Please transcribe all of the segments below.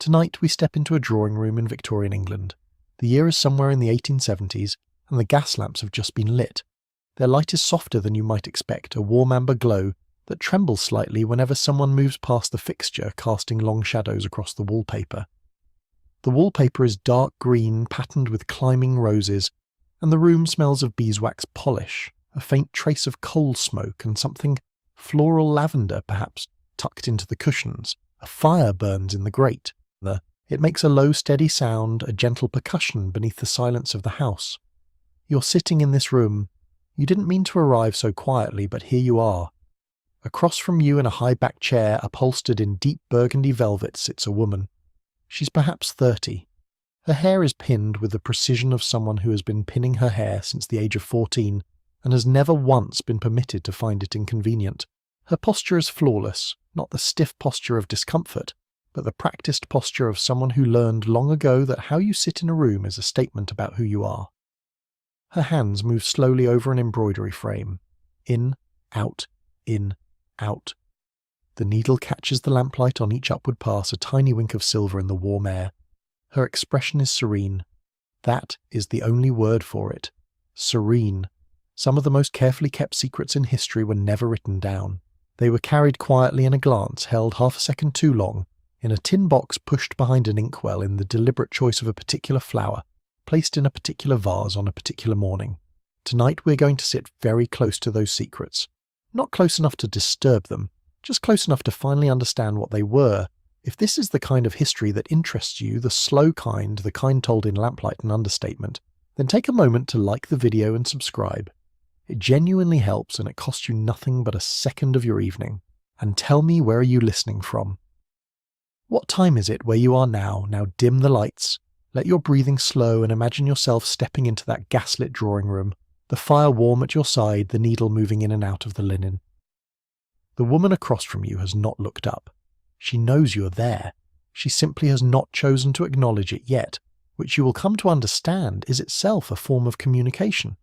Tonight we step into a drawing room in Victorian England. The year is somewhere in the 1870s, and the gas lamps have just been lit. Their light is softer than you might expect, a warm amber glow that trembles slightly whenever someone moves past the fixture, casting long shadows across the wallpaper. The wallpaper is dark green, patterned with climbing roses, and the room smells of beeswax polish, a faint trace of coal smoke and something floral lavender perhaps tucked into the cushions. A fire burns in the grate. It makes a low steady sound, a gentle percussion beneath the silence of the house. You're sitting in this room. You didn't mean to arrive so quietly, but here you are. Across from you in a high-backed chair upholstered in deep burgundy velvet sits a woman. She's perhaps 30. Her hair is pinned with the precision of someone who has been pinning her hair since the age of 14 and has never once been permitted to find it inconvenient. Her posture is flawless, not the stiff posture of discomfort, but the practiced posture of someone who learned long ago that how you sit in a room is a statement about who you are. Her hands move slowly over an embroidery frame. In, out, in, out. The needle catches the lamplight on each upward pass, a tiny wink of silver in the warm air. Her expression is serene. That is the only word for it. Serene. Some of the most carefully kept secrets in history were never written down. They were carried quietly in a glance, held half a second too long, in a tin box pushed behind an inkwell in the deliberate choice of a particular flower, placed in a particular vase on a particular morning. Tonight we're going to sit very close to those secrets. Not close enough to disturb them, just close enough to finally understand what they were. If this is the kind of history that interests you, the slow kind, the kind told in lamplight and understatement, then take a moment to like the video and subscribe. It genuinely helps, and it costs you nothing but a second of your evening. And tell me, where are you listening from? What time is it where you are now? Now dim the lights. Let your breathing slow and imagine yourself stepping into that gaslit drawing room, the fire warm at your side, the needle moving in and out of the linen. The woman across from you has not looked up. She knows you are there. She simply has not chosen to acknowledge it yet, which you will come to understand is itself a form of communication.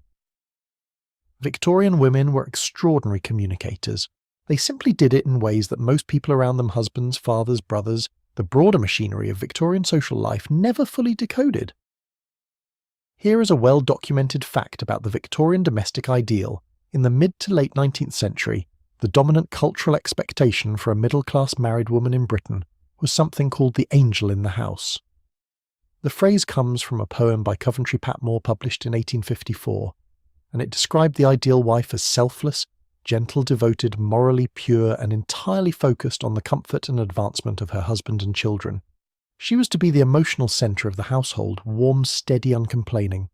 Victorian women were extraordinary communicators. They simply did it in ways that most people around them, husbands, fathers, brothers, the broader machinery of Victorian social life, never fully decoded. Here is a well-documented fact about the Victorian domestic ideal. In the mid to late 19th century, the dominant cultural expectation for a middle-class married woman in Britain was something called the angel in the house. The phrase comes from a poem by Coventry Patmore published in 1854, and it described the ideal wife as selfless, gentle, devoted, morally pure, and entirely focused on the comfort and advancement of her husband and children. She was to be the emotional centre of the household, warm, steady, uncomplaining.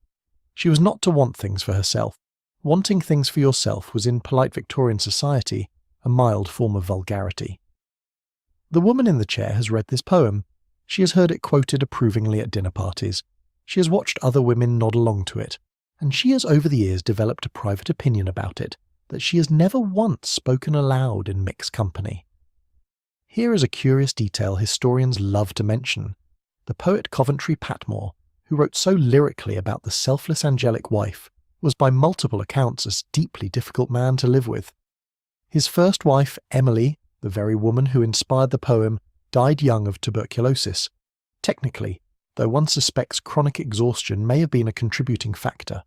She was not to want things for herself. Wanting things for yourself was in polite Victorian society a mild form of vulgarity. The woman in the chair has read this poem. She has heard it quoted approvingly at dinner parties. She has watched other women nod along to it, and she has over the years developed a private opinion about it that she has never once spoken aloud in mixed company. Here is a curious detail historians love to mention. The poet Coventry Patmore, who wrote so lyrically about the selfless angelic wife, was by multiple accounts a deeply difficult man to live with. His first wife, Emily, the very woman who inspired the poem, died young of tuberculosis. Technically, though one suspects chronic exhaustion may have been a contributing factor.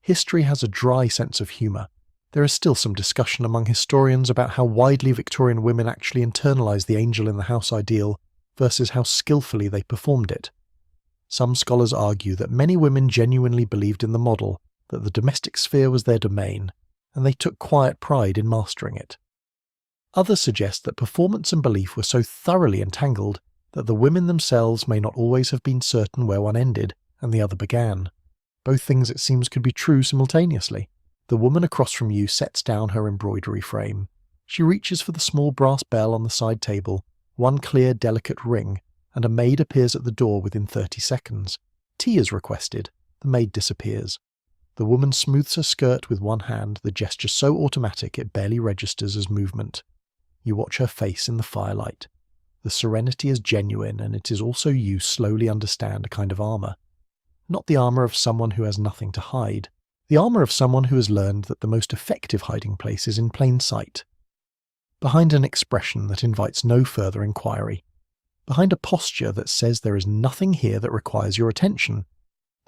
History has a dry sense of humour. There is still some discussion among historians about how widely Victorian women actually internalised the angel in the house ideal versus how skillfully they performed it. Some scholars argue that many women genuinely believed in the model, that the domestic sphere was their domain, and they took quiet pride in mastering it. Others suggest that performance and belief were so thoroughly entangled that the women themselves may not always have been certain where one ended and the other began. Both things, it seems, could be true simultaneously. The woman across from you sets down her embroidery frame. She reaches for the small brass bell on the side table, one clear, delicate ring, and a maid appears at the door within 30 seconds. Tea is requested. The maid disappears. The woman smooths her skirt with one hand, the gesture so automatic it barely registers as movement. You watch her face in the firelight. The serenity is genuine, and it is also you slowly understand a kind of armour. Not the armour of someone who has nothing to hide. The armour of someone who has learned that the most effective hiding place is in plain sight, behind an expression that invites no further inquiry. Behind a posture that says there is nothing here that requires your attention.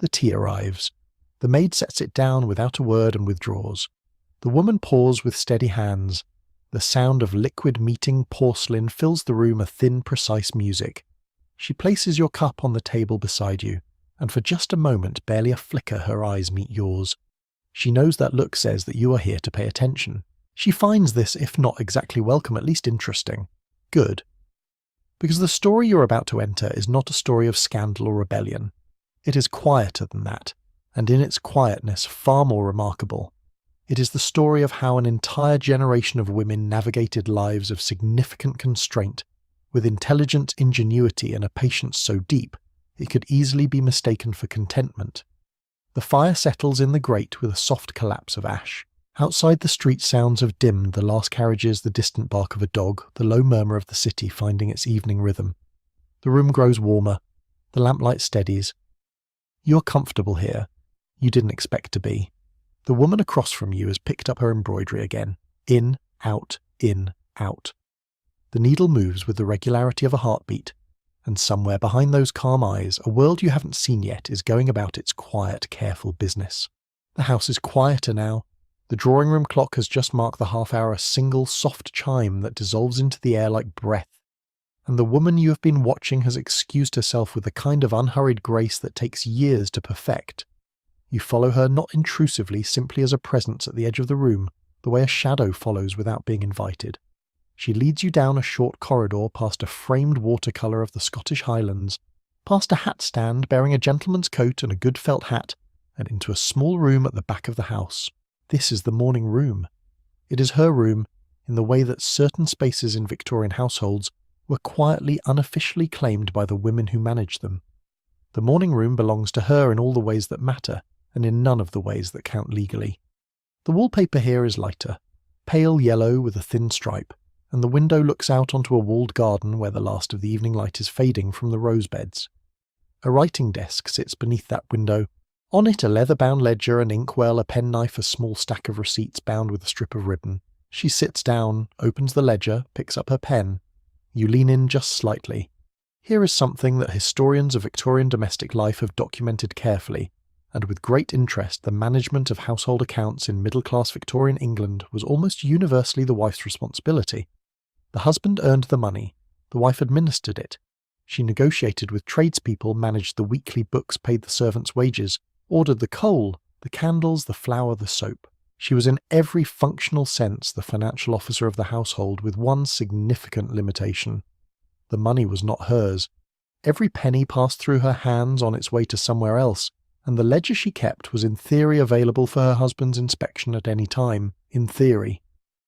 The tea arrives. The maid sets it down without a word and withdraws. The woman pours with steady hands. The sound of liquid meeting porcelain fills the room a thin, precise music. She places your cup on the table beside you, and for just a moment, barely a flicker, her eyes meet yours. She knows that look says that you are here to pay attention. She finds this, if not exactly welcome, at least interesting. Good. Because the story you're about to enter is not a story of scandal or rebellion. It is quieter than that, and in its quietness far more remarkable. It is the story of how an entire generation of women navigated lives of significant constraint, with intelligent ingenuity and a patience so deep it could easily be mistaken for contentment. The fire settles in the grate with a soft collapse of ash. Outside the street sounds have dimmed, the last carriages, the distant bark of a dog, the low murmur of the city finding its evening rhythm. The room grows warmer. The lamplight steadies. You're comfortable here. You didn't expect to be. The woman across from you has picked up her embroidery again. In, out, in, out. The needle moves with the regularity of a heartbeat, and somewhere behind those calm eyes, a world you haven't seen yet is going about its quiet, careful business. The house is quieter now. The drawing-room clock has just marked the half-hour, a single, soft chime that dissolves into the air like breath, and the woman you have been watching has excused herself with the kind of unhurried grace that takes years to perfect. You follow her not intrusively, simply as a presence at the edge of the room, the way a shadow follows without being invited. She leads you down a short corridor past a framed watercolour of the Scottish Highlands, past a hat stand bearing a gentleman's coat and a good felt hat, and into a small room at the back of the house. This is the morning room. It is her room, in the way that certain spaces in Victorian households were quietly, unofficially claimed by the women who managed them. The morning room belongs to her in all the ways that matter, and in none of the ways that count legally. The wallpaper here is lighter, pale yellow with a thin stripe, and the window looks out onto a walled garden where the last of the evening light is fading from the rose beds. A writing desk sits beneath that window. On it a leather-bound ledger, an inkwell, a penknife, a small stack of receipts bound with a strip of ribbon. She sits down, opens the ledger, picks up her pen. You lean in just slightly. Here is something that historians of Victorian domestic life have documented carefully, and with great interest. The management of household accounts in middle-class Victorian England was almost universally the wife's responsibility. The husband earned the money, the wife administered it. She negotiated with tradespeople, managed the weekly books, paid the servants' wages, ordered the coal, the candles, the flour, the soap. She was in every functional sense the financial officer of the household, with one significant limitation. The money was not hers. Every penny passed through her hands on its way to somewhere else, and the ledger she kept was in theory available for her husband's inspection at any time, in theory.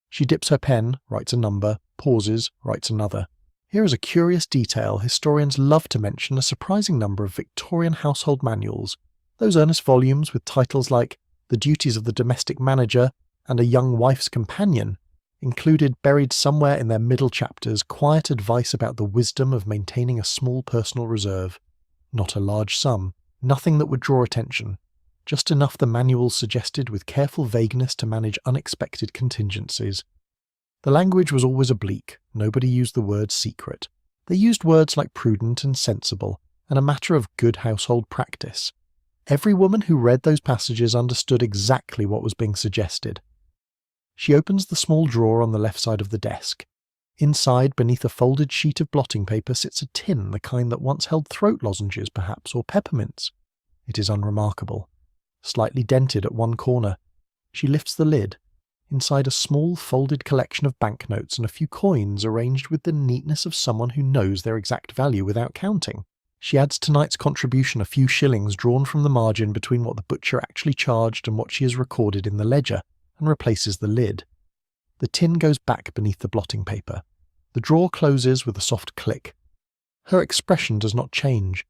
She dips her pen, writes a number, pauses, writes another. Here is a curious detail. Historians love to mention a surprising number of Victorian household manuals, those earnest volumes with titles like The Duties of the Domestic Manager and A Young Wife's Companion, included, buried somewhere in their middle chapters, quiet advice about the wisdom of maintaining a small personal reserve. Not a large sum, nothing that would draw attention, just enough the manuals suggested with careful vagueness to manage unexpected contingencies. The language was always oblique. Nobody used the word secret. They used words like prudent and sensible, and a matter of good household practice. Every woman who read those passages understood exactly what was being suggested. She opens the small drawer on the left side of the desk. Inside, beneath a folded sheet of blotting paper, sits a tin, the kind that once held throat lozenges, perhaps, or peppermints. It is unremarkable. Slightly dented at one corner. She lifts the lid. Inside a small folded collection of banknotes and a few coins arranged with the neatness of someone who knows their exact value without counting. She adds tonight's contribution a few shillings drawn from the margin between what the butcher actually charged and what she has recorded in the ledger, and replaces the lid. The tin goes back beneath the blotting paper. The drawer closes with a soft click. Her expression does not change.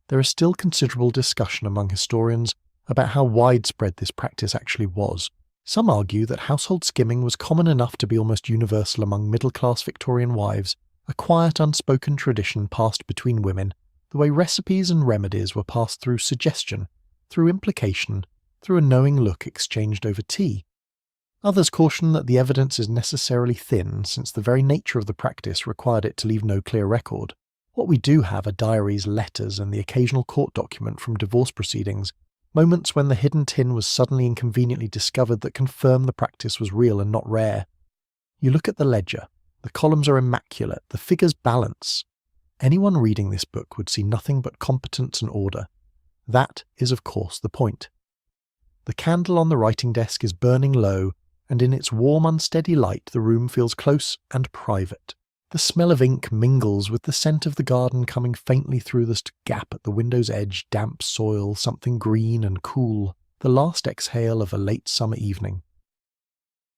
There is still considerable discussion among historians about how widespread this practice actually was. Some argue that household skimming was common enough to be almost universal among middle-class Victorian wives, a quiet, unspoken tradition passed between women, the way recipes and remedies were passed through suggestion, through implication, through a knowing look exchanged over tea. Others caution that the evidence is necessarily thin, since the very nature of the practice required it to leave no clear record. What we do have are diaries, letters, and the occasional court document from divorce proceedings, moments when the hidden tin was suddenly inconveniently discovered that confirm the practice was real and not rare. You look at the ledger. The columns are immaculate, the figures balance. Anyone reading this book would see nothing but competence and order. That is, of course, the point. The candle on the writing desk is burning low, and in its warm, unsteady light the room feels close and private. The smell of ink mingles with the scent of the garden coming faintly through the gap at the window's edge, damp soil, something green and cool, the last exhale of a late summer evening.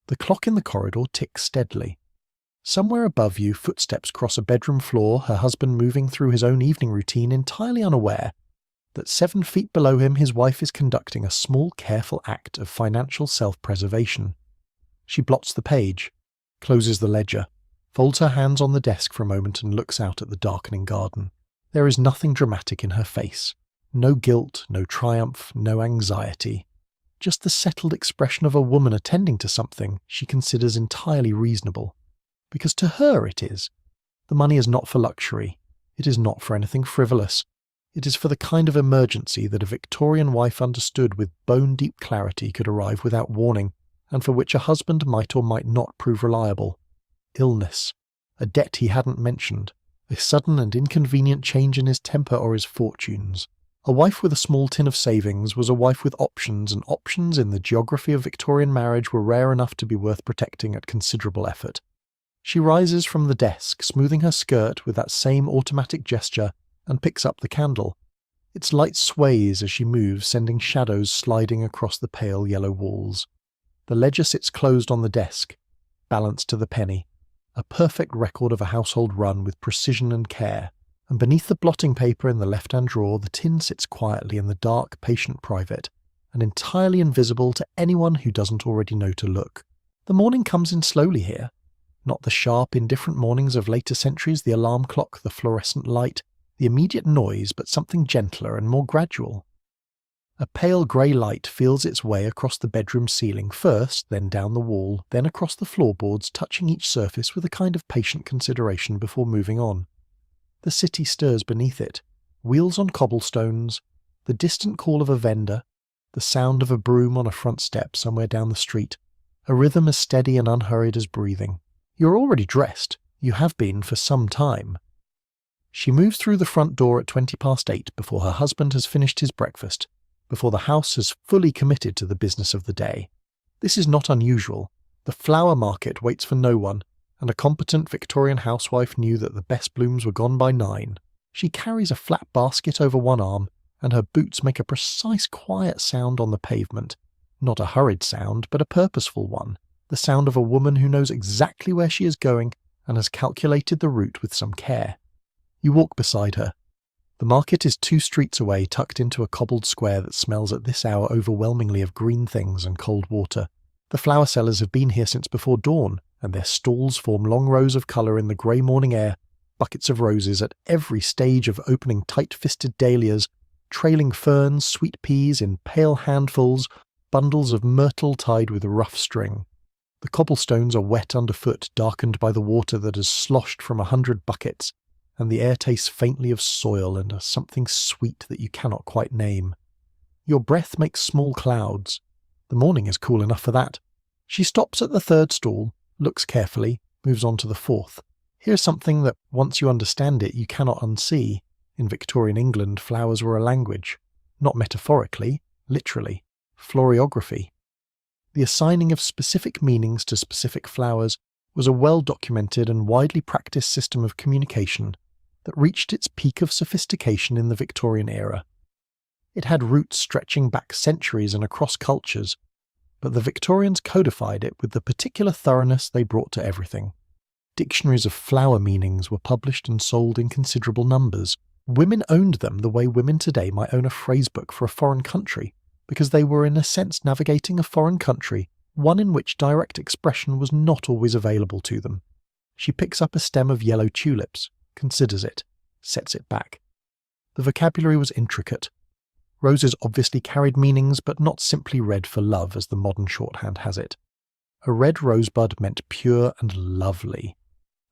The clock in the corridor ticks steadily. Somewhere above you, footsteps cross a bedroom floor, her husband moving through his own evening routine, entirely unaware that 7 feet below him his wife is conducting a small, careful act of financial self-preservation. She blots the page, closes the ledger, folds her hands on the desk for a moment and looks out at the darkening garden. There is nothing dramatic in her face. No guilt, no triumph, no anxiety. Just the settled expression of a woman attending to something she considers entirely reasonable. Because to her it is. The money is not for luxury. It is not for anything frivolous. It is for the kind of emergency that a Victorian wife understood with bone-deep clarity could arrive without warning, and for which a husband might or might not prove reliable. Illness, a debt he hadn't mentioned, a sudden and inconvenient change in his temper or his fortunes. A wife with a small tin of savings was a wife with options, and options in the geography of Victorian marriage were rare enough to be worth protecting at considerable effort. She rises from the desk, smoothing her skirt with that same automatic gesture, and picks up the candle. Its light sways as she moves, sending shadows sliding across the pale yellow walls. The ledger sits closed on the desk, balanced to the penny, a perfect record of a household run with precision and care. And beneath the blotting paper in the left-hand drawer, the tin sits quietly in the dark, patient private, and entirely invisible to anyone who doesn't already know to look. The morning comes in slowly here. Not the sharp, indifferent mornings of later centuries, the alarm clock, the fluorescent light, the immediate noise, but something gentler and more gradual. A pale grey light feels its way across the bedroom ceiling first, then down the wall, then across the floorboards, touching each surface with a kind of patient consideration before moving on. The city stirs beneath it, wheels on cobblestones, the distant call of a vendor, the sound of a broom on a front step somewhere down the street, a rhythm as steady and unhurried as breathing. You're already dressed. You have been for some time. She moves through the front door at 8:20 before her husband has finished his breakfast, before the house has fully committed to the business of the day. This is not unusual. The flower market waits for no one, and a competent Victorian housewife knew that the best blooms were gone by 9. She carries a flat basket over one arm, and her boots make a precise quiet sound on the pavement. Not a hurried sound, but a purposeful one. The sound of a woman who knows exactly where she is going and has calculated the route with some care. You walk beside her. The market is 2 streets away, tucked into a cobbled square that smells at this hour overwhelmingly of green things and cold water. The flower sellers have been here since before dawn, and their stalls form long rows of colour in the grey morning air, buckets of roses at every stage of opening tight-fisted dahlias, trailing ferns, sweet peas in pale handfuls, bundles of myrtle tied with rough string. The cobblestones are wet underfoot, darkened by the water that has sloshed from 100 buckets, and the air tastes faintly of soil and something sweet that you cannot quite name. Your breath makes small clouds. The morning is cool enough for that. She stops at the 3rd stall, looks carefully, moves on to the 4th. Here's something that, once you understand it, you cannot unsee. In Victorian England, flowers were a language. Not metaphorically, literally. Floriography. The assigning of specific meanings to specific flowers was a well-documented and widely practiced system of communication that reached its peak of sophistication in the Victorian era. It had roots stretching back centuries and across cultures, but the Victorians codified it with the particular thoroughness they brought to everything. Dictionaries of flower meanings were published and sold in considerable numbers. Women owned them the way women today might own a phrasebook for a foreign country, because they were in a sense navigating a foreign country, one in which direct expression was not always available to them. She picks up a stem of yellow tulips, considers it, sets it back. The vocabulary was intricate. Roses obviously carried meanings, but not simply red for love as the modern shorthand has it. A red rosebud meant pure and lovely.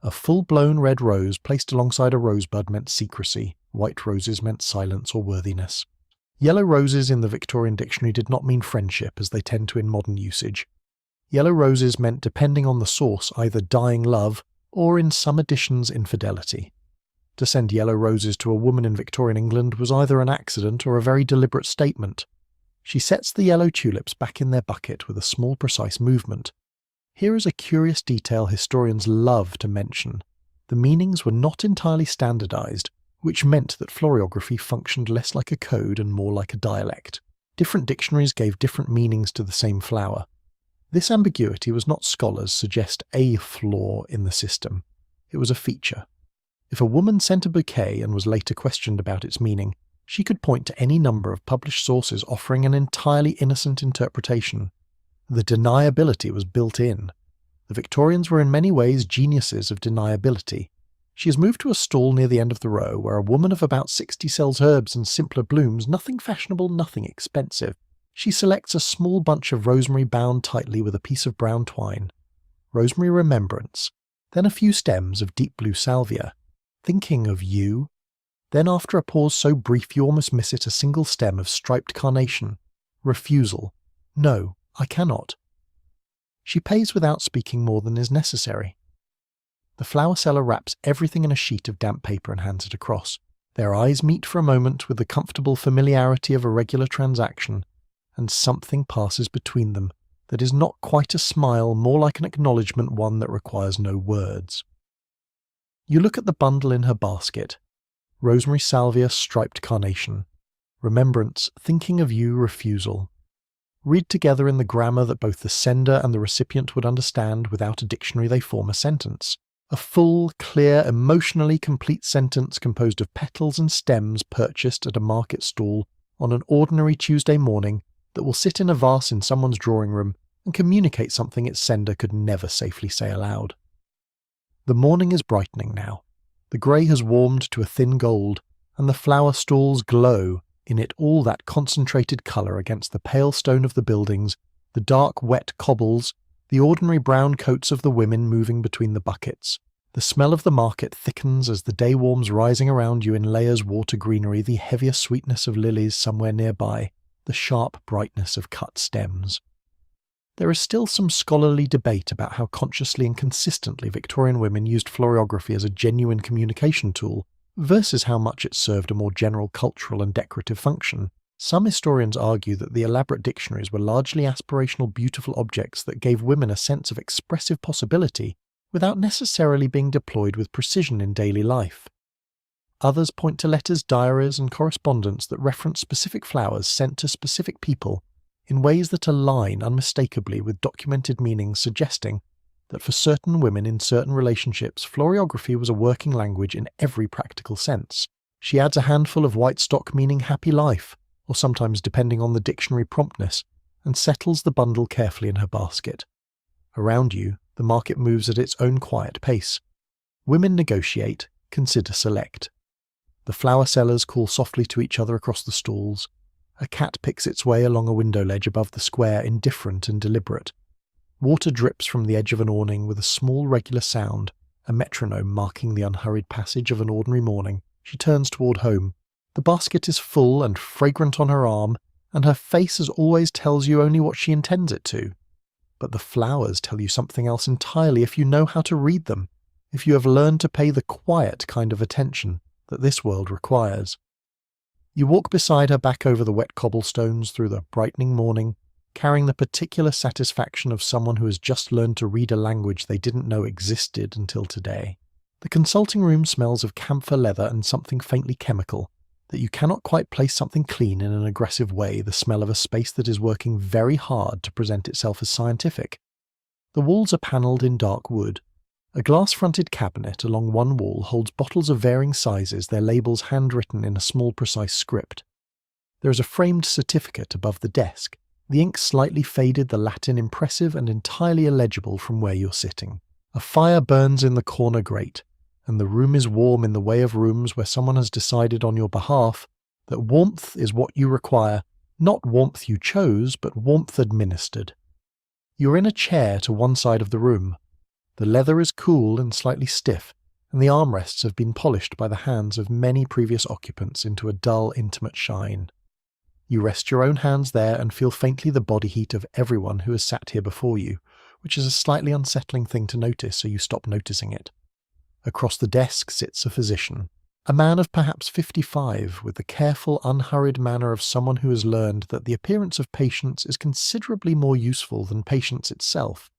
A full-blown red rose placed alongside a rosebud meant secrecy, white roses meant silence or worthiness. Yellow roses in the Victorian dictionary did not mean friendship as they tend to in modern usage. Yellow roses meant, depending on the source, either dying love or, in some editions, infidelity. To send yellow roses to a woman in Victorian England was either an accident or a very deliberate statement. She sets the yellow tulips back in their bucket with a small, precise movement. Here is a curious detail historians love to mention. The meanings were not entirely standardized, which meant that floriography functioned less like a code and more like a dialect. Different dictionaries gave different meanings to the same flower. This ambiguity was not scholars suggest a flaw in the system. It was a feature. If a woman sent a bouquet and was later questioned about its meaning, she could point to any number of published sources offering an entirely innocent interpretation. The deniability was built in. The Victorians were in many ways geniuses of deniability. She is moved to a stall near the end of the row where a woman of about 60 sells herbs and simpler blooms, nothing fashionable, nothing expensive. She selects a small bunch of rosemary bound tightly with a piece of brown twine. Rosemary remembrance. Then a few stems of deep blue salvia. Thinking of you. Then after a pause so brief you almost miss it, a single stem of striped carnation. Refusal. No, I cannot. She pays without speaking more than is necessary. The flower seller wraps everything in a sheet of damp paper and hands it across. Their eyes meet for a moment with the comfortable familiarity of a regular transaction, and something passes between them that is not quite a smile, more like an acknowledgement, one that requires no words. You look at the bundle in her basket. Rosemary, salvia, striped carnation. Remembrance, thinking of you, refusal. Read together in the grammar that both the sender and the recipient would understand. Without a dictionary they form a sentence. A full, clear, emotionally complete sentence composed of petals and stems purchased at a market stall on an ordinary Tuesday morning that will sit in a vase in someone's drawing room and communicate something its sender could never safely say aloud. The morning is brightening now. The grey has warmed to a thin gold, and the flower stalls glow in it all that concentrated colour against the pale stone of the buildings, the dark wet cobbles, the ordinary brown coats of the women moving between the buckets. The smell of the market thickens as the day warms, rising around you in layers water greenery, the heavier sweetness of lilies somewhere nearby, the sharp brightness of cut stems. There is still some scholarly debate about how consciously and consistently Victorian women used floriography as a genuine communication tool versus how much it served a more general cultural and decorative function. Some historians argue that the elaborate dictionaries were largely aspirational, beautiful objects that gave women a sense of expressive possibility without necessarily being deployed with precision in daily life. Others point to letters, diaries, and correspondence that reference specific flowers sent to specific people in ways that align unmistakably with documented meanings, suggesting that for certain women in certain relationships, floriography was a working language in every practical sense. She adds a handful of white stock meaning happy life, or sometimes depending on the dictionary promptness, and settles the bundle carefully in her basket. Around you, the market moves at its own quiet pace. Women negotiate, consider select. The flower sellers call softly to each other across the stalls. A cat picks its way along a window ledge above the square, indifferent and deliberate. Water drips from the edge of an awning with a small regular sound, a metronome marking the unhurried passage of an ordinary morning. She turns toward home. The basket is full and fragrant on her arm, and her face as always tells you only what she intends it to. But the flowers tell you something else entirely if you know how to read them, if you have learned to pay the quiet kind of attention that this world requires. You walk beside her back over the wet cobblestones through the brightening morning, carrying the particular satisfaction of someone who has just learned to read a language they didn't know existed until today. The consulting room smells of camphor leather and something faintly chemical, that you cannot quite place something clean in an aggressive way, the smell of a space that is working very hard to present itself as scientific. The walls are panelled in dark wood. A glass-fronted cabinet along one wall holds bottles of varying sizes, their labels handwritten in a small precise script. There is a framed certificate above the desk, the ink slightly faded, the Latin impressive and entirely illegible from where you're sitting. A fire burns in the corner grate, and the room is warm in the way of rooms where someone has decided on your behalf that warmth is what you require, not warmth you chose, but warmth administered. You're in a chair to one side of the room. The leather is cool and slightly stiff, and the armrests have been polished by the hands of many previous occupants into a dull, intimate shine. You rest your own hands there and feel faintly the body heat of everyone who has sat here before you, which is a slightly unsettling thing to notice, so you stop noticing it. Across the desk sits a physician, a man of perhaps 55, with the careful, unhurried manner of someone who has learned that the appearance of patients is considerably more useful than patience itself.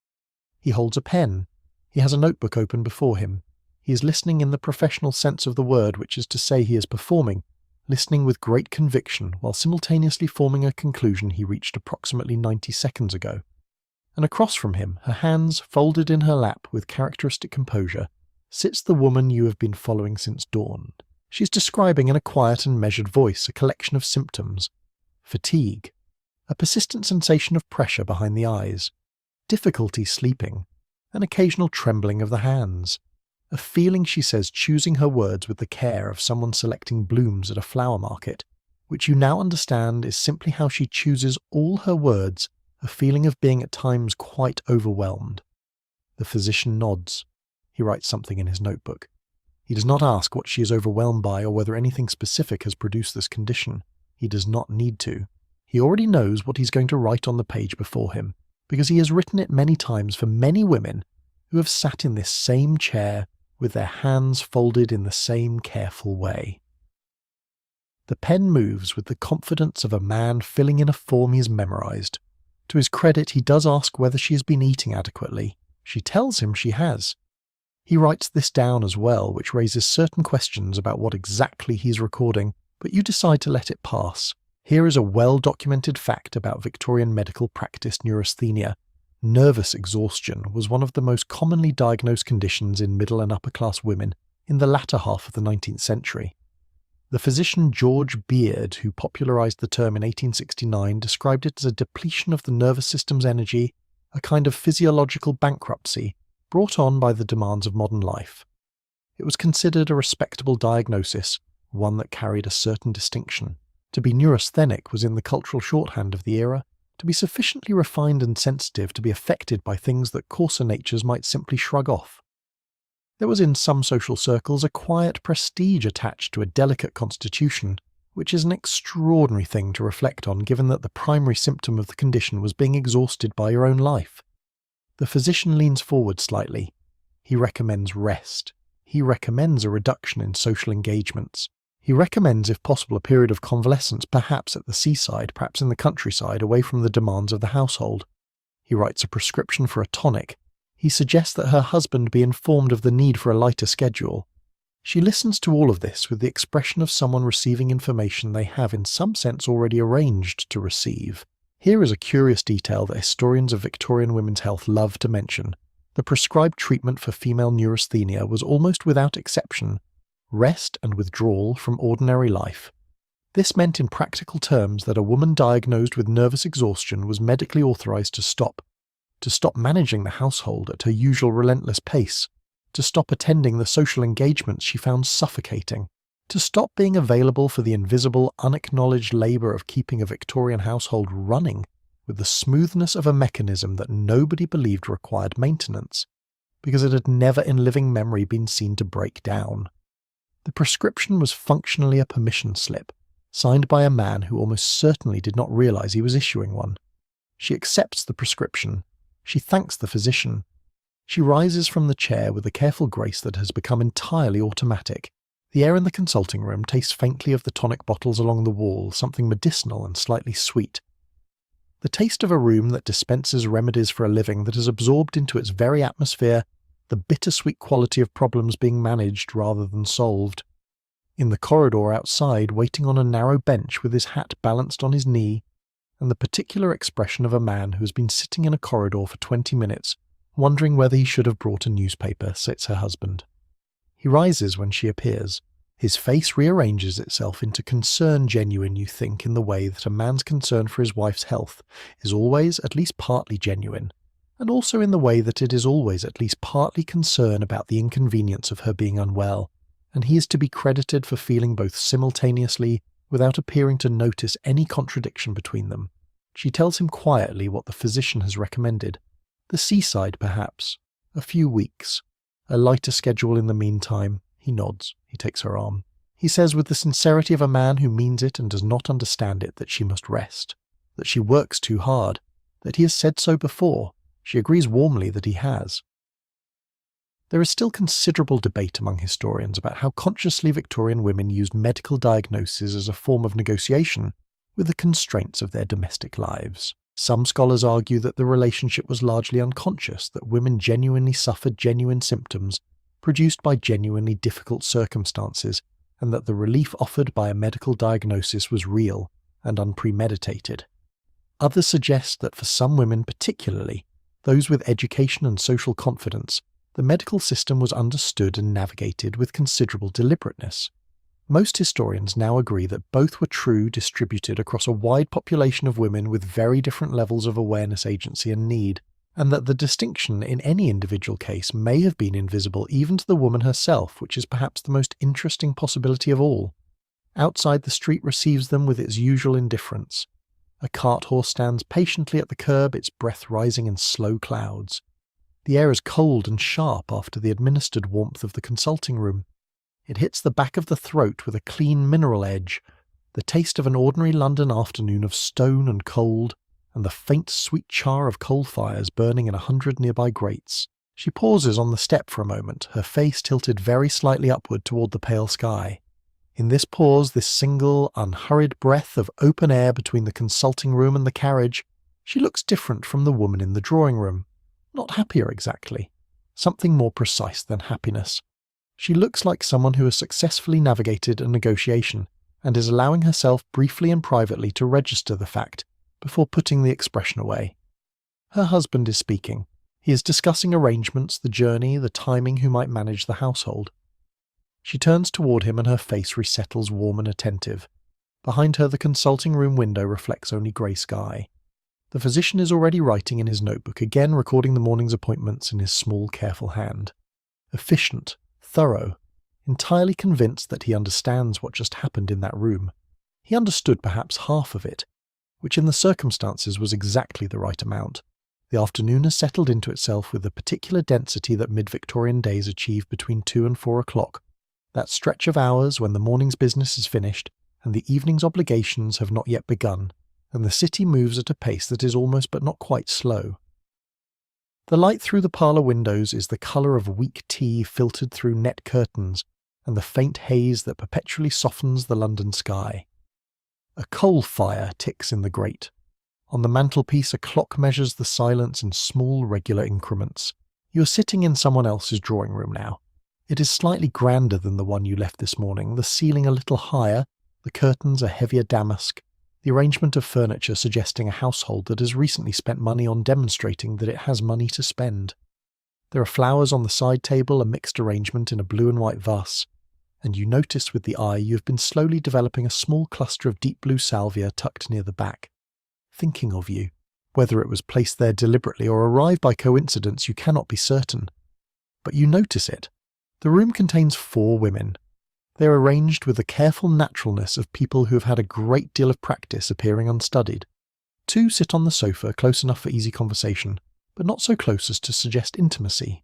He holds a pen. He has a notebook open before him. He is listening in the professional sense of the word, which is to say he is performing, listening with great conviction while simultaneously forming a conclusion he reached approximately 90 seconds ago. And across from him, her hands folded in her lap with characteristic composure, sits the woman you have been following since dawn. She is describing in a quiet and measured voice a collection of symptoms: fatigue, a persistent sensation of pressure behind the eyes, difficulty sleeping, an occasional trembling of the hands, a feeling, she says, choosing her words with the care of someone selecting blooms at a flower market, which you now understand is simply how she chooses all her words, a feeling of being at times quite overwhelmed. The physician nods. He writes something in his notebook. He does not ask what she is overwhelmed by or whether anything specific has produced this condition. He does not need to. He already knows what he's going to write on the page before him, because he has written it many times for many women who have sat in this same chair with their hands folded in the same careful way. The pen moves with the confidence of a man filling in a form he has memorized. To his credit, he does ask whether she has been eating adequately. She tells him she has. He writes this down as well, which raises certain questions about what exactly he's recording, but you decide to let it pass. Here is a well-documented fact about Victorian medical practice neurasthenia. Nervous exhaustion was one of the most commonly diagnosed conditions in middle and upper-class women in the latter half of the 19th century. The physician George Beard, who popularized the term in 1869, described it as a depletion of the nervous system's energy, a kind of physiological bankruptcy brought on by the demands of modern life. It was considered a respectable diagnosis, one that carried a certain distinction. To be neurasthenic was in the cultural shorthand of the era, to be sufficiently refined and sensitive to be affected by things that coarser natures might simply shrug off. There was in some social circles a quiet prestige attached to a delicate constitution, which is an extraordinary thing to reflect on given that the primary symptom of the condition was being exhausted by your own life. The physician leans forward slightly. He recommends rest. He recommends a reduction in social engagements. He recommends, if possible, a period of convalescence, perhaps at the seaside, perhaps in the countryside, away from the demands of the household. He writes a prescription for a tonic. He suggests that her husband be informed of the need for a lighter schedule. She listens to all of this with the expression of someone receiving information they have in some sense already arranged to receive. Here is a curious detail that historians of Victorian women's health love to mention. The prescribed treatment for female neurasthenia was almost without exception rest and withdrawal from ordinary life. This meant in practical terms that a woman diagnosed with nervous exhaustion was medically authorized to stop managing the household at her usual relentless pace, to stop attending the social engagements she found suffocating, to stop being available for the invisible, unacknowledged labour of keeping a Victorian household running with the smoothness of a mechanism that nobody believed required maintenance, because it had never in living memory been seen to break down. The prescription was functionally a permission slip, signed by a man who almost certainly did not realize he was issuing one. She accepts the prescription. She thanks the physician. She rises from the chair with a careful grace that has become entirely automatic. The air in the consulting room tastes faintly of the tonic bottles along the wall, something medicinal and slightly sweet. The taste of a room that dispenses remedies for a living that has absorbed into its very atmosphere the bittersweet quality of problems being managed rather than solved. In the corridor outside, waiting on a narrow bench with his hat balanced on his knee, and the particular expression of a man who has been sitting in a corridor for 20 minutes, wondering whether he should have brought a newspaper, sits her husband. He rises when she appears. His face rearranges itself into concern genuine, you think, in the way that a man's concern for his wife's health is always at least partly genuine, and also in the way that it is always at least partly concern about the inconvenience of her being unwell, and he is to be credited for feeling both simultaneously without appearing to notice any contradiction between them. She tells him quietly what the physician has recommended. The seaside, perhaps. A few weeks. A lighter schedule in the meantime. He nods. He takes her arm. He says with the sincerity of a man who means it and does not understand it that she must rest, that she works too hard, that he has said so before. She agrees warmly that he has. There is still considerable debate among historians about how consciously Victorian women used medical diagnosis as a form of negotiation with the constraints of their domestic lives. Some scholars argue that the relationship was largely unconscious, that women genuinely suffered genuine symptoms produced by genuinely difficult circumstances, and that the relief offered by a medical diagnosis was real and unpremeditated. Others suggest that for some women particularly, those with education and social confidence, the medical system was understood and navigated with considerable deliberateness. Most historians now agree that both were true, distributed across a wide population of women with very different levels of awareness, agency and need, and that the distinction in any individual case may have been invisible even to the woman herself, which is perhaps the most interesting possibility of all. Outside, the street receives them with its usual indifference. A cart horse stands patiently at the curb, its breath rising in slow clouds. The air is cold and sharp after the administered warmth of the consulting room. It hits the back of the throat with a clean mineral edge, the taste of an ordinary London afternoon of stone and cold, and the faint sweet char of coal fires burning in 100 nearby grates. She pauses on the step for a moment, her face tilted very slightly upward toward the pale sky. In this pause, this single, unhurried breath of open air between the consulting room and the carriage, she looks different from the woman in the drawing room. Not happier exactly. Something more precise than happiness. She looks like someone who has successfully navigated a negotiation and is allowing herself briefly and privately to register the fact before putting the expression away. Her husband is speaking. He is discussing arrangements, the journey, the timing, who might manage the household. She turns toward him and her face resettles warm and attentive. Behind her, the consulting room window reflects only grey sky. The physician is already writing in his notebook, again recording the morning's appointments in his small, careful hand. Efficient, thorough, entirely convinced that he understands what just happened in that room. He understood perhaps half of it, which in the circumstances was exactly the right amount. The afternoon has settled into itself with the particular density that mid-Victorian days achieved between 2 and 4 o'clock, that stretch of hours when the morning's business is finished and the evening's obligations have not yet begun, and the city moves at a pace that is almost but not quite slow. The light through the parlour windows is the colour of weak tea filtered through net curtains and the faint haze that perpetually softens the London sky. A coal fire ticks in the grate. On the mantelpiece a clock measures the silence in small regular increments. You are sitting in someone else's drawing room now. It is slightly grander than the one you left this morning, the ceiling a little higher, the curtains a heavier damask, the arrangement of furniture suggesting a household that has recently spent money on demonstrating that it has money to spend. There are flowers on the side table, a mixed arrangement in a blue and white vase, and you notice with the eye you have been slowly developing a small cluster of deep blue salvia tucked near the back. Thinking of you. Whether it was placed there deliberately or arrived by coincidence you cannot be certain. But you notice it. The room contains 4 women. They are arranged with the careful naturalness of people who have had a great deal of practice appearing unstudied. 2 sit on the sofa, close enough for easy conversation, but not so close as to suggest intimacy.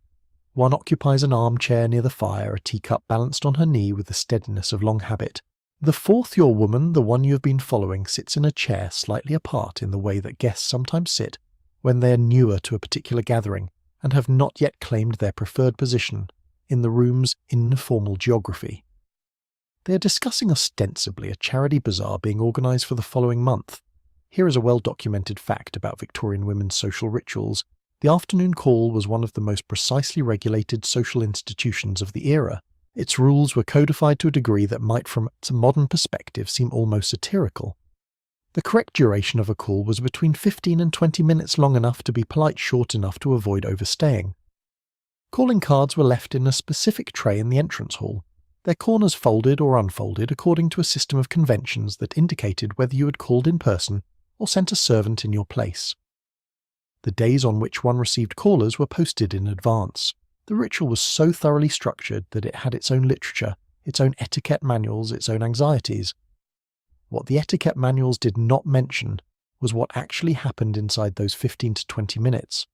1 occupies an armchair near the fire, a teacup balanced on her knee with the steadiness of long habit. The 4th, your woman, the one you have been following, sits in a chair slightly apart in the way that guests sometimes sit when they are newer to a particular gathering and have not yet claimed their preferred position in the room's informal geography. They are discussing ostensibly a charity bazaar being organised for the following month. Here is a well-documented fact about Victorian women's social rituals. The afternoon call was one of the most precisely regulated social institutions of the era. Its rules were codified to a degree that might from a modern perspective seem almost satirical. The correct duration of a call was between 15 and 20 minutes, long enough to be polite, short enough to avoid overstaying. Calling cards were left in a specific tray in the entrance hall, their corners folded or unfolded according to a system of conventions that indicated whether you had called in person or sent a servant in your place. The days on which one received callers were posted in advance. The ritual was so thoroughly structured that it had its own literature, its own etiquette manuals, its own anxieties. What the etiquette manuals did not mention was what actually happened inside those 15 to 20 minutes.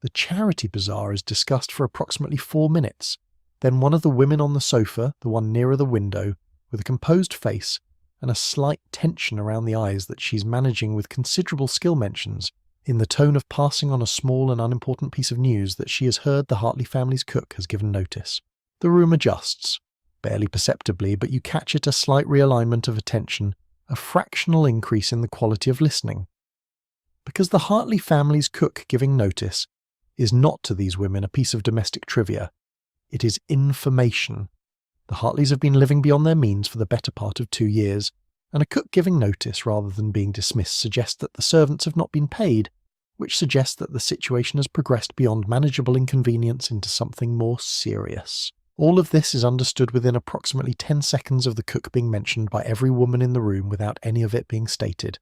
The charity bazaar is discussed for approximately 4 minutes. Then one of the women on the sofa, the one nearer the window, with a composed face and a slight tension around the eyes that she's managing with considerable skill, mentions, in the tone of passing on a small and unimportant piece of news, that she has heard the Hartley family's cook has given notice. The room adjusts, barely perceptibly, but you catch it a slight realignment of attention, a fractional increase in the quality of listening. Because the Hartley family's cook giving notice is not to these women a piece of domestic trivia. It is information. The Hartleys have been living beyond their means for the better part of 2 years, and a cook giving notice rather than being dismissed suggests that the servants have not been paid, which suggests that the situation has progressed beyond manageable inconvenience into something more serious. All of this is understood within approximately 10 seconds of the cook being mentioned by every woman in the room without any of it being stated.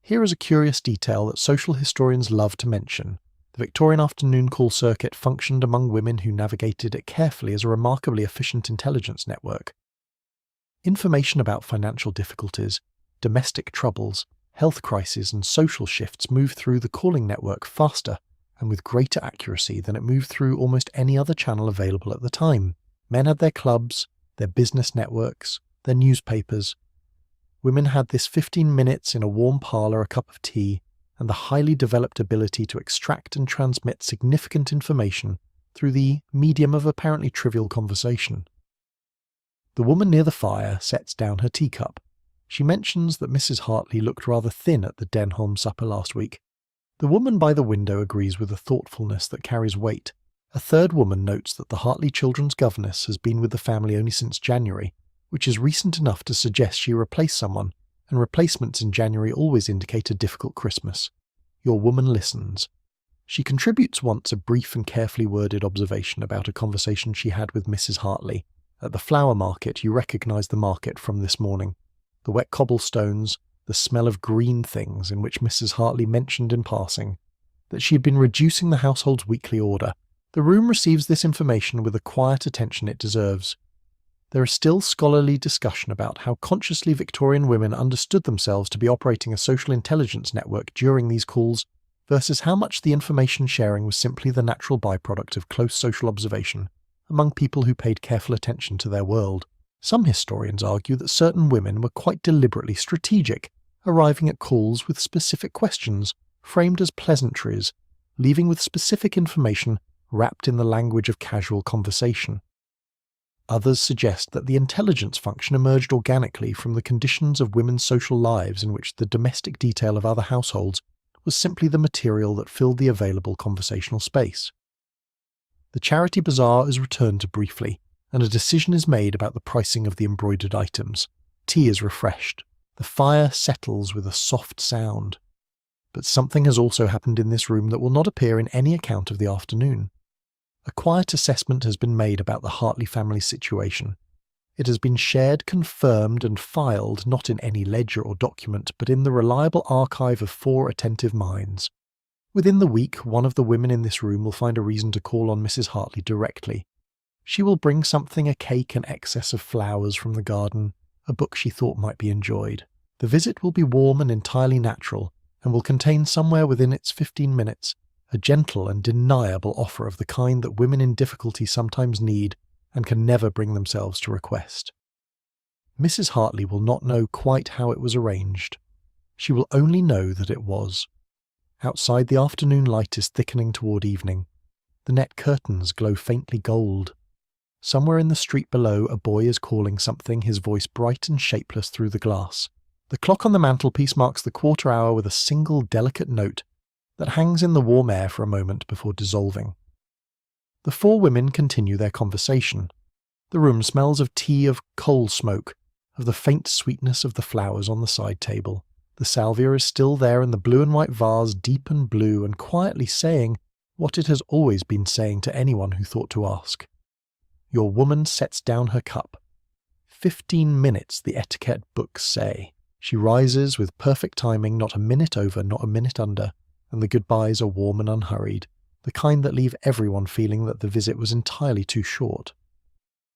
Here is a curious detail that social historians love to mention. The Victorian afternoon call circuit functioned among women who navigated it carefully as a remarkably efficient intelligence network. Information about financial difficulties, domestic troubles, health crises and social shifts moved through the calling network faster and with greater accuracy than it moved through almost any other channel available at the time. Men had their clubs, their business networks, their newspapers. Women had this 15 minutes in a warm parlour, a cup of tea, and the highly developed ability to extract and transmit significant information through the medium of apparently trivial conversation. The woman near the fire sets down her teacup. She mentions that Mrs. Hartley looked rather thin at the Denholm supper last week. The woman by the window agrees with a thoughtfulness that carries weight. A third woman notes that the Hartley children's governess has been with the family only since January, which is recent enough to suggest she replaced someone, and replacements in January always indicate a difficult Christmas. Your woman listens. She contributes once a brief and carefully worded observation about a conversation she had with Mrs. Hartley. At the flower market, you recognise the market from this morning. The wet cobblestones, the smell of green things, in which Mrs. Hartley mentioned in passing that she had been reducing the household's weekly order. The room receives this information with the quiet attention it deserves. There is still scholarly discussion about how consciously Victorian women understood themselves to be operating a social intelligence network during these calls, versus how much the information sharing was simply the natural byproduct of close social observation among people who paid careful attention to their world. Some historians argue that certain women were quite deliberately strategic, arriving at calls with specific questions, framed as pleasantries, leaving with specific information wrapped in the language of casual conversation. Others suggest that the intelligence function emerged organically from the conditions of women's social lives in which the domestic detail of other households was simply the material that filled the available conversational space. The charity bazaar is returned to briefly, and a decision is made about the pricing of the embroidered items. Tea is refreshed. The fire settles with a soft sound. But something has also happened in this room that will not appear in any account of the afternoon. A quiet assessment has been made about the Hartley family situation. It has been shared, confirmed and filed not in any ledger or document, but in the reliable archive of 4 attentive minds. Within the week, one of the women in this room will find a reason to call on Mrs. Hartley directly. She will bring something, a cake, an excess of flowers from the garden, a book she thought might be enjoyed. The visit will be warm and entirely natural, and will contain somewhere within its 15 minutes a gentle and deniable offer of the kind that women in difficulty sometimes need and can never bring themselves to request. Mrs. Hartley will not know quite how it was arranged. She will only know that it was. Outside, the afternoon light is thickening toward evening. The net curtains glow faintly gold. Somewhere in the street below, a boy is calling something, his voice bright and shapeless through the glass. The clock on the mantelpiece marks the quarter hour with a single delicate note that hangs in the warm air for a moment before dissolving. The 4 women continue their conversation. The room smells of tea, of coal smoke, of the faint sweetness of the flowers on the side table. The salvia is still there in the blue and white vase, deep and blue, and quietly saying what it has always been saying to anyone who thought to ask. Your woman sets down her cup. 15 minutes, the etiquette books say. She rises with perfect timing, not a minute over, not a minute under, and the goodbyes are warm and unhurried, the kind that leave everyone feeling that the visit was entirely too short.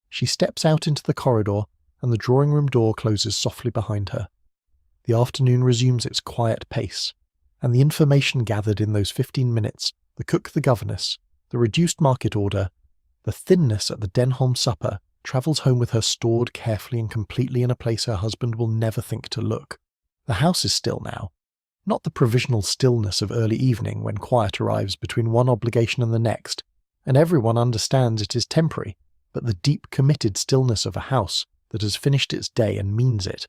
She steps out into the corridor, and the drawing-room door closes softly behind her. The afternoon resumes its quiet pace, and the information gathered in those 15 minutes the cook the governess, the reduced market order, the thinness at the Denholm supper, travels home with her stored carefully and completely in a place her husband will never think to look. The house is still now. Not the provisional stillness of early evening when quiet arrives between one obligation and the next, and everyone understands it is temporary, but the deep committed stillness of a house that has finished its day and means it.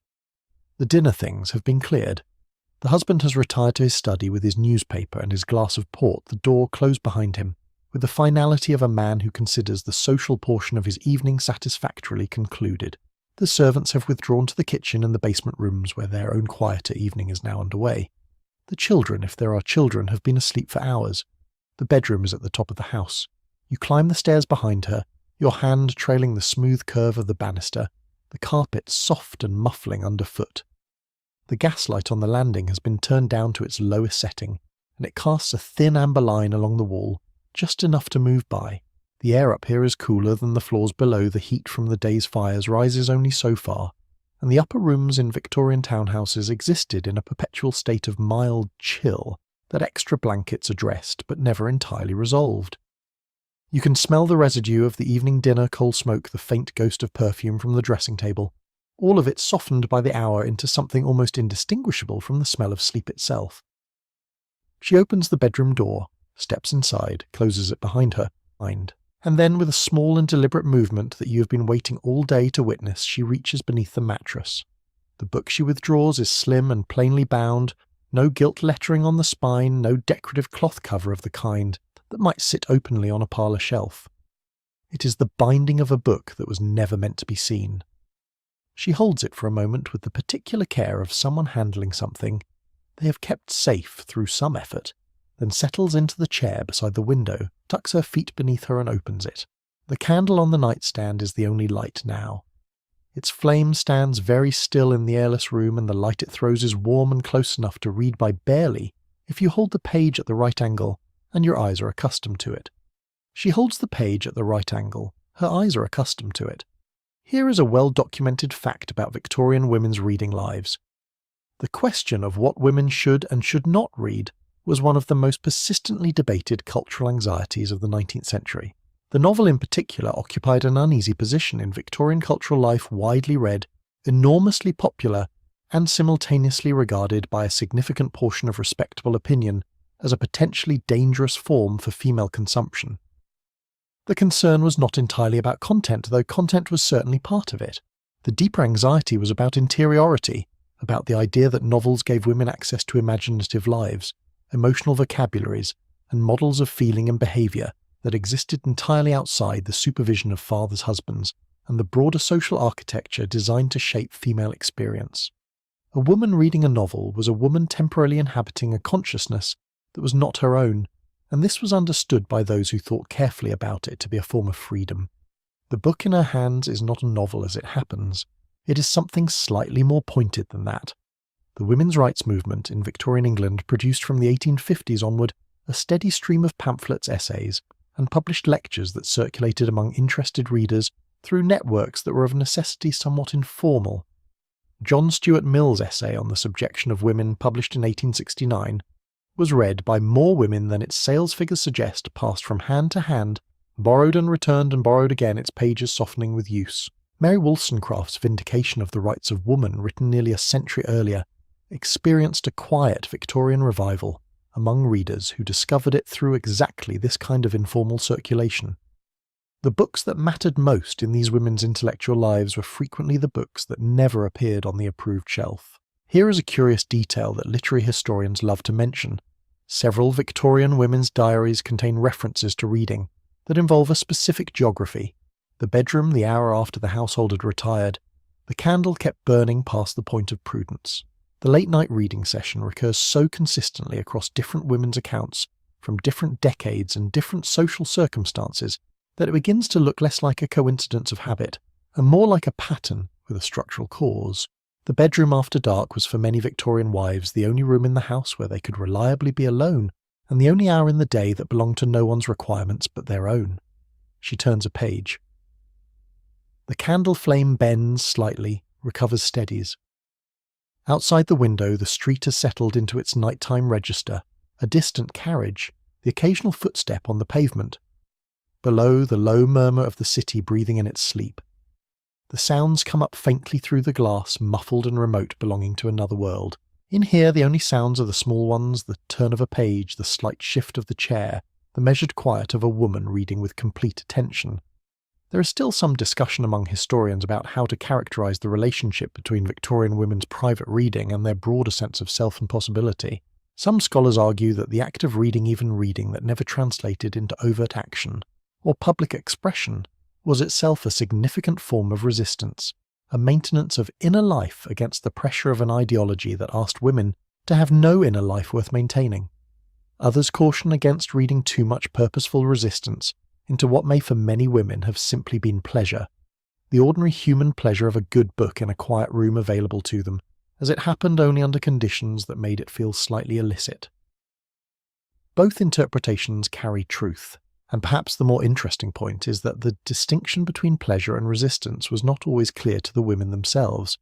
The dinner things have been cleared. The husband has retired to his study with his newspaper and his glass of port, the door closed behind him, with the finality of a man who considers the social portion of his evening satisfactorily concluded. The servants have withdrawn to the kitchen and the basement rooms where their own quieter evening is now underway. The children, if there are children, have been asleep for hours. The bedroom is at the top of the house. You climb the stairs behind her, your hand trailing the smooth curve of the banister, the carpet soft and muffling underfoot. The gaslight on the landing has been turned down to its lowest setting, and it casts a thin amber line along the wall, just enough to move by. The air up here is cooler than the floors below. The heat from the day's fires rises only so far, and the upper rooms in Victorian townhouses existed in a perpetual state of mild chill that extra blankets addressed but never entirely resolved. You can smell the residue of the evening dinner coal smoke, the faint ghost of perfume from the dressing table, all of it softened by the hour into something almost indistinguishable from the smell of sleep itself. She opens the bedroom door, steps inside, closes it behind her, and then with a small and deliberate movement that you have been waiting all day to witness, she reaches beneath the mattress. The book she withdraws is slim and plainly bound, no gilt lettering on the spine, no decorative cloth cover of the kind that might sit openly on a parlour shelf. It is the binding of a book that was never meant to be seen. She holds it for a moment with the particular care of someone handling something they have kept safe through some effort, then settles into the chair beside the window, tucks her feet beneath her and opens it. The candle on the nightstand is the only light now. Its flame stands very still in the airless room, and the light it throws is warm and close enough to read by barely if you hold the page at the right angle and your eyes are accustomed to it. She holds the page at the right angle. Her eyes are accustomed to it. Here is a well-documented fact about Victorian women's reading lives. The question of what women should and should not read was one of the most persistently debated cultural anxieties of the 19th century. The novel in particular occupied an uneasy position in Victorian cultural life, widely read, enormously popular, and simultaneously regarded by a significant portion of respectable opinion as a potentially dangerous form for female consumption. The concern was not entirely about content, though content was certainly part of it. The deeper anxiety was about interiority, about the idea that novels gave women access to imaginative lives, emotional vocabularies, and models of feeling and behaviour that existed entirely outside the supervision of fathers' husbands and the broader social architecture designed to shape female experience. A woman reading a novel was a woman temporarily inhabiting a consciousness that was not her own, and this was understood by those who thought carefully about it to be a form of freedom. The book in her hands is not a novel as it happens. It is something slightly more pointed than that. The women's rights movement in Victorian England produced from the 1850s onward a steady stream of pamphlets, essays, and published lectures that circulated among interested readers through networks that were of necessity somewhat informal. John Stuart Mill's essay on the subjection of women, published in 1869, was read by more women than its sales figures suggest, passed from hand to hand, borrowed and returned and borrowed again, its pages softening with use. Mary Wollstonecraft's Vindication of the Rights of Woman, written nearly a century earlier, experienced a quiet Victorian revival among readers who discovered it through exactly this kind of informal circulation. The books that mattered most in these women's intellectual lives were frequently the books that never appeared on the approved shelf. Here is a curious detail that literary historians love to mention. Several Victorian women's diaries contain references to reading that involve a specific geography: the bedroom the hour after the household had retired, the candle kept burning past the point of prudence. The late-night reading session recurs so consistently across different women's accounts from different decades and different social circumstances that it begins to look less like a coincidence of habit and more like a pattern with a structural cause. The bedroom after dark was for many Victorian wives the only room in the house where they could reliably be alone, and the only hour in the day that belonged to no one's requirements but their own. She turns a page. The candle flame bends slightly, recovers, steadies. Outside the window, the street has settled into its nighttime register. A distant carriage, the the occasional footstep on the pavement. Below, the low murmur of the city breathing in its sleep. The sounds come up faintly through the glass, muffled and remote, belonging to another world. In here, the only sounds are the small ones, the turn of a page, the slight shift of the chair, the measured quiet of a woman reading with complete attention. There is still some discussion among historians about how to characterise the relationship between Victorian women's private reading and their broader sense of self and possibility. Some scholars argue that the act of reading, even reading that never translated into overt action or public expression, was itself a significant form of resistance, a maintenance of inner life against the pressure of an ideology that asked women to have no inner life worth maintaining. Others caution against reading too much purposeful resistance into what may for many women have simply been pleasure, the ordinary human pleasure of a good book in a quiet room available to them, as it happened only under conditions that made it feel slightly illicit. Both interpretations carry truth. And perhaps the more interesting point is that the distinction between pleasure and resistance was not always clear to the women themselves,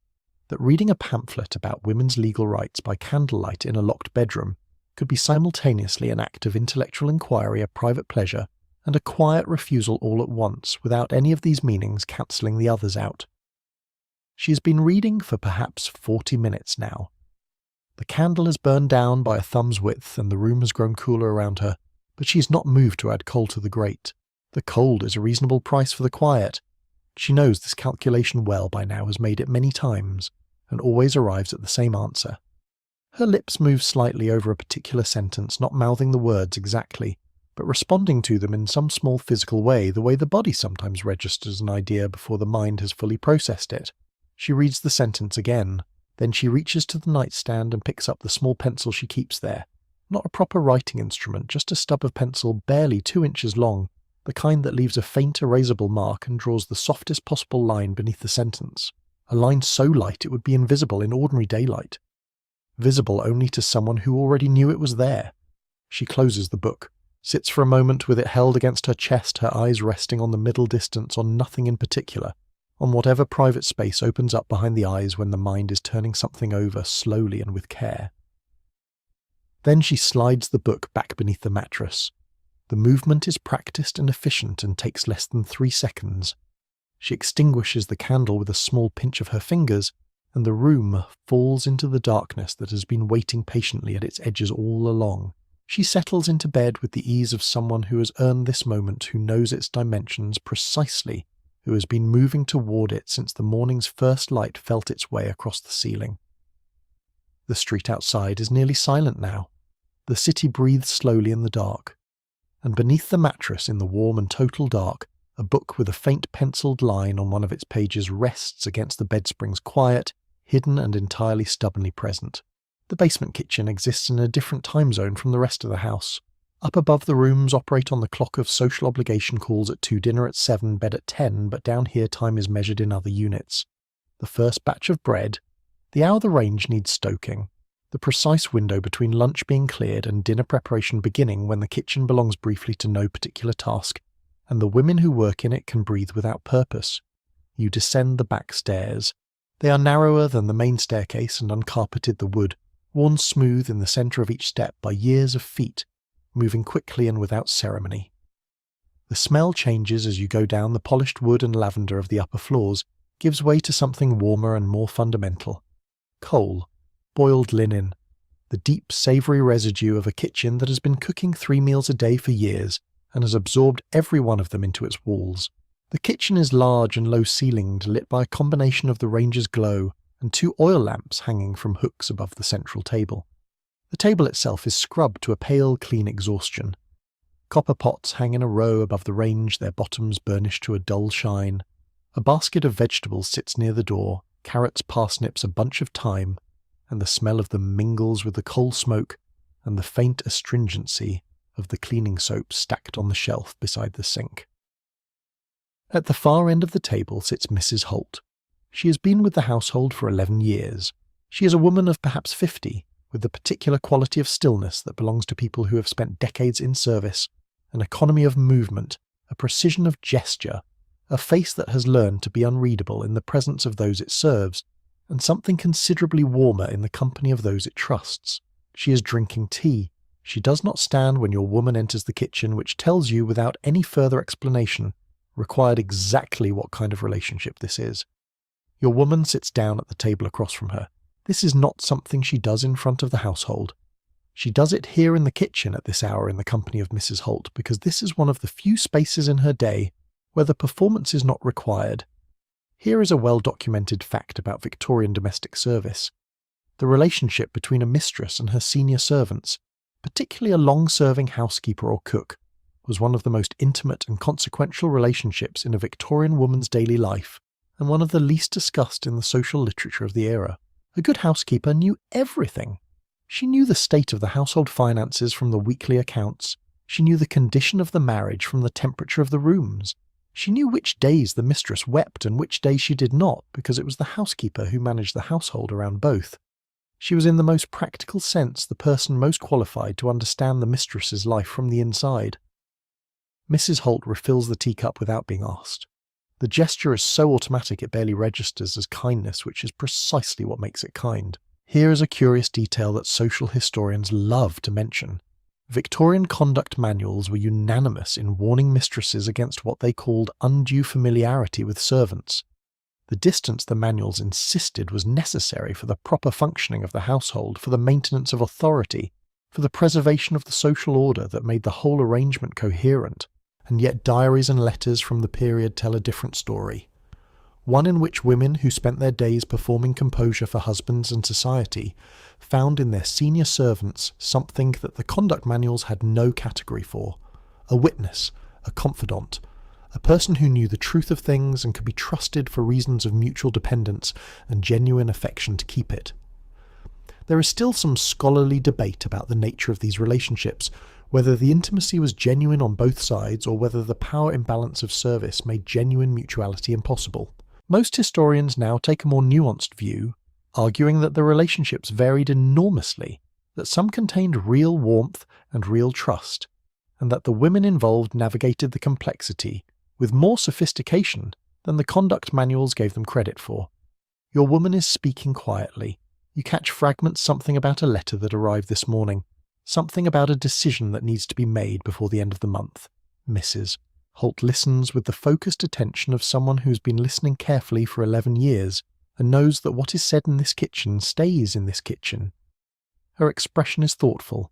that reading a pamphlet about women's legal rights by candlelight in a locked bedroom could be simultaneously an act of intellectual inquiry, a private pleasure, and a quiet refusal all at once, without any of these meanings cancelling the others out. She has been reading for perhaps 40 minutes now. The candle is burned down by a thumb's width and the room has grown cooler around her, but she is not moved to add coal to the grate. The cold is a reasonable price for the quiet. She knows this calculation well by now, has made it many times, and always arrives at the same answer. Her lips move slightly over a particular sentence, not mouthing the words exactly, but responding to them in some small physical way, the way the body sometimes registers an idea before the mind has fully processed it. She reads the sentence again, then she reaches to the nightstand and picks up the small pencil she keeps there. Not a proper writing instrument, just a stub of pencil barely 2 inches long, the kind that leaves a faint erasable mark and draws the softest possible line beneath the sentence, a line so light it would be invisible in ordinary daylight. Visible only to someone who already knew it was there. She closes the book, sits for a moment with it held against her chest, her eyes resting on the middle distance, on nothing in particular, on whatever private space opens up behind the eyes when the mind is turning something over slowly and with care. Then she slides the book back beneath the mattress. The movement is practiced and efficient and takes less than 3 seconds. She extinguishes the candle with a small pinch of her fingers, and the room falls into the darkness that has been waiting patiently at its edges all along. She settles into bed with the ease of someone who has earned this moment, who knows its dimensions precisely, who has been moving toward it since the morning's first light felt its way across the ceiling. The street outside is nearly silent now. The city breathes slowly in the dark, and beneath the mattress in the warm and total dark, a book with a faint penciled line on one of its pages rests against the bed springs, quiet, hidden and entirely stubbornly present. The basement kitchen exists in a different time zone from the rest of the house. Up above, the rooms operate on the clock of social obligation calls at 2, dinner at 7, bed at 10, but down here time is measured in other units. The first batch of bread, the hour the range needs stoking, the precise window between lunch being cleared and dinner preparation beginning, when the kitchen belongs briefly to no particular task, and the women who work in it can breathe without purpose. You descend the back stairs. They are narrower than the main staircase and uncarpeted the wood, worn smooth in the centre of each step by years of feet, moving quickly and without ceremony. The smell changes as you go down. The polished wood and lavender of the upper floors gives way to something warmer and more fundamental. Coal, boiled linen, the deep, savoury residue of a kitchen that has been cooking 3 meals a day for years and has absorbed every one of them into its walls. The kitchen is large and low-ceilinged, lit by a combination of the range's glow and 2 oil lamps hanging from hooks above the central table. The table itself is scrubbed to a pale, clean exhaustion. Copper pots hang in a row above the range, their bottoms burnished to a dull shine. A basket of vegetables sits near the door, carrots, parsnips, a bunch of thyme, and the smell of them mingles with the coal smoke and the faint astringency of the cleaning soap stacked on the shelf beside the sink. At the far end of the table sits Mrs. Holt. She has been with the household for 11 years. She is a woman of perhaps 50, with the particular quality of stillness that belongs to people who have spent decades in service, an economy of movement, a precision of gesture, a face that has learned to be unreadable in the presence of those it serves, and something considerably warmer in the company of those it trusts. She is drinking tea. She does not stand when your woman enters the kitchen, which tells you without any further explanation required exactly what kind of relationship this is. Your woman sits down at the table across from her. This is not something she does in front of the household. She does it here in the kitchen at this hour in the company of Mrs. Holt, because this is one of the few spaces in her day where the performance is not required. Here is a well-documented fact about Victorian domestic service. The relationship between a mistress and her senior servants, particularly a long-serving housekeeper or cook, was one of the most intimate and consequential relationships in a Victorian woman's daily life, and one of the least discussed in the social literature of the era. A good housekeeper knew everything. She knew the state of the household finances from the weekly accounts. She knew the condition of the marriage from the temperature of the rooms. She knew which days the mistress wept and which days she did not, because it was the housekeeper who managed the household around both. She was in the most practical sense the person most qualified to understand the mistress's life from the inside. Mrs. Holt refills the teacup without being asked. The gesture is so automatic it barely registers as kindness, which is precisely what makes it kind. Here is a curious detail that social historians love to mention. Victorian conduct manuals were unanimous in warning mistresses against what they called undue familiarity with servants. The distance the manuals insisted was necessary for the proper functioning of the household, for the maintenance of authority, for the preservation of the social order that made the whole arrangement coherent, and yet diaries and letters from the period tell a different story. One in which women who spent their days performing composure for husbands and society found in their senior servants something that the conduct manuals had no category for: a witness, a confidant, a person who knew the truth of things and could be trusted for reasons of mutual dependence and genuine affection to keep it. There is still some scholarly debate about the nature of these relationships, whether the intimacy was genuine on both sides or whether the power imbalance of service made genuine mutuality impossible. Most historians now take a more nuanced view, arguing that the relationships varied enormously, that some contained real warmth and real trust, and that the women involved navigated the complexity with more sophistication than the conduct manuals gave them credit for. Your woman is speaking quietly. You catch fragments, something about a letter that arrived this morning, something about a decision that needs to be made before the end of the month. Mrs. Holt listens with the focused attention of someone who's been listening carefully for 11 years and knows that what is said in this kitchen stays in this kitchen. Her expression is thoughtful.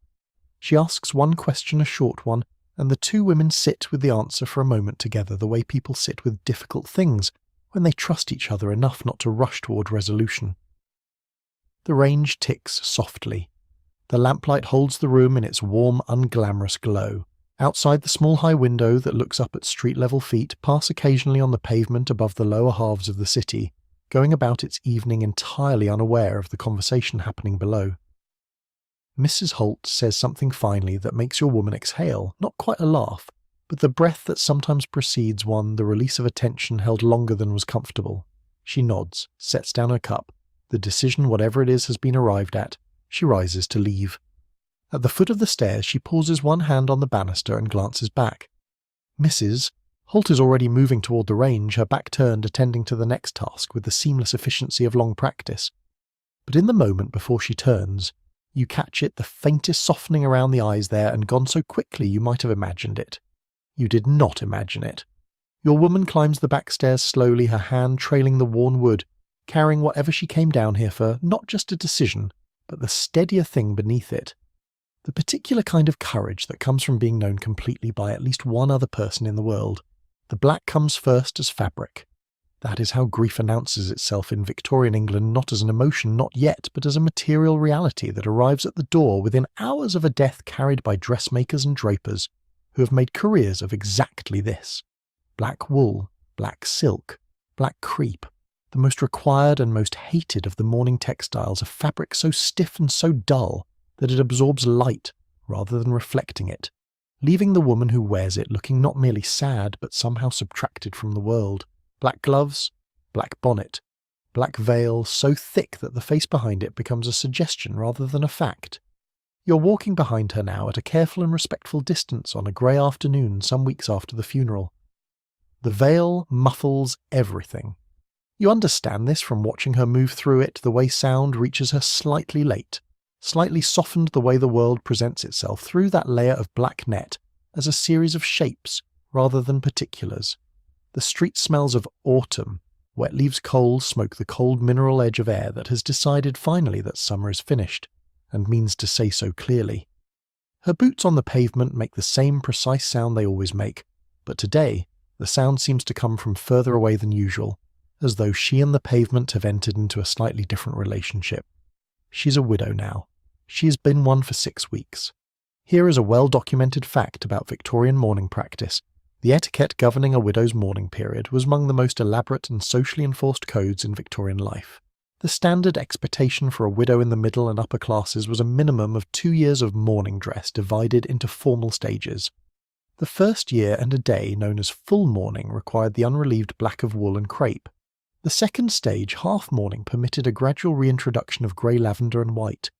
She asks one question, a short one, and the two women sit with the answer for a moment together, the way people sit with difficult things when they trust each other enough not to rush toward resolution. The range ticks softly. The lamplight holds the room in its warm, unglamorous glow. Outside the small high window that looks up at street-level feet pass occasionally on the pavement above the lower halves of the city, going about its evening entirely unaware of the conversation happening below. Mrs. Holt says something finally that makes your woman exhale, not quite a laugh, but the breath that sometimes precedes the release of a tension held longer than was comfortable. She nods, sets down her cup. The decision, whatever it is, has been arrived at. She rises to leave. At the foot of the stairs, she pauses, one hand on the banister, and glances back. Mrs. Holt is already moving toward the range, her back turned, attending to the next task with the seamless efficiency of long practice. But in the moment before she turns, you catch it, the faintest softening around the eyes there, and gone so quickly you might have imagined it. You did not imagine it. Your woman climbs the back stairs slowly, her hand trailing the worn wood, carrying whatever she came down here for, not just a decision, but the steadier thing beneath it. The particular kind of courage that comes from being known completely by at least one other person in the world. The black comes first as fabric. That is how grief announces itself in Victorian England, not as an emotion, not yet, but as a material reality that arrives at the door within hours of a death carried by dressmakers and drapers who have made careers of exactly this. Black wool, black silk, black crepe, the most required and most hated of the mourning textiles, a fabric so stiff and so dull that it absorbs light rather than reflecting it, leaving the woman who wears it looking not merely sad but somehow subtracted from the world. Black gloves, black bonnet, black veil so thick that the face behind it becomes a suggestion rather than a fact. You're walking behind her now at a careful and respectful distance on a grey afternoon some weeks after the funeral. The veil muffles everything. You understand this from watching her move through it, the way sound reaches her slightly late, slightly softened the way the world presents itself through that layer of black net as a series of shapes rather than particulars. The street smells of autumn. Wet leaves coals smoke the cold mineral edge of air that has decided finally that summer is finished, and means to say so clearly. Her boots on the pavement make the same precise sound they always make, but today the sound seems to come from further away than usual, as though she and the pavement have entered into a slightly different relationship. She's a widow now. She has been one for 6 weeks. Here is a well-documented fact about Victorian mourning practice. The etiquette governing a widow's mourning period was among the most elaborate and socially enforced codes in Victorian life. The standard expectation for a widow in the middle and upper classes was a minimum of 2 years of mourning dress divided into formal stages. The first year and a day, known as full mourning, required the unrelieved black of wool and crepe. The second stage, half mourning, permitted a gradual reintroduction of grey lavender and white.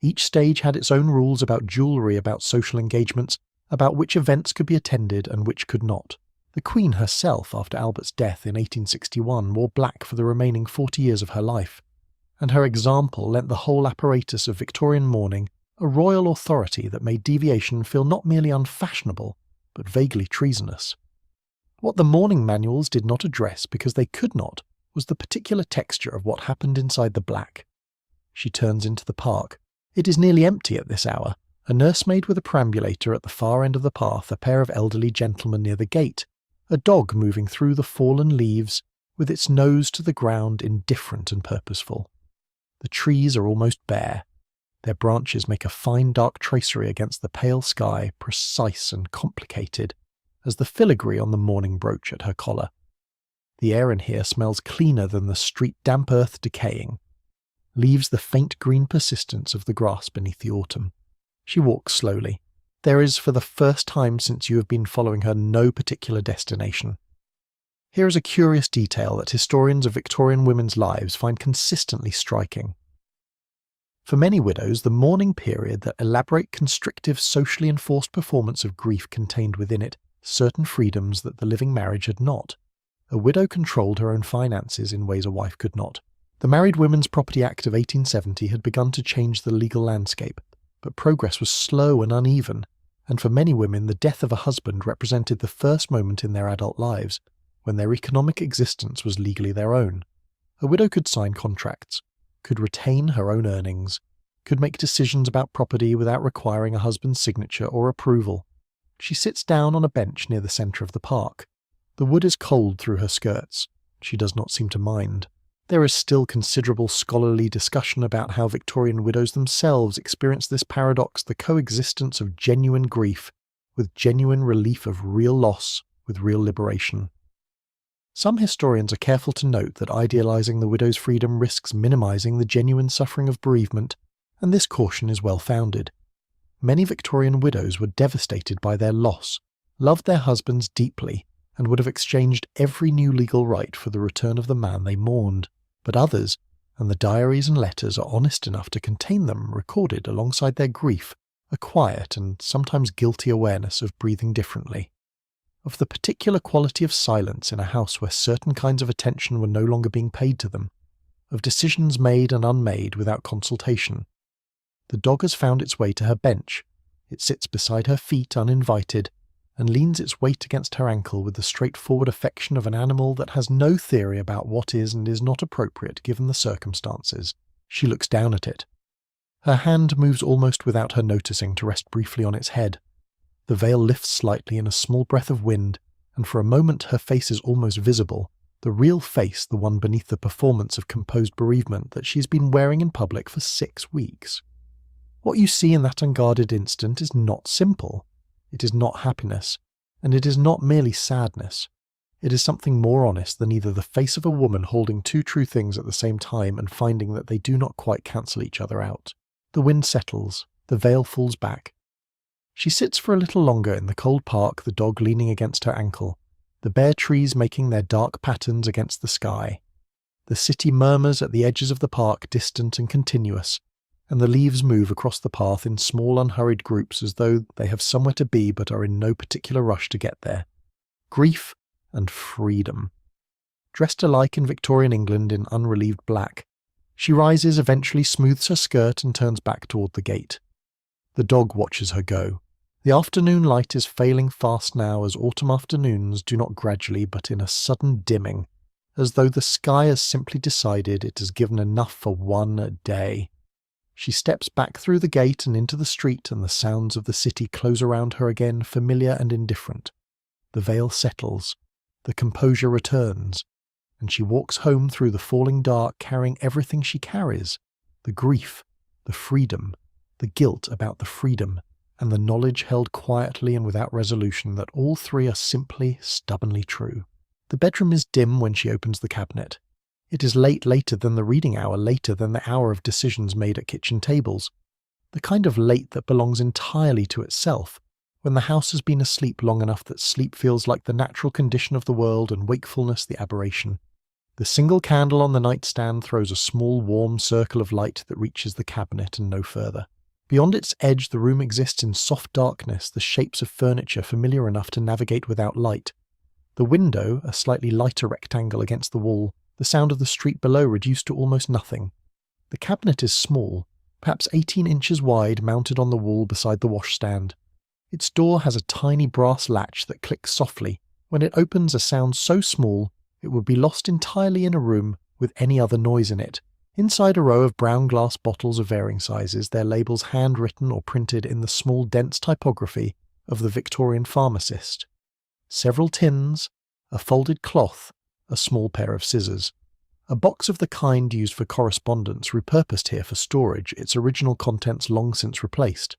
Each stage had its own rules about jewellery, about social engagements, about which events could be attended and which could not. The Queen herself, after Albert's death in 1861, wore black for the remaining 40 years of her life, and her example lent the whole apparatus of Victorian mourning a royal authority that made deviation feel not merely unfashionable, but vaguely treasonous. What the mourning manuals did not address because they could not was the particular texture of what happened inside the black. She turns into the park. It is nearly empty at this hour. A nursemaid with a perambulator at the far end of the path, a pair of elderly gentlemen near the gate, a dog moving through the fallen leaves, with its nose to the ground, indifferent and purposeful. The trees are almost bare. Their branches make a fine dark tracery against the pale sky, precise and complicated, as the filigree on the mourning brooch at her collar. The air in here smells cleaner than the street damp earth decaying, leaves the faint green persistence of the grass beneath the autumn. She walks slowly. There is, for the first time since you have been following her, no particular destination. Here is a curious detail that historians of Victorian women's lives find consistently striking. For many widows, the mourning period, that elaborate, constrictive, socially enforced performance of grief contained within it certain freedoms that the living marriage had not. A widow controlled her own finances in ways a wife could not. The Married Women's Property Act of 1870 had begun to change the legal landscape, but progress was slow and uneven, and for many women the death of a husband represented the first moment in their adult lives when their economic existence was legally their own. A widow could sign contracts, could retain her own earnings, could make decisions about property without requiring a husband's signature or approval. She sits down on a bench near the centre of the park. The wood is cold through her skirts. She does not seem to mind. There is still considerable scholarly discussion about how Victorian widows themselves experienced this paradox, the coexistence of genuine grief with genuine relief of real loss with real liberation. Some historians are careful to note that idealising the widow's freedom risks minimising the genuine suffering of bereavement, and this caution is well founded. Many Victorian widows were devastated by their loss, loved their husbands deeply, and would have exchanged every new legal right for the return of the man they mourned. But others, and the diaries and letters are honest enough to contain them, recorded alongside their grief a quiet and sometimes guilty awareness of breathing differently, of the particular quality of silence in a house where certain kinds of attention were no longer being paid to them, of decisions made and unmade without consultation. The dog has found its way to her bench. It sits beside her feet uninvited, and leans its weight against her ankle with the straightforward affection of an animal that has no theory about what is and is not appropriate given the circumstances. She looks down at it. Her hand moves almost without her noticing to rest briefly on its head. The veil lifts slightly in a small breath of wind, and for a moment her face is almost visible, the real face, the one beneath the performance of composed bereavement that she's been wearing in public for 6 weeks. What you see in that unguarded instant is not simple. It is not happiness, and it is not merely sadness. It is something more honest than either the face of a woman holding two true things at the same time and finding that they do not quite cancel each other out. The wind settles, the veil falls back. She sits for a little longer in the cold park, the dog leaning against her ankle, the bare trees making their dark patterns against the sky. The city murmurs at the edges of the park, distant and continuous, and the leaves move across the path in small unhurried groups as though they have somewhere to be but are in no particular rush to get there. Grief and freedom. Dressed alike in Victorian England in unrelieved black, She rises, eventually smooths her skirt and turns back toward the gate. The dog watches her go. The afternoon light is failing fast now, as autumn afternoons do not gradually but in a sudden dimming, as though the sky has simply decided it has given enough for one day. She steps back through the gate and into the street, and the sounds of the city close around her again, familiar and indifferent. The veil settles, the composure returns, and she walks home through the falling dark, carrying everything she carries: the grief, the freedom, the guilt about the freedom, and the knowledge held quietly and without resolution that all three are simply, stubbornly true. The bedroom is dim when she opens the cabinet. It is later than the reading hour, later than the hour of decisions made at kitchen tables. The kind of late that belongs entirely to itself, when the house has been asleep long enough that sleep feels like the natural condition of the world and wakefulness the aberration. The single candle on the nightstand throws a small warm circle of light that reaches the cabinet and no further. Beyond its edge the room exists in soft darkness, the shapes of furniture familiar enough to navigate without light. The window, a slightly lighter rectangle against the wall, the sound of the street below reduced to almost nothing. The cabinet is small, perhaps 18 inches wide, mounted on the wall beside the washstand. Its door has a tiny brass latch that clicks softly. When it opens, a sound so small it would be lost entirely in a room with any other noise in it. Inside a row of brown glass bottles of varying sizes, their labels handwritten or printed in the small dense typography of the Victorian pharmacist. Several tins, a folded cloth, a small pair of scissors. A box of the kind used for correspondence, repurposed here for storage, its original contents long since replaced.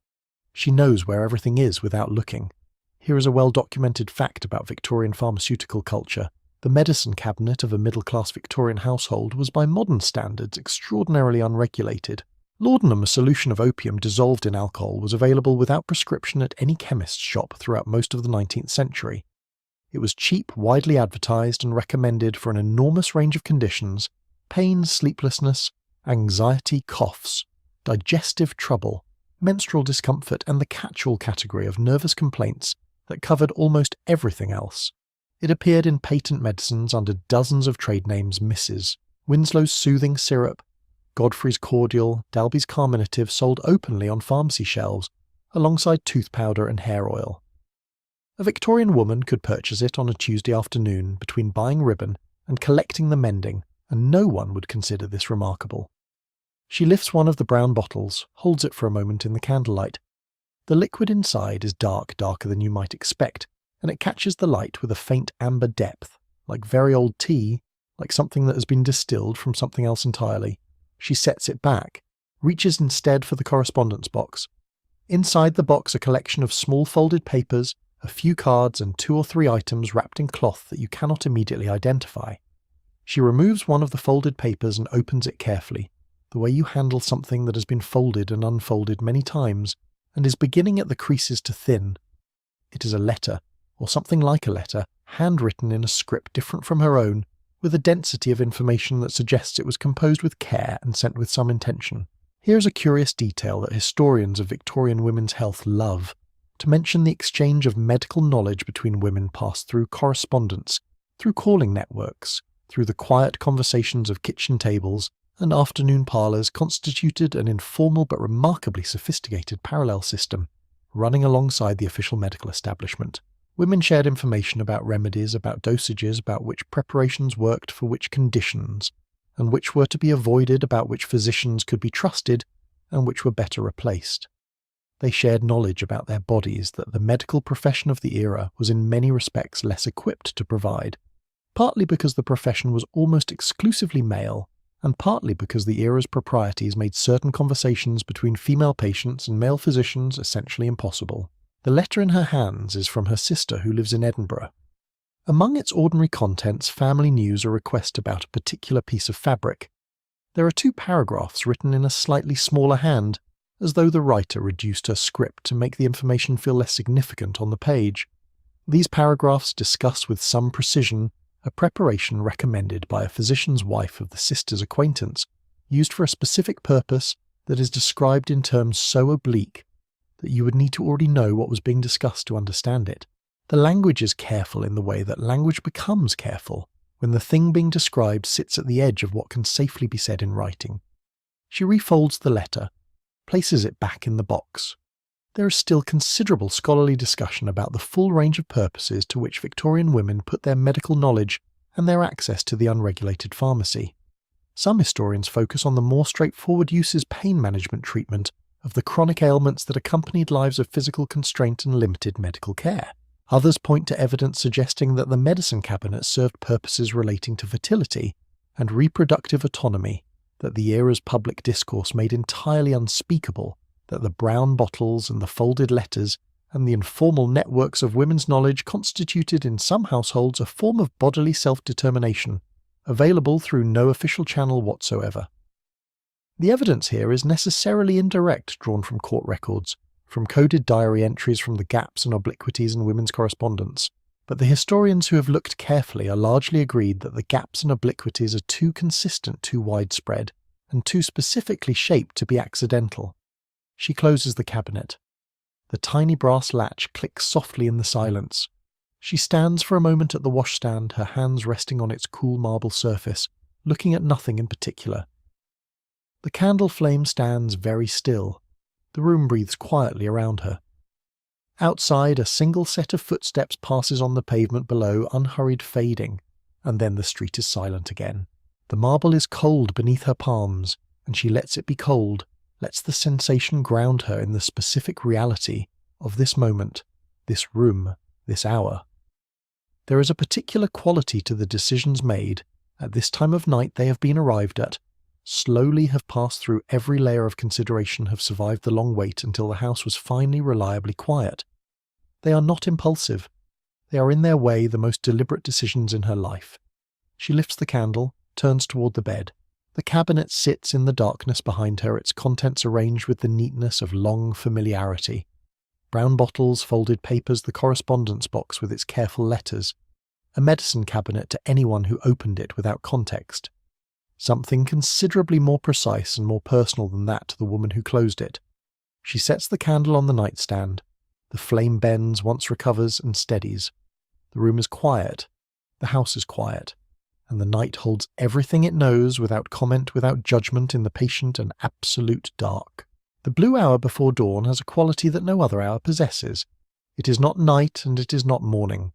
She knows where everything is without looking. Here is a well-documented fact about Victorian pharmaceutical culture. The medicine cabinet of a middle-class Victorian household was by modern standards extraordinarily unregulated. Laudanum, a solution of opium dissolved in alcohol, was available without prescription at any chemist's shop throughout most of the 19th century. It was cheap, widely advertised, and recommended for an enormous range of conditions: pain, sleeplessness, anxiety, coughs, digestive trouble, menstrual discomfort, and the catch-all category of nervous complaints that covered almost everything else. It appeared in patent medicines under dozens of trade names: Mrs. Winslow's Soothing Syrup, Godfrey's Cordial, Dalby's Carminative, sold openly on pharmacy shelves, alongside tooth powder and hair oil. A Victorian woman could purchase it on a Tuesday afternoon between buying ribbon and collecting the mending, and no one would consider this remarkable. She lifts one of the brown bottles, holds it for a moment in the candlelight. The liquid inside is darker than you might expect, and it catches the light with a faint amber depth, like very old tea, like something that has been distilled from something else entirely. She sets it back, reaches instead for the correspondence box. Inside the box, a collection of small folded papers, a few cards, and 2 or 3 items wrapped in cloth that you cannot immediately identify. She removes one of the folded papers and opens it carefully, the way you handle something that has been folded and unfolded many times and is beginning at the creases to thin. It is a letter, or something like a letter, handwritten in a script different from her own, with a density of information that suggests it was composed with care and sent with some intention. Here is a curious detail that historians of Victorian women's health love: to mention the exchange of medical knowledge between women passed through correspondence, through calling networks, through the quiet conversations of kitchen tables and afternoon parlours, constituted an informal but remarkably sophisticated parallel system, running alongside the official medical establishment. Women shared information about remedies, about dosages, about which preparations worked for which conditions, and which were to be avoided, about which physicians could be trusted, and which were better replaced. They shared knowledge about their bodies that the medical profession of the era was in many respects less equipped to provide, partly because the profession was almost exclusively male, and partly because the era's proprieties made certain conversations between female patients and male physicians essentially impossible. The letter in her hands is from her sister, who lives in Edinburgh. Among its ordinary contents, family news, a request about a particular piece of fabric. There are 2 paragraphs written in a slightly smaller hand, as though the writer reduced her script to make the information feel less significant on the page. These paragraphs discuss with some precision a preparation recommended by a physician's wife of the sister's acquaintance, used for a specific purpose that is described in terms so oblique that you would need to already know what was being discussed to understand it. The language is careful in the way that language becomes careful, when the thing being described sits at the edge of what can safely be said in writing. She refolds the letter, places it back in the box. There is still considerable scholarly discussion about the full range of purposes to which Victorian women put their medical knowledge and their access to the unregulated pharmacy. Some historians focus on the more straightforward uses pain management treatment of the chronic ailments that accompanied lives of physical constraint and limited medical care. Others point to evidence suggesting that the medicine cabinet served purposes relating to fertility and reproductive autonomy that the era's public discourse made entirely unspeakable, that the brown bottles and the folded letters and the informal networks of women's knowledge constituted in some households a form of bodily self-determination, available through no official channel whatsoever. The evidence here is necessarily indirect, drawn from court records, from coded diary entries from the gaps and obliquities in women's correspondence, but the historians who have looked carefully are largely agreed that the gaps and obliquities are too consistent, too widespread, and too specifically shaped to be accidental. She closes the cabinet. The tiny brass latch clicks softly in the silence. She stands for a moment at the washstand, her hands resting on its cool marble surface, looking at nothing in particular. The candle flame stands very still. The room breathes quietly around her. Outside, a single set of footsteps passes on the pavement below, unhurried, fading, and then the street is silent again. The marble is cold beneath her palms, and she lets it be cold, lets the sensation ground her in the specific reality of this moment, this room, this hour. There is a particular quality to the decisions made, at this time of night they have been arrived at, slowly have passed through every layer of consideration, have survived the long wait until the house was finally reliably quiet. They are not impulsive. They are in their way the most deliberate decisions in her life. She lifts the candle, turns toward the bed. The cabinet sits in the darkness behind her, its contents arranged with the neatness of long familiarity. Brown bottles, folded papers, the correspondence box with its careful letters. A medicine cabinet to anyone who opened it without context. Something considerably more precise and more personal than that to the woman who closed it. She sets the candle on the nightstand. The flame bends, once recovers, and steadies. The room is quiet. The house is quiet. And the night holds everything it knows, without comment, without judgment, in the patient and absolute dark. The blue hour before dawn has a quality that no other hour possesses. It is not night and it is not morning.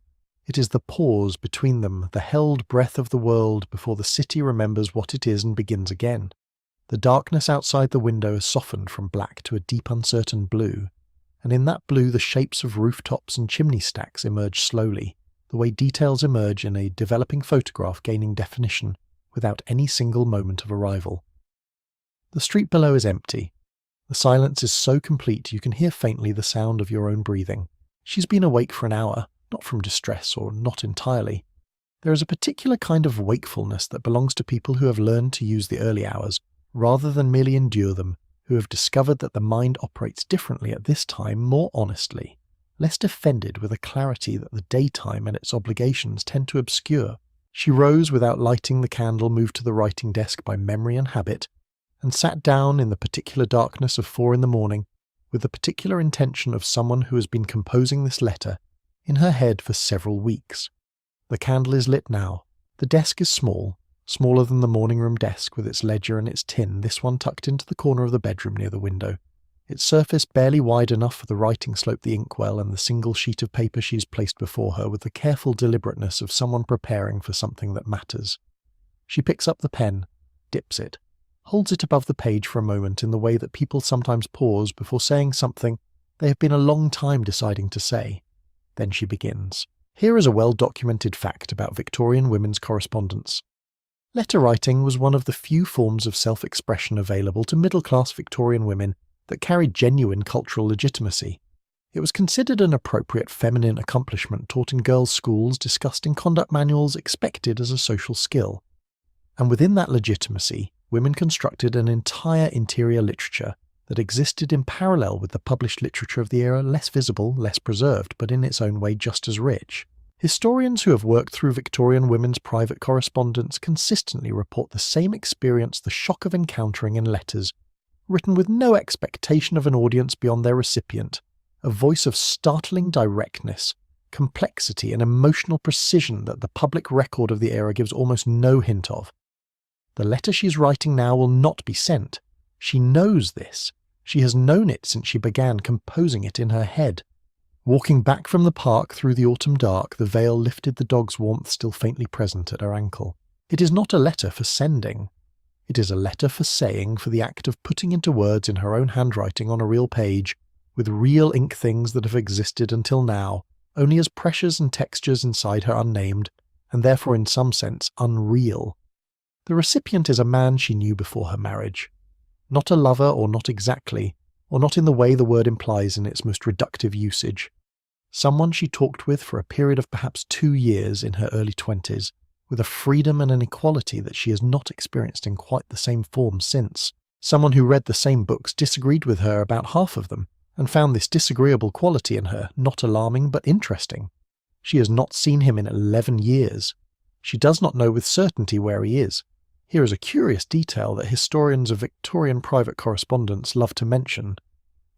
It is the pause between them, the held breath of the world before the city remembers what it is and begins again. The darkness outside the window is softened from black to a deep uncertain blue, and in that blue the shapes of rooftops and chimney stacks emerge slowly, the way details emerge in a developing photograph gaining definition without any single moment of arrival. The street below is empty. The silence is so complete you can hear faintly the sound of your own breathing. She's been awake for an hour, not from distress or not entirely. There is a particular kind of wakefulness that belongs to people who have learned to use the early hours, rather than merely endure them, who have discovered that the mind operates differently at this time, more honestly, less defended with a clarity that the daytime and its obligations tend to obscure. She rose without lighting the candle, moved to the writing desk by memory and habit, and sat down in the particular darkness of 4 a.m, with the particular intention of someone who has been composing this letter in her head for several weeks. The candle is lit now. The desk is small, smaller than the morning room desk with its ledger and its tin, this one tucked into the corner of the bedroom near the window. Its surface barely wide enough for the writing slope the inkwell and the single sheet of paper she has placed before her with the careful deliberateness of someone preparing for something that matters. She picks up the pen, dips it, holds it above the page for a moment in the way that people sometimes pause before saying something they have been a long time deciding to say. Then she begins. Here is a well-documented fact about Victorian women's correspondence. Letter writing was one of the few forms of self-expression available to middle-class Victorian women that carried genuine cultural legitimacy. It was considered an appropriate feminine accomplishment taught in girls' schools, discussed in conduct manuals, expected as a social skill. And within that legitimacy, women constructed an entire interior literature that existed in parallel with the published literature of the era, less visible, less preserved, but in its own way just as rich. Historians who have worked through Victorian women's private correspondence consistently report the same experience, the shock of encountering in letters, written with no expectation of an audience beyond their recipient, a voice of startling directness, complexity and emotional precision that the public record of the era gives almost no hint of. The letter she's writing now will not be sent. She knows this. She has known it since she began composing it in her head. Walking back from the park through the autumn dark, the veil lifted the dog's warmth still faintly present at her ankle. It is not a letter for sending. It is a letter for saying, for the act of putting into words in her own handwriting on a real page, with real ink things that have existed until now, only as pressures and textures inside her unnamed, and therefore in some sense unreal. The recipient is a man she knew before her marriage. Not a lover, or not exactly, or not in the way the word implies in its most reductive usage. Someone she talked with for a period of perhaps 2 years in her early 20s, with a freedom and an equality that she has not experienced in quite the same form since. Someone who read the same books, disagreed with her about half of them, and found this disagreeable quality in her not alarming but interesting. She has not seen him in 11 years. She does not know with certainty where he is. Here is a curious detail that historians of Victorian private correspondence love to mention.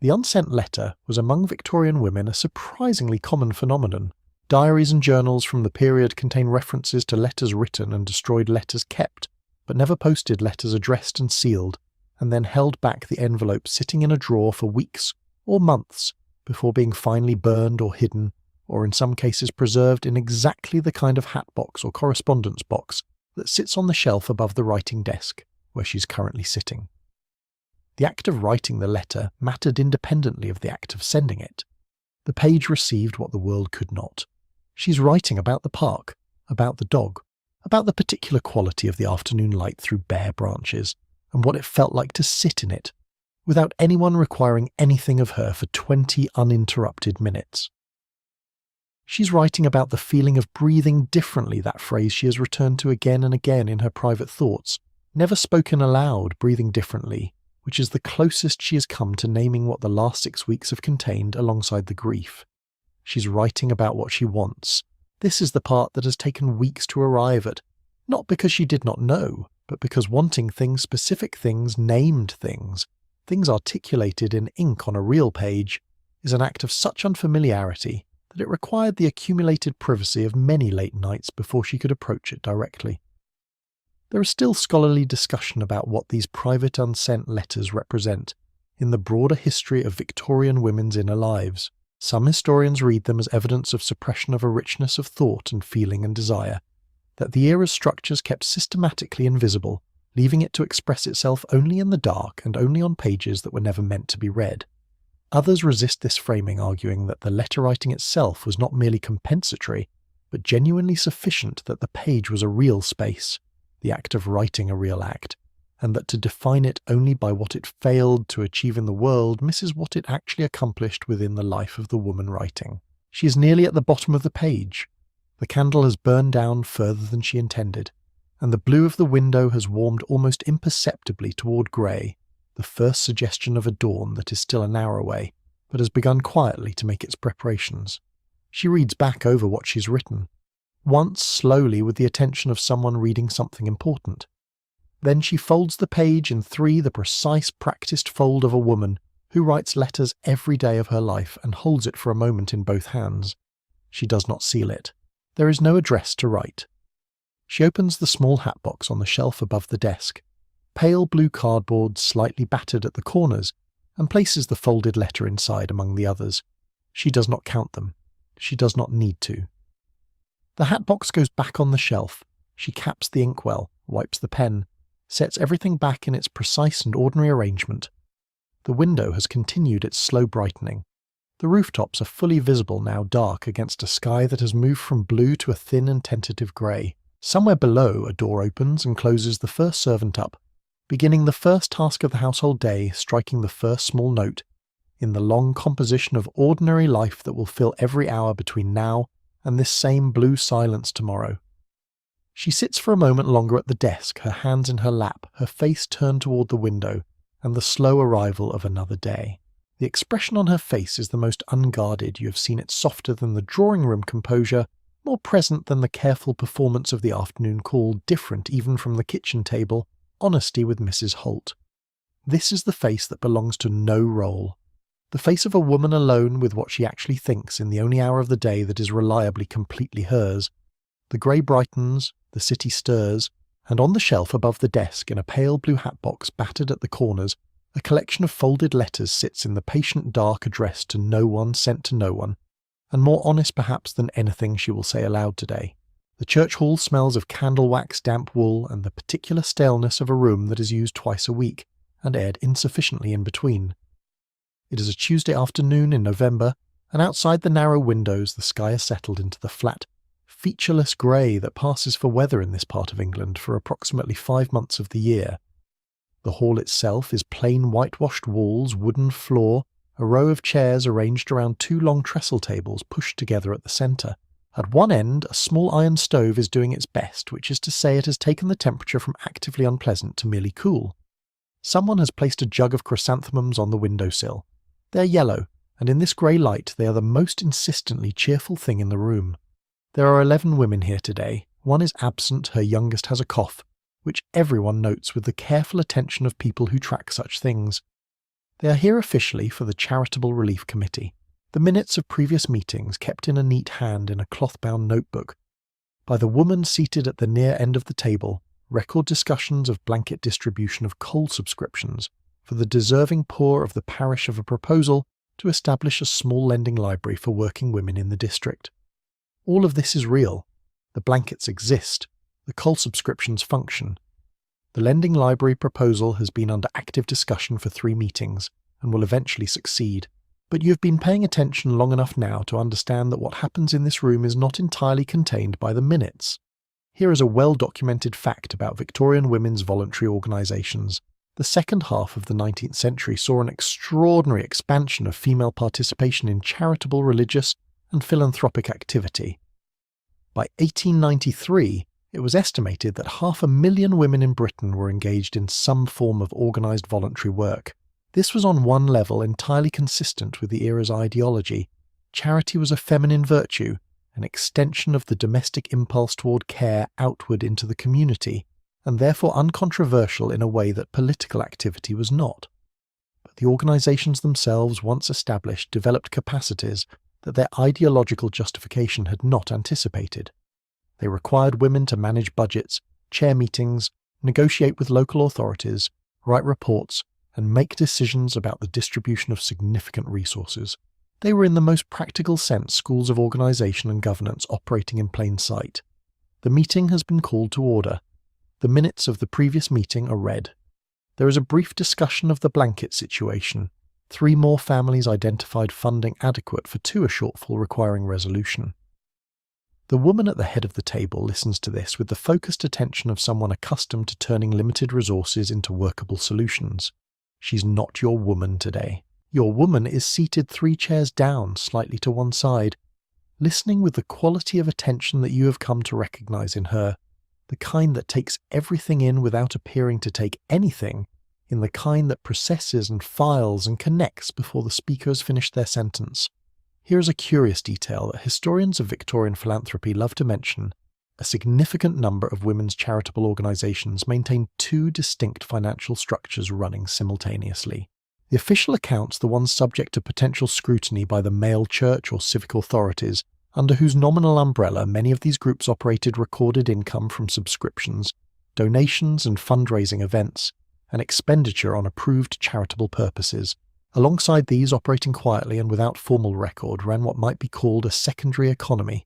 The unsent letter was among Victorian women a surprisingly common phenomenon. Diaries and journals from the period contain references to letters written and destroyed letters kept, but never posted letters addressed and sealed, and then held back the envelope sitting in a drawer for weeks or months before being finally burned or hidden, or in some cases preserved in exactly the kind of hat box or correspondence box that sits on the shelf above the writing desk, where she's currently sitting. The act of writing the letter mattered independently of the act of sending it. The page received what the world could not. She's writing about the park, about the dog, about the particular quality of the afternoon light through bare branches, and what it felt like to sit in it, without anyone requiring anything of her for 20 uninterrupted minutes. She's writing about the feeling of breathing differently, that phrase she has returned to again and again in her private thoughts, never spoken aloud, breathing differently, which is the closest she has come to naming what the last 6 weeks have contained alongside the grief. She's writing about what she wants. This is the part that has taken weeks to arrive at, not because she did not know, but because wanting things, specific things, named things articulated in ink on a real page, is an act of such unfamiliarity that it required the accumulated privacy of many late nights before she could approach it directly. There is still scholarly discussion about what these private unsent letters represent in the broader history of Victorian women's inner lives. Some historians read them as evidence of suppression of a richness of thought and feeling and desire, that the era's structures kept systematically invisible, leaving it to express itself only in the dark and only on pages that were never meant to be read. Others resist this framing, arguing that the letter writing itself was not merely compensatory, but genuinely sufficient, that the page was a real space, the act of writing a real act, and that to define it only by what it failed to achieve in the world misses what it actually accomplished within the life of the woman writing. She is nearly at the bottom of the page. The candle has burned down further than she intended, and the blue of the window has warmed almost imperceptibly toward grey, the first suggestion of a dawn that is still an hour away, but has begun quietly to make its preparations. She reads back over what she's written, once slowly with the attention of someone reading something important. Then she folds the page in 3, the precise, practiced fold of a woman who writes letters every day of her life, and holds it for a moment in both hands. She does not seal it. There is no address to write. She opens the small hat box on the shelf above the desk, pale blue cardboard slightly battered at the corners, and places the folded letter inside among the others. She does not count them. She does not need to. The hat box goes back on the shelf. She caps the inkwell, wipes the pen, sets everything back in its precise and ordinary arrangement. The window has continued its slow brightening. The rooftops are fully visible now, dark against a sky that has moved from blue to a thin and tentative grey. Somewhere below, a door opens and closes the first servant up, beginning the first task of the household day, striking the first small note in the long composition of ordinary life that will fill every hour between now and this same blue silence tomorrow. She sits for a moment longer at the desk, her hands in her lap, her face turned toward the window, and the slow arrival of another day. The expression on her face is the most unguarded. You have seen it softer than the drawing-room composure, more present than the careful performance of the afternoon call, different even from the kitchen table, honesty with Mrs. Holt. This is the face that belongs to no role. The face of a woman alone with what she actually thinks in the only hour of the day that is reliably completely hers. The grey brightens, the city stirs, and on the shelf above the desk in a pale blue hat box battered at the corners, a collection of folded letters sits in the patient dark addressed to no one sent to no one, and more honest perhaps than anything she will say aloud today. The church hall smells of candle wax, damp wool, and the particular staleness of a room that is used twice a week, and aired insufficiently in between. It is a Tuesday afternoon in November, and outside the narrow windows the sky has settled into the flat, featureless grey that passes for weather in this part of England for approximately 5 months of the year. The hall itself is plain whitewashed walls, wooden floor, a row of chairs arranged around 2 long trestle tables pushed together at the centre. At one end, a small iron stove is doing its best, which is to say it has taken the temperature from actively unpleasant to merely cool. Someone has placed a jug of chrysanthemums on the windowsill. They are yellow, and in this grey light they are the most insistently cheerful thing in the room. There are 11 women here today. One is absent, her youngest has a cough, which everyone notes with the careful attention of people who track such things. They are here officially for the Charitable Relief Committee, the minutes of previous meetings kept in a neat hand in a cloth-bound notebook. By the woman seated at the near end of the table, record discussions of blanket distribution of coal subscriptions for the deserving poor of the parish of a proposal to establish a small lending library for working women in the district. All of this is real. The blankets exist. The coal subscriptions function. The lending library proposal has been under active discussion for 3 meetings and will eventually succeed. But you've been paying attention long enough now to understand that what happens in this room is not entirely contained by the minutes. Here is a well-documented fact about Victorian women's voluntary organisations. The second half of the 19th century saw an extraordinary expansion of female participation in charitable, religious, and philanthropic activity. By 1893, it was estimated that 500,000 women in Britain were engaged in some form of organised voluntary work. This was on one level entirely consistent with the era's ideology. Charity was a feminine virtue, an extension of the domestic impulse toward care outward into the community, and therefore uncontroversial in a way that political activity was not. But the organisations themselves, once established, developed capacities that their ideological justification had not anticipated. They required women to manage budgets, chair meetings, negotiate with local authorities, write reports, and make decisions about the distribution of significant resources. They were in the most practical sense schools of organisation and governance operating in plain sight. The meeting has been called to order. The minutes of the previous meeting are read. There is a brief discussion of the blanket situation. 3 more families identified funding adequate for 2 a shortfall requiring resolution. The woman at the head of the table listens to this with the focused attention of someone accustomed to turning limited resources into workable solutions. She's not your woman today. Your woman is seated 3 chairs down, slightly to one side, listening with the quality of attention that you have come to recognise in her, the kind that takes everything in without appearing to take anything, in the kind that processes and files and connects before the speaker has finished their sentence. Here is a curious detail that historians of Victorian philanthropy love to mention. A significant number of women's charitable organisations maintain 2 distinct financial structures running simultaneously. The official accounts, the ones subject to potential scrutiny by the male church or civic authorities, under whose nominal umbrella many of these groups operated recorded income from subscriptions, donations and fundraising events, and expenditure on approved charitable purposes. Alongside these, operating quietly and without formal record, ran what might be called a secondary economy.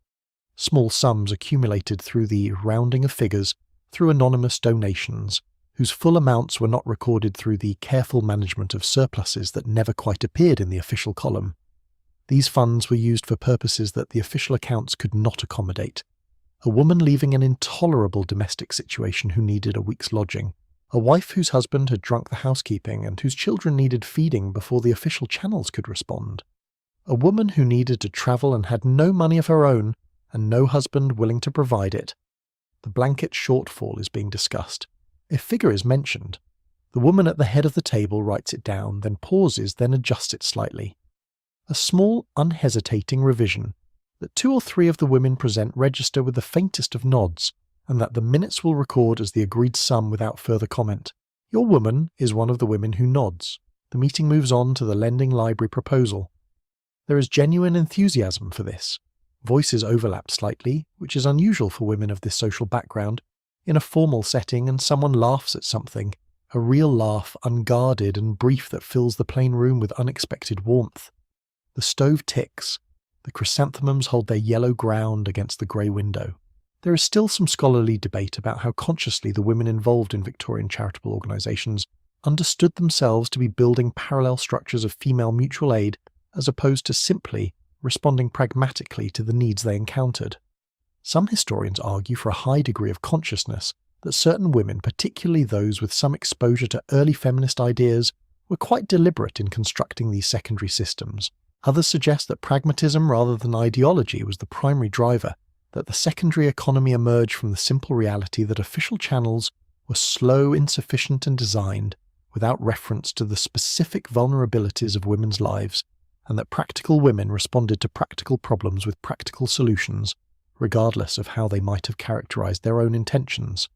Small sums accumulated through the rounding of figures, through anonymous donations, whose full amounts were not recorded through the careful management of surpluses that never quite appeared in the official column. These funds were used for purposes that the official accounts could not accommodate. A woman leaving an intolerable domestic situation who needed a week's lodging. A wife whose husband had drunk the housekeeping and whose children needed feeding before the official channels could respond. A woman who needed to travel and had no money of her own, and no husband willing to provide it. The blanket shortfall is being discussed. A figure is mentioned. The woman at the head of the table writes it down, then pauses, then adjusts it slightly. A small, unhesitating revision that 2 or 3 of the women present register with the faintest of nods, and that the minutes will record as the agreed sum without further comment. Your woman is one of the women who nods. The meeting moves on to the lending library proposal. There is genuine enthusiasm for this. Voices overlap slightly, which is unusual for women of this social background, in a formal setting, and someone laughs at something, a real laugh, unguarded and brief, that fills the plain room with unexpected warmth. The stove ticks. The chrysanthemums hold their yellow ground against the grey window. There is still some scholarly debate about how consciously the women involved in Victorian charitable organisations understood themselves to be building parallel structures of female mutual aid, as opposed to simply responding pragmatically to the needs they encountered. Some historians argue for a high degree of consciousness that certain women, particularly those with some exposure to early feminist ideas, were quite deliberate in constructing these secondary systems. Others suggest that pragmatism rather than ideology was the primary driver, that the secondary economy emerged from the simple reality that official channels were slow, insufficient and designed without reference to the specific vulnerabilities of women's lives, and that practical women responded to practical problems with practical solutions, regardless of how they might have characterized their own intentions.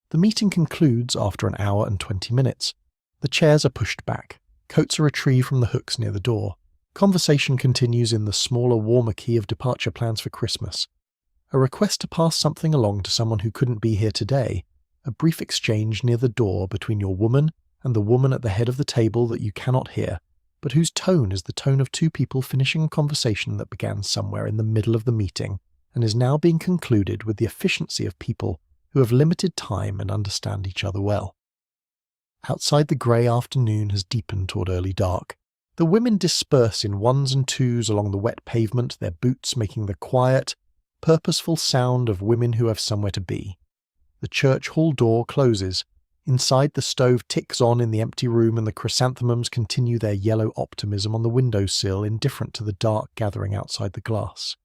The meeting concludes after an hour and 20 minutes. The chairs are pushed back. Coats are retrieved from the hooks near the door. Conversation continues in the smaller, warmer key of departure plans for Christmas. A request to pass something along to someone who couldn't be here today. A brief exchange near the door between your woman and the woman at the head of the table that you cannot hear, but whose tone is the tone of two people finishing a conversation that began somewhere in the middle of the meeting and is now being concluded with the efficiency of people who have limited time and understand each other well. Outside, the grey afternoon has deepened toward early dark. The women disperse in ones and twos along the wet pavement, their boots making the quiet, purposeful sound of women who have somewhere to be. The church hall door closes. Inside, the stove ticks on in the empty room, and the chrysanthemums continue their yellow optimism on the windowsill, indifferent to the dark gathering outside the glass.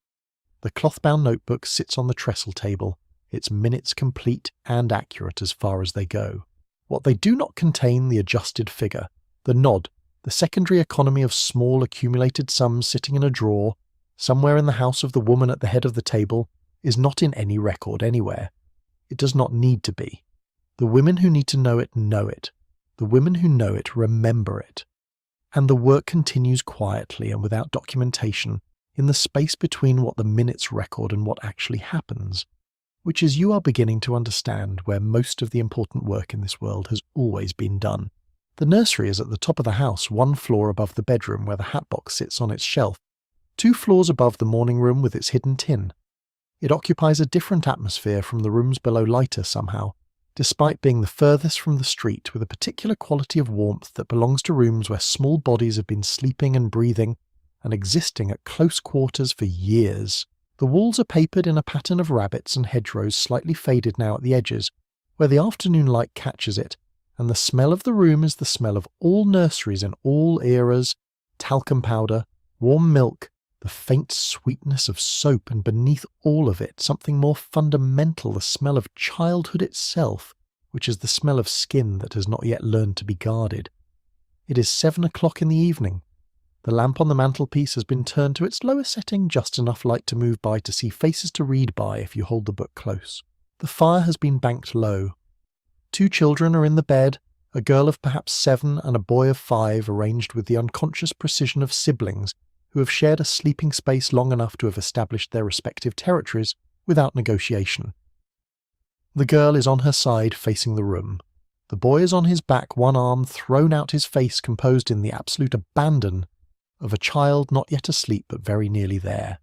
The cloth-bound notebook sits on the trestle table, its minutes complete and accurate as far as they go. What they do not contain, the adjusted figure, the nod, the secondary economy of small accumulated sums sitting in a drawer, somewhere in the house of the woman at the head of the table, is not in any record anywhere. It does not need to be. The women who need to know it know it. The women who know it remember it. And the work continues quietly and without documentation in the space between what the minutes record and what actually happens, which is, you are beginning to understand, where most of the important work in this world has always been done. The nursery is at the top of the house, 1 floor above the bedroom where the hatbox sits on its shelf, 2 floors above the morning room with its hidden tin. It occupies a different atmosphere from the rooms below, lighter somehow, despite being the furthest from the street, with a particular quality of warmth that belongs to rooms where small bodies have been sleeping and breathing and existing at close quarters for years. The walls are papered in a pattern of rabbits and hedgerows, slightly faded now at the edges, where the afternoon light catches it, and the smell of the room is the smell of all nurseries in all eras: talcum powder, warm milk, the faint sweetness of soap, and beneath all of it something more fundamental, the smell of childhood itself, which is the smell of skin that has not yet learned to be guarded. It is 7 o'clock in the evening. The lamp on the mantelpiece has been turned to its lowest setting, just enough light to move by, to see faces to read by if you hold the book close. The fire has been banked low. 2 children are in the bed, a girl of perhaps 7 and a boy of 5, arranged with the unconscious precision of siblings who have shared a sleeping space long enough to have established their respective territories without negotiation. The girl is on her side, facing the room. The boy is on his back, one arm thrown out, his face composed in the absolute abandon of a child not yet asleep but very nearly there.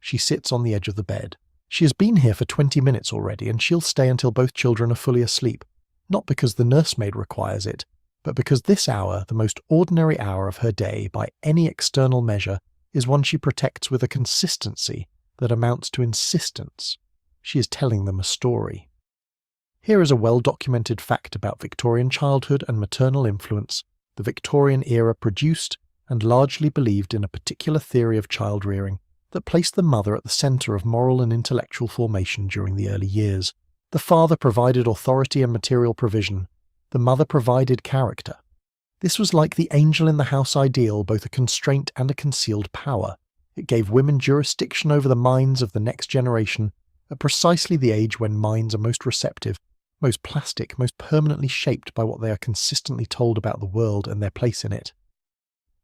She sits on the edge of the bed. She has been here for 20 minutes already, and she'll stay until both children are fully asleep, not because the nursemaid requires it, but because this hour, the most ordinary hour of her day by any external measure, is one she protects with a consistency that amounts to insistence. She is telling them a story. Here is a well-documented fact about Victorian childhood and maternal influence. The Victorian era produced and largely believed in a particular theory of child-rearing that placed the mother at the centre of moral and intellectual formation during the early years. The father provided authority and material provision. The mother provided character. This was like the angel in the house ideal, both a constraint and a concealed power. It gave women jurisdiction over the minds of the next generation at precisely the age when minds are most receptive most plastic, most permanently shaped by what they are consistently told about the world and their place in it.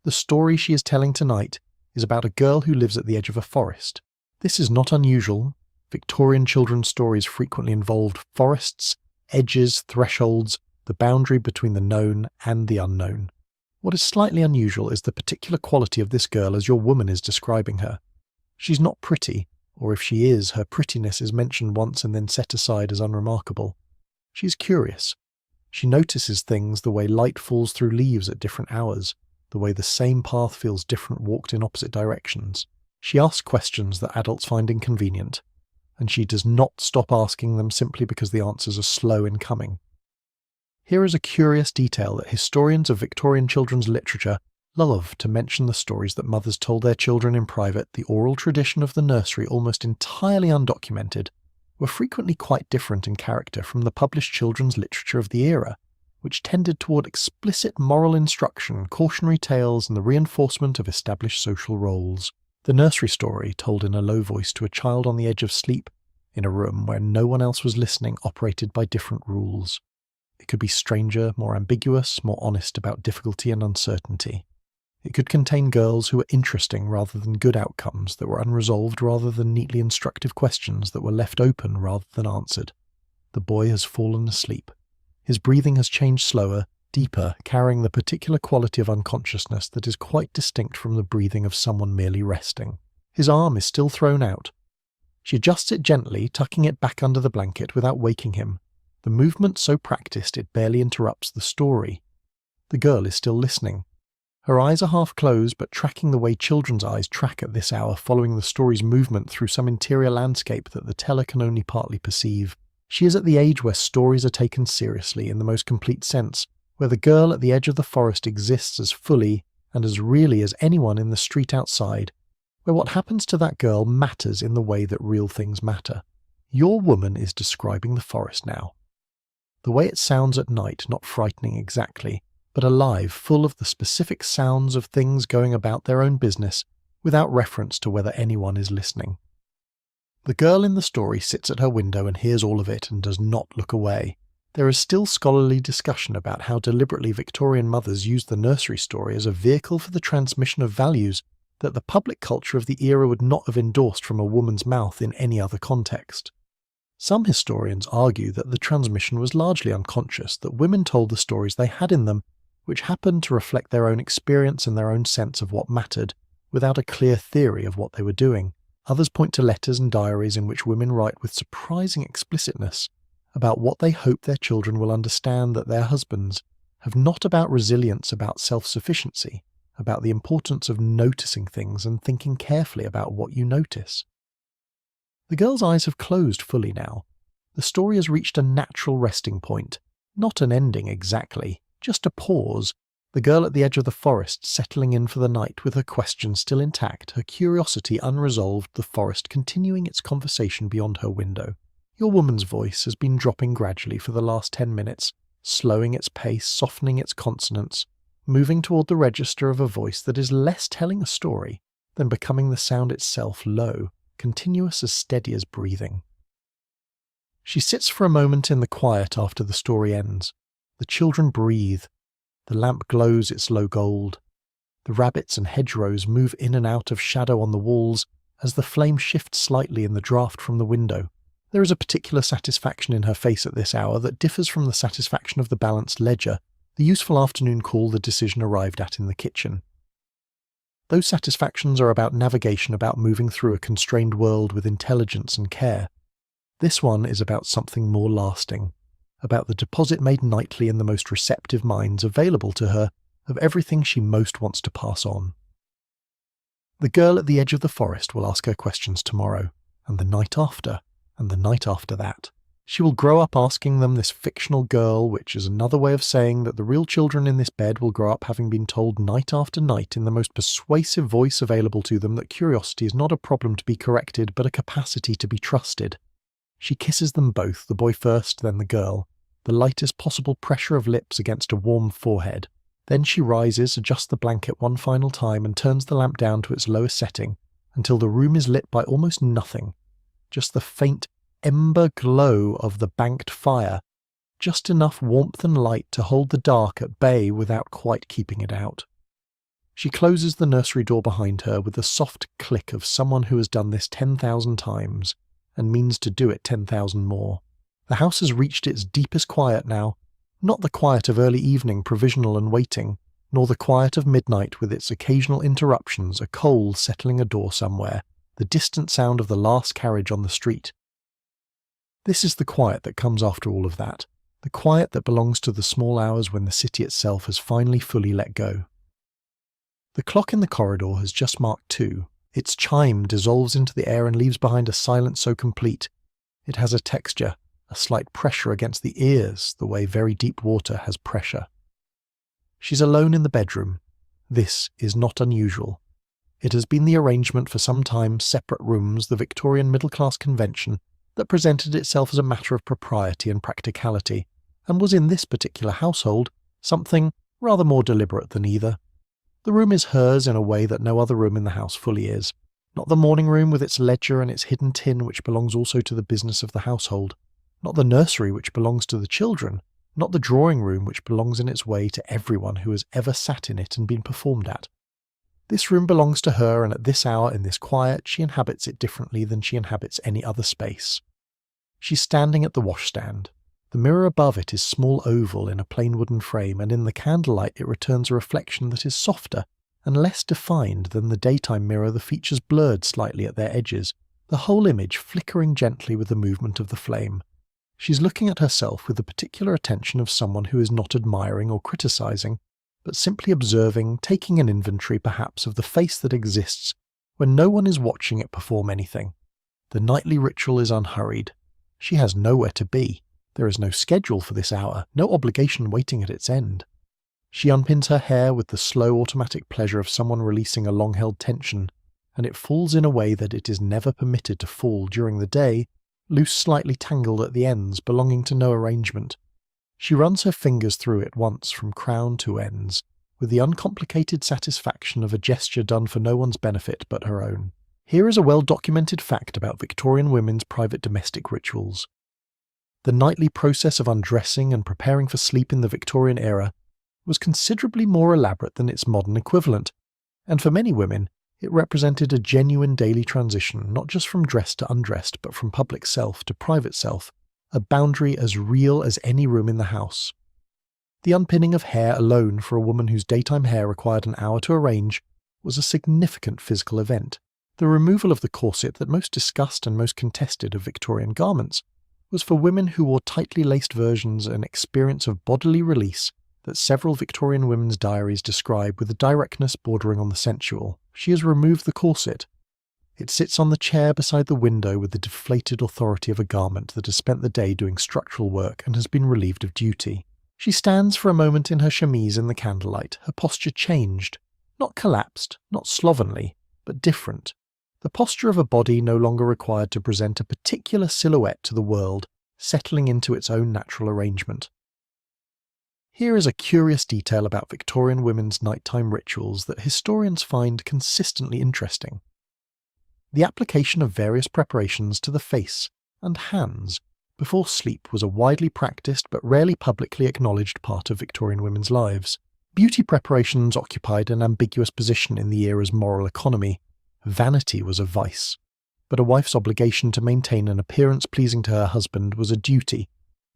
The story she is telling tonight is about a girl who lives at the edge of a forest. This is not unusual. Victorian children's stories frequently involved forests, edges, thresholds, the boundary between the known and the unknown. What is slightly unusual is the particular quality of this girl as your woman is describing her. She's not pretty, or if she is, her prettiness is mentioned once and then set aside as unremarkable. She's curious. She notices things the way light falls through leaves at different hours, the way the same path feels different walked in opposite directions. She asks questions that adults find inconvenient, and she does not stop asking them simply because the answers are slow in coming. Here is a curious detail that historians of Victorian children's literature love to mention: the stories that mothers told their children in private, the oral tradition of the nursery almost entirely undocumented, were frequently quite different in character from the published children's literature of the era, which tended toward explicit moral instruction, cautionary tales, and the reinforcement of established social roles. The nursery story, told in a low voice to a child on the edge of sleep, in a room where no one else was listening, operated by different rules. It could be stranger, more ambiguous, more honest about difficulty and uncertainty. It could contain girls who were interesting rather than good outcomes, that were unresolved rather than neatly instructive questions that were left open rather than answered. The boy has fallen asleep. His breathing has changed slower, deeper, carrying the particular quality of unconsciousness that is quite distinct from the breathing of someone merely resting. His arm is still thrown out. She adjusts it gently, tucking it back under the blanket without waking him, the movement so practiced it barely interrupts the story. The girl is still listening. Her eyes are half closed, but tracking the way children's eyes track at this hour, following the story's movement through some interior landscape that the teller can only partly perceive. She is at the age where stories are taken seriously in the most complete sense, where the girl at the edge of the forest exists as fully and as really as anyone in the street outside, where what happens to that girl matters in the way that real things matter. Your woman is describing the forest now. The way it sounds at night, not frightening exactly, but alive, full of the specific sounds of things going about their own business, without reference to whether anyone is listening. The girl in the story sits at her window and hears all of it and does not look away. There is still scholarly discussion about how deliberately Victorian mothers used the nursery story as a vehicle for the transmission of values that the public culture of the era would not have endorsed from a woman's mouth in any other context. Some historians argue that the transmission was largely unconscious, that women told the stories they had in them, which happened to reflect their own experience and their own sense of what mattered, without a clear theory of what they were doing. Others point to letters and diaries in which women write with surprising explicitness about what they hope their children will understand that their husbands have, not about resilience, about self-sufficiency, about the importance of noticing things and thinking carefully about what you notice. The girl's eyes have closed fully now. The story has reached a natural resting point, not an ending exactly, just a pause. The girl at the edge of the forest settling in for the night with her questions still intact, her curiosity unresolved, the forest continuing its conversation beyond her window. Your woman's voice has been dropping gradually for the last 10 minutes, slowing its pace, softening its consonants, moving toward the register of a voice that is less telling a story than becoming the sound itself, low, continuous, as steady as breathing. She sits for a moment in the quiet after the story ends. The children breathe. The lamp glows its low gold. The rabbits and hedgerows move in and out of shadow on the walls as the flame shifts slightly in the draught from the window. There is a particular satisfaction in her face at this hour that differs from the satisfaction of the balanced ledger, the useful afternoon call the decision arrived at in the kitchen. Those satisfactions are about navigation, about moving through a constrained world with intelligence and care. This one is about something more lasting, about the deposit made nightly in the most receptive minds available to her of everything she most wants to pass on. The girl at the edge of the forest will ask her questions tomorrow, and the night after, and the night after that. She will grow up asking them, this fictional girl, which is another way of saying that the real children in this bed will grow up having been told night after night in the most persuasive voice available to them that curiosity is not a problem to be corrected but a capacity to be trusted. She kisses them both, the boy first, then the girl, the lightest possible pressure of lips against a warm forehead. Then she rises, adjusts the blanket one final time and turns the lamp down to its lowest setting until the room is lit by almost nothing, just the faint ember glow of the banked fire just enough warmth and light to hold the dark at bay without quite keeping it out. She closes the nursery door behind her with the soft click of someone who has done this 10,000 times, and means to do it 10,000 more. The house has reached its deepest quiet now, not the quiet of early evening provisional and waiting, nor the quiet of midnight with its occasional interruptions, a coal settling a door somewhere, the distant sound of the last carriage on the street. This is the quiet that comes after all of that, the quiet that belongs to the small hours when the city itself has finally fully let go. The clock in the corridor has just marked 2. Its chime dissolves into the air and leaves behind a silence so complete. It has a texture, a slight pressure against the ears, the way very deep water has pressure. She's alone in the bedroom. This is not unusual. It has been the arrangement for some time, separate rooms, the Victorian middle-class convention that presented itself as a matter of propriety and practicality, and was in this particular household something rather more deliberate than either. The room is hers in a way that no other room in the house fully is. Not the morning room with its ledger and its hidden tin which belongs also to the business of the household. Not the nursery which belongs to the children. Not the drawing room which belongs in its way to everyone who has ever sat in it and been performed at. This room belongs to her, and at this hour, in this quiet, she inhabits it differently than she inhabits any other space. She's standing at the washstand. The mirror above it is small oval in a plain wooden frame, and in the candlelight it returns a reflection that is softer and less defined than the daytime mirror, the features blurred slightly at their edges, the whole image flickering gently with the movement of the flame. She's looking at herself with the particular attention of someone who is not admiring or criticizing, but simply observing, taking an inventory perhaps of the face that exists when no one is watching it perform anything. The nightly ritual is unhurried. She has nowhere to be. There is no schedule for this hour, no obligation waiting at its end. She unpins her hair with the slow automatic pleasure of someone releasing a long-held tension, and it falls in a way that it is never permitted to fall during the day, loose, slightly tangled at the ends, belonging to no arrangement. She runs her fingers through it once from crown to ends, with the uncomplicated satisfaction of a gesture done for no one's benefit but her own. Here is a well-documented fact about Victorian women's private domestic rituals. The nightly process of undressing and preparing for sleep in the Victorian era was considerably more elaborate than its modern equivalent, and for many women it represented a genuine daily transition, not just from dressed to undressed, but from public self to private self, a boundary as real as any room in the house. The unpinning of hair alone for a woman whose daytime hair required an hour to arrange was a significant physical event. The removal of the corset that most discussed and most contested of Victorian garments was for women who wore tightly laced versions an experience of bodily release that several Victorian women's diaries describe with a directness bordering on the sensual. She has removed the corset. It sits on the chair beside the window with the deflated authority of a garment that has spent the day doing structural work and has been relieved of duty. She stands for a moment in her chemise in the candlelight, her posture changed, not collapsed, not slovenly, but different. The posture of a body no longer required to present a particular silhouette to the world, settling into its own natural arrangement. Here is a curious detail about Victorian women's nighttime rituals that historians find consistently interesting. The application of various preparations to the face and hands before sleep was a widely practiced but rarely publicly acknowledged part of Victorian women's lives. Beauty preparations occupied an ambiguous position in the era's moral economy. Vanity was a vice, but a wife's obligation to maintain an appearance pleasing to her husband was a duty,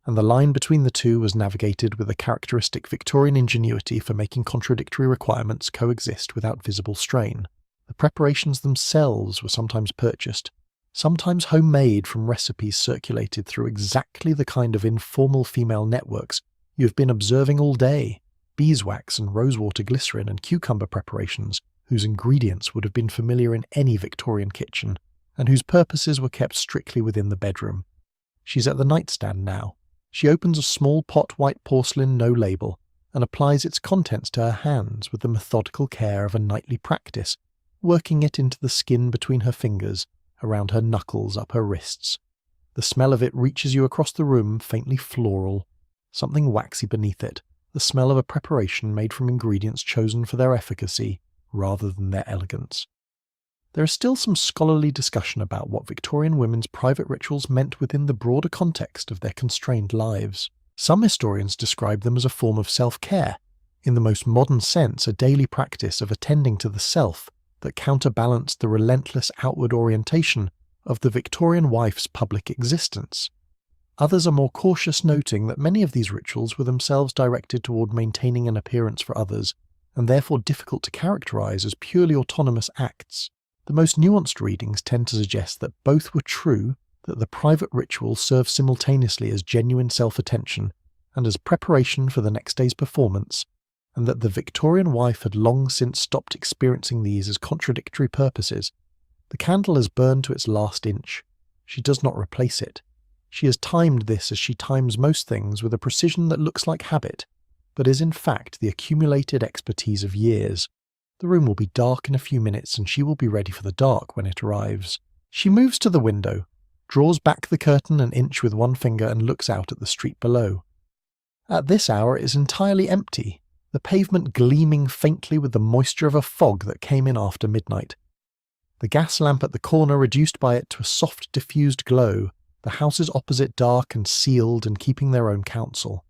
and the line between the two was navigated with a characteristic Victorian ingenuity for making contradictory requirements coexist without visible strain. The preparations themselves were sometimes purchased, sometimes homemade from recipes circulated through exactly the kind of informal female networks you have been observing all day, beeswax and rosewater glycerin and cucumber preparations, whose ingredients would have been familiar in any Victorian kitchen, and whose purposes were kept strictly within the bedroom. She's at the nightstand now. She opens a small pot white porcelain no label, and applies its contents to her hands with the methodical care of a nightly practice, working it into the skin between her fingers, around her knuckles, up her wrists. The smell of it reaches you across the room, faintly floral, something waxy beneath it, the smell of a preparation made from ingredients chosen for their efficacy rather than their elegance. There is still some scholarly discussion about what Victorian women's private rituals meant within the broader context of their constrained lives. Some historians describe them as a form of self-care, in the most modern sense a daily practice of attending to the self that counterbalanced the relentless outward orientation of the Victorian wife's public existence. Others are more cautious, noting that many of these rituals were themselves directed toward maintaining an appearance for others, and therefore difficult to characterize as purely autonomous acts. The most nuanced readings tend to suggest that both were true, that the private ritual served simultaneously as genuine self-attention and as preparation for the next day's performance, and that the Victorian wife had long since stopped experiencing these as contradictory purposes. The candle has burned to its last inch. She does not replace it. She has timed this as she times most things with a precision that looks like habit, but is in fact the accumulated expertise of years. The room will be dark in a few minutes and she will be ready for the dark when it arrives. She moves to the window, draws back the curtain an inch with one finger and looks out at the street below. At this hour it is entirely empty, the pavement gleaming faintly with the moisture of a fog that came in after midnight. The gas lamp at the corner reduced by it to a soft diffused glow, the houses opposite dark and sealed and keeping their own counsel.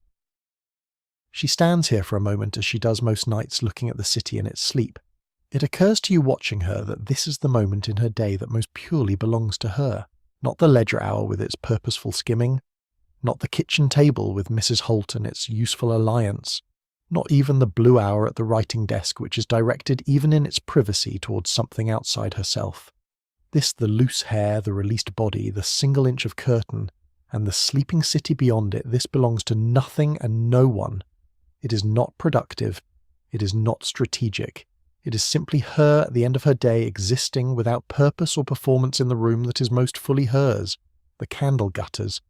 She stands here for a moment as she does most nights, looking at the city in its sleep. It occurs to you watching her that this is the moment in her day that most purely belongs to her, not the leisure hour with its purposeful skimming, not the kitchen table with Mrs. Holt and its useful alliance, not even the blue hour at the writing desk which is directed even in its privacy towards something outside herself. This, the loose hair, the released body, the single inch of curtain, and the sleeping city beyond it, this belongs to nothing and no one. It is not productive. It is not strategic. It is simply her at the end of her day existing without purpose or performance in the room that is most fully hers, the candle gutters.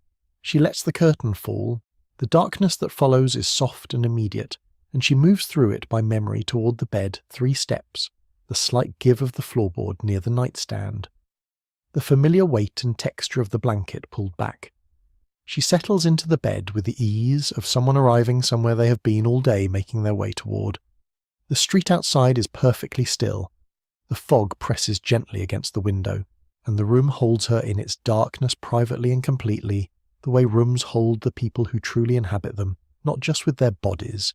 She lets the curtain fall. The darkness that follows is soft and immediate, and she moves through it by memory toward the bed 3 steps, the slight give of the floorboard near the nightstand, the familiar weight and texture of the blanket pulled back. She settles into the bed with the ease of someone arriving somewhere they have been all day making their way toward. The street outside is perfectly still. The fog presses gently against the window, and the room holds her in its darkness privately and completely, the way rooms hold the people who truly inhabit them, not just with their bodies,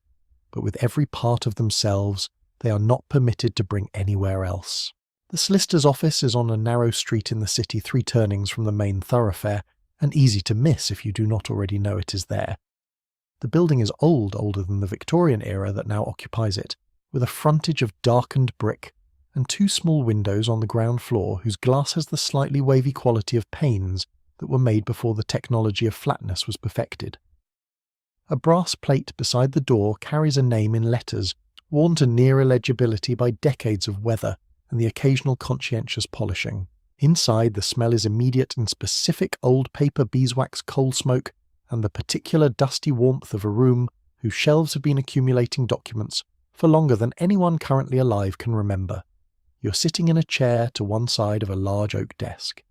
but with every part of themselves they are not permitted to bring anywhere else. The solicitor's office is on a narrow street in the city 3 turnings from the main thoroughfare, and easy to miss if you do not already know it is there. The building is older than the Victorian era that now occupies it, with a frontage of darkened brick, and 2 small windows on the ground floor whose glass has the slightly wavy quality of panes that were made before the technology of flatness was perfected. A brass plate beside the door carries a name in letters, worn to near illegibility by decades of weather and the occasional conscientious polishing. Inside, the smell is immediate and specific old paper beeswax coal smoke and the particular dusty warmth of a room whose shelves have been accumulating documents for longer than anyone currently alive can remember. You're sitting in a chair to one side of a large oak desk.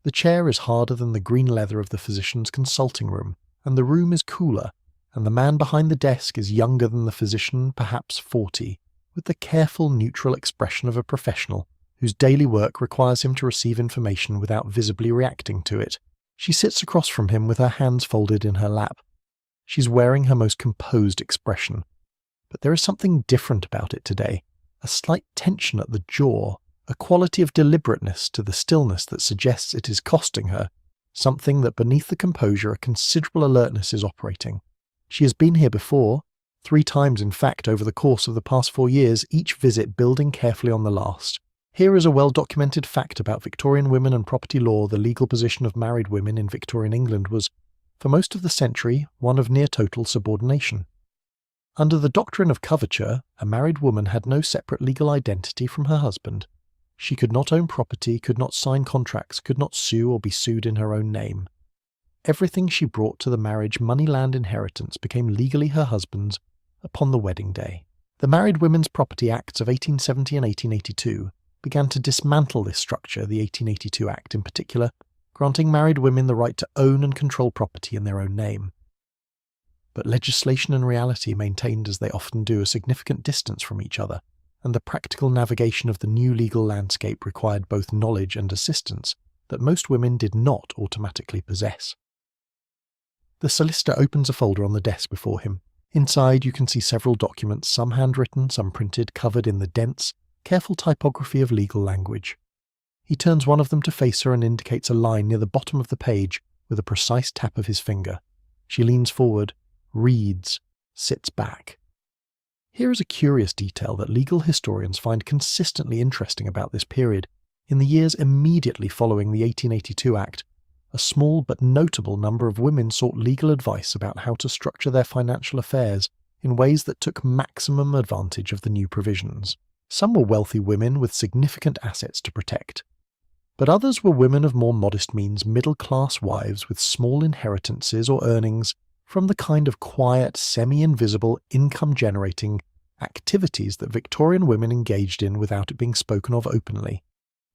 The chair is harder than the green leather of the physician's consulting room, and the room is cooler, and the man behind the desk is younger than the physician, perhaps 40, with the careful, neutral expression of a professional whose daily work requires him to receive information without visibly reacting to it. She sits across from him with her hands folded in her lap. She's wearing her most composed expression, but there is something different about it today, a slight tension at the jaw, a quality of deliberateness to the stillness that suggests it is costing her, something that beneath the composure a considerable alertness is operating. She has been here before, 3 times in fact over the course of the past 4 years, each visit building carefully on the last. Here is a well-documented fact about Victorian women and property law. The legal position of married women in Victorian England was, for most of the century, one of near total subordination. Under the doctrine of coverture, a married woman had no separate legal identity from her husband. She could not own property, could not sign contracts, could not sue or be sued in her own name. Everything she brought to the marriage money land inheritance became legally her husband's upon the wedding day. The Married Women's Property Acts of 1870 and 1882 began to dismantle this structure, the 1882 Act in particular, granting married women the right to own and control property in their own name. But legislation and reality maintained, as they often do, a significant distance from each other, and the practical navigation of the new legal landscape required both knowledge and assistance that most women did not automatically possess. The solicitor opens a folder on the desk before him. Inside you can see several documents, some handwritten, some printed, covered in the dense, careful typography of legal language. He turns one of them to face her and indicates a line near the bottom of the page with a precise tap of his finger. She leans forward, reads, sits back. Here is a curious detail that legal historians find consistently interesting about this period. In the years immediately following the 1882 Act, a small but notable number of women sought legal advice about how to structure their financial affairs in ways that took maximum advantage of the new provisions. Some were wealthy women with significant assets to protect, but others were women of more modest means, middle-class wives with small inheritances or earnings from the kind of quiet, semi-invisible, income-generating activities that Victorian women engaged in without it being spoken of openly.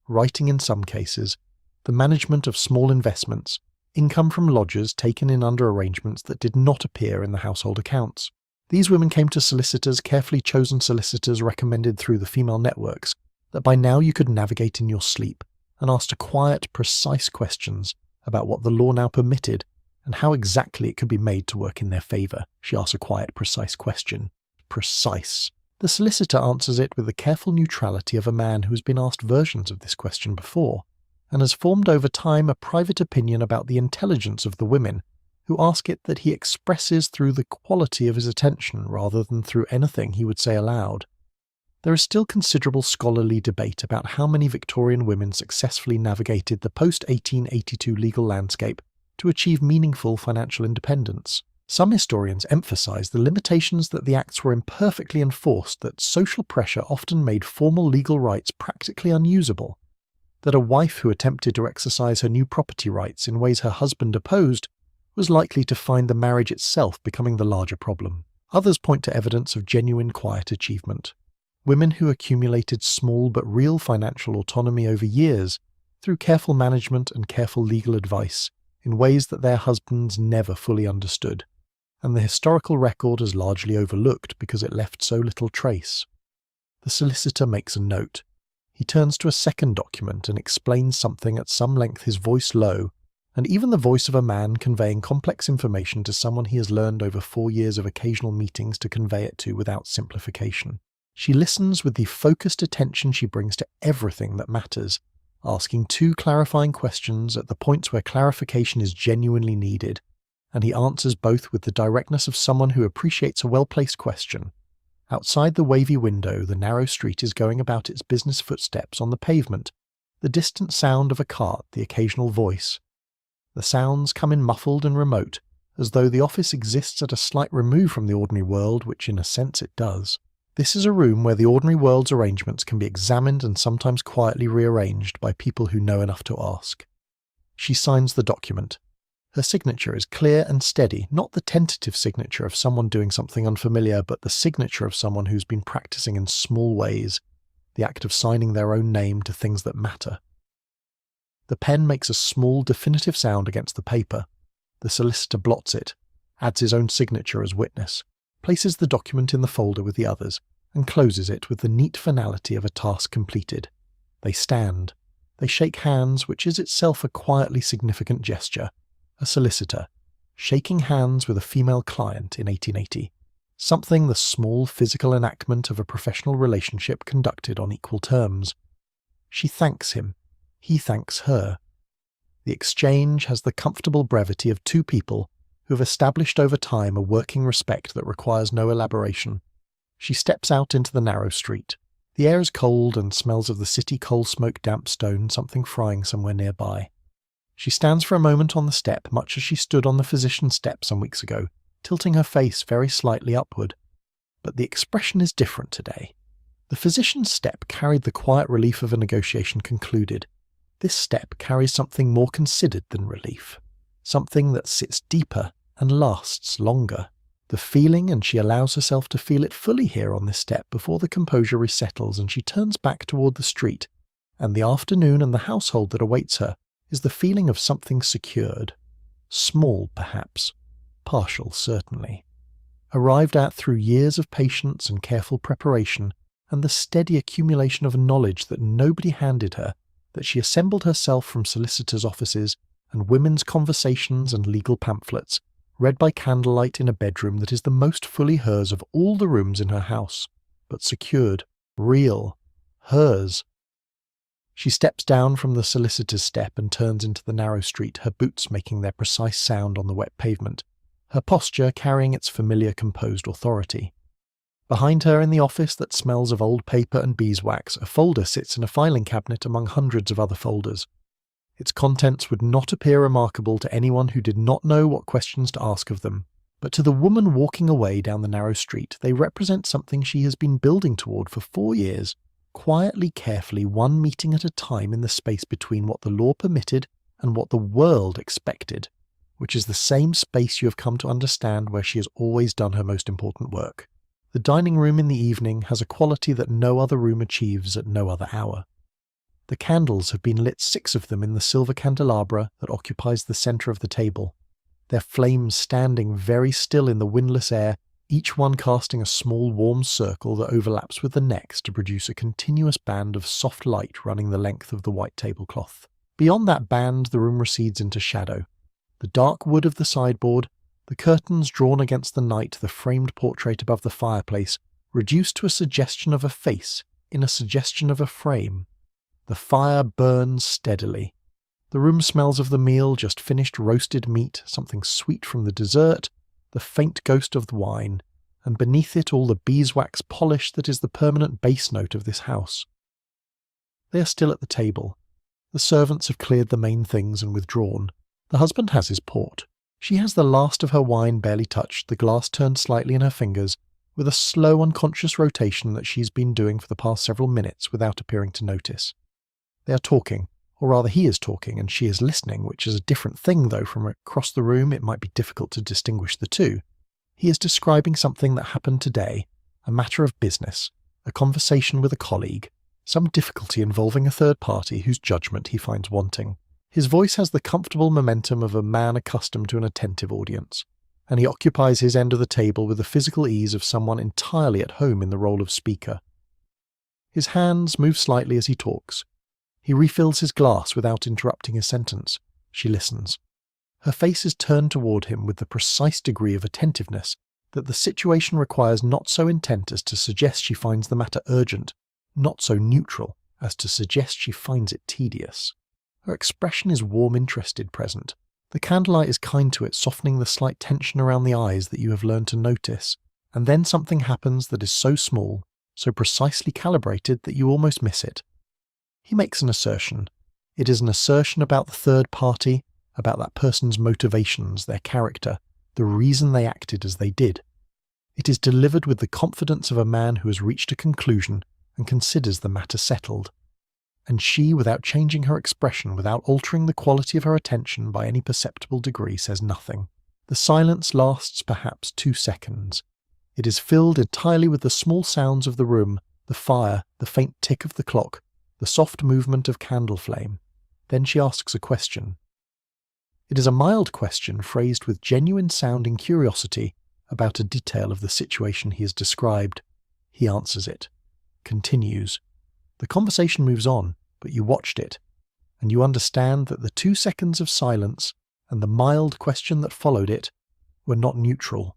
Writing in some cases, the management of small investments, income from lodgers taken in under arrangements that did not appear in the household accounts. These women came to solicitors, carefully chosen solicitors recommended through the female networks, that by now you could navigate in your sleep, and asked quiet, precise questions about what the law now permitted and how exactly it could be made to work in their favour. She asks a quiet, precise question. Precise. The solicitor answers it with the careful neutrality of a man who has been asked versions of this question before, and has formed over time a private opinion about the intelligence of the women who ask it that he expresses through the quality of his attention rather than through anything he would say aloud. There is still considerable scholarly debate about how many Victorian women successfully navigated the post-1882 legal landscape to achieve meaningful financial independence. Some historians emphasize the limitations that the acts were imperfectly enforced, that social pressure often made formal legal rights practically unusable, that a wife who attempted to exercise her new property rights in ways her husband opposed was likely to find the marriage itself becoming the larger problem. Others point to evidence of genuine quiet achievement. Women who accumulated small but real financial autonomy over years through careful management and careful legal advice in ways that their husbands never fully understood, and the historical record is largely overlooked because it left so little trace. The solicitor makes a note. He turns to a second document and explains something at some length, his voice low, and even the voice of a man conveying complex information to someone he has learned over 4 years of occasional meetings to convey it to without simplification. She listens with the focused attention she brings to everything that matters, asking 2 clarifying questions at the points where clarification is genuinely needed, and he answers both with the directness of someone who appreciates a well-placed question. Outside the wavy window, the narrow street is going about its business footsteps on the pavement, the distant sound of a cart, the occasional voice. The sounds come in muffled and remote, as though the office exists at a slight remove from the ordinary world, which in a sense it does. This is a room where the ordinary world's arrangements can be examined and sometimes quietly rearranged by people who know enough to ask. She signs the document. Her signature is clear and steady, not the tentative signature of someone doing something unfamiliar, but the signature of someone who's been practicing in small ways, the act of signing their own name to things that matter. The pen makes a small, definitive sound against the paper. The solicitor blots it, adds his own signature as witness, places the document in the folder with the others, and closes it with the neat finality of a task completed. They stand. They shake hands, which is itself a quietly significant gesture. A solicitor, shaking hands with a female client in 1880, something the small physical enactment of a professional relationship conducted on equal terms. She thanks him. He thanks her. The exchange has the comfortable brevity of 2 people who have established over time a working respect that requires no elaboration. She steps out into the narrow street. The air is cold and smells of the city coal smoke, damp stone, something frying somewhere nearby. She stands for a moment on the step, much as she stood on the physician's step some weeks ago, tilting her face very slightly upward. But the expression is different today. The physician's step carried the quiet relief of a negotiation concluded. This step carries something more considered than relief, something that sits deeper and lasts longer. The feeling, and she allows herself to feel it fully here on this step before the composure resettles and she turns back toward the street, and the afternoon and the household that awaits her is the feeling of something secured. Small, perhaps. Partial, certainly. Arrived at through years of patience and careful preparation, and the steady accumulation of knowledge that nobody handed her, that she assembled herself from solicitors' offices and women's conversations and legal pamphlets, read by candlelight in a bedroom that is the most fully hers of all the rooms in her house, but secured, real, hers. She steps down from the solicitor's step and turns into the narrow street, her boots making their precise sound on the wet pavement, her posture carrying its familiar composed authority. Behind her in the office that smells of old paper and beeswax, a folder sits in a filing cabinet among hundreds of other folders. Its contents would not appear remarkable to anyone who did not know what questions to ask of them, but to the woman walking away down the narrow street, they represent something she has been building toward for 4 years, quietly, carefully, one meeting at a time in the space between what the law permitted and what the world expected, which is the same space you have come to understand where she has always done her most important work. The dining room in the evening has a quality that no other room achieves at no other hour. The candles have been lit, 6 of them in the silver candelabra that occupies the centre of the table, their flames standing very still in the windless air, each one casting a small warm circle that overlaps with the next to produce a continuous band of soft light running the length of the white tablecloth. Beyond that band the room recedes into shadow. The dark wood of the sideboard, the curtains drawn against the night, the framed portrait above the fireplace, reduced to a suggestion of a face in a suggestion of a frame. The fire burns steadily. The room smells of the meal, just finished roasted meat, something sweet from the dessert, the faint ghost of the wine, and beneath it all the beeswax polish that is the permanent bass note of this house. They are still at the table. The servants have cleared the main things and withdrawn. The husband has his port. She has the last of her wine barely touched, the glass turned slightly in her fingers, with a slow unconscious rotation that she's been doing for the past several minutes without appearing to notice. They are talking, or rather he is talking and she is listening, which is a different thing though. From across the room it might be difficult to distinguish the two. He is describing something that happened today, a matter of business, a conversation with a colleague, some difficulty involving a third party whose judgment he finds wanting. His voice has the comfortable momentum of a man accustomed to an attentive audience, and he occupies his end of the table with the physical ease of someone entirely at home in the role of speaker. His hands move slightly as he talks. He refills his glass without interrupting his sentence. She listens. Her face is turned toward him with the precise degree of attentiveness that the situation requires, not so intent as to suggest she finds the matter urgent, not so neutral as to suggest she finds it tedious. Her expression is warm, interested, present. The candlelight is kind to it, softening the slight tension around the eyes that you have learned to notice, and then something happens that is so small, so precisely calibrated that you almost miss it. He makes an assertion. It is an assertion about the third party, about that person's motivations, their character, the reason they acted as they did. It is delivered with the confidence of a man who has reached a conclusion and considers the matter settled. And she, without changing her expression, without altering the quality of her attention by any perceptible degree, says nothing. The silence lasts perhaps 2 seconds. It is filled entirely with the small sounds of the room, the fire, the faint tick of the clock, the soft movement of candle flame. Then she asks a question. It is a mild question phrased with genuine-sounding curiosity about a detail of the situation he has described. He answers it. Continues. The conversation moves on, but you watched it, and you understand that the 2 seconds of silence and the mild question that followed it were not neutral.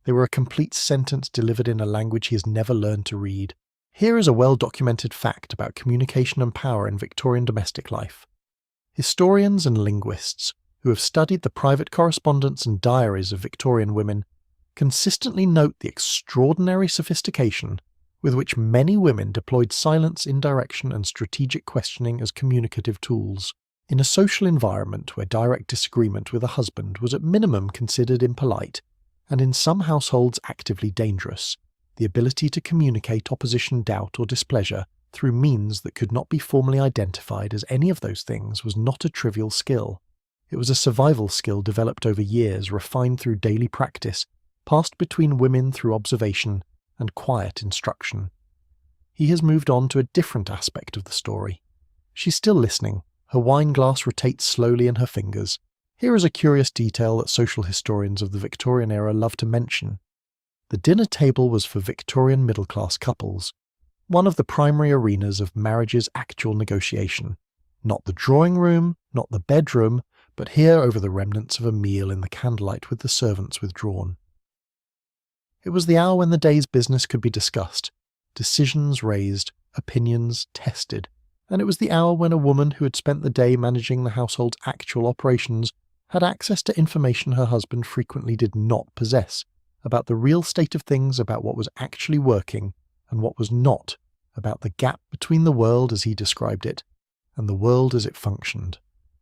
They were a complete sentence delivered in a language he has never learned to read. Here is a well-documented fact about communication and power in Victorian domestic life. Historians and linguists who have studied the private correspondence and diaries of Victorian women consistently note the extraordinary sophistication with which many women deployed silence, indirection, and strategic questioning as communicative tools. In a social environment where direct disagreement with a husband was at minimum considered impolite, and in some households actively dangerous, the ability to communicate opposition, doubt, or displeasure through means that could not be formally identified as any of those things was not a trivial skill. It was a survival skill developed over years, refined through daily practice, passed between women through observation and quiet instruction. He has moved on to a different aspect of the story. She's still listening. Her wine glass rotates slowly in her fingers. Here is a curious detail that social historians of the Victorian era love to mention. The dinner table was for Victorian middle-class couples, one of the primary arenas of marriage's actual negotiation. Not the drawing room, not the bedroom, but here over the remnants of a meal in the candlelight with the servants withdrawn. It was the hour when the day's business could be discussed, decisions raised, opinions tested, and it was the hour when a woman who had spent the day managing the household's actual operations had access to information her husband frequently did not possess, about the real state of things, about what was actually working and what was not, about the gap between the world as he described it and the world as it functioned.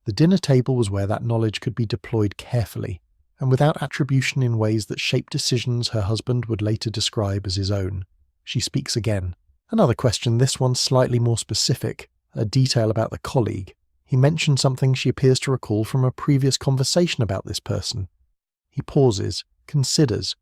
The dinner table was where that knowledge could be deployed carefully, and without attribution in ways that shaped decisions her husband would later describe as his own. She speaks again. Another question, this one slightly more specific, a detail about the colleague. He mentioned something she appears to recall from a previous conversation about this person. He pauses, considers.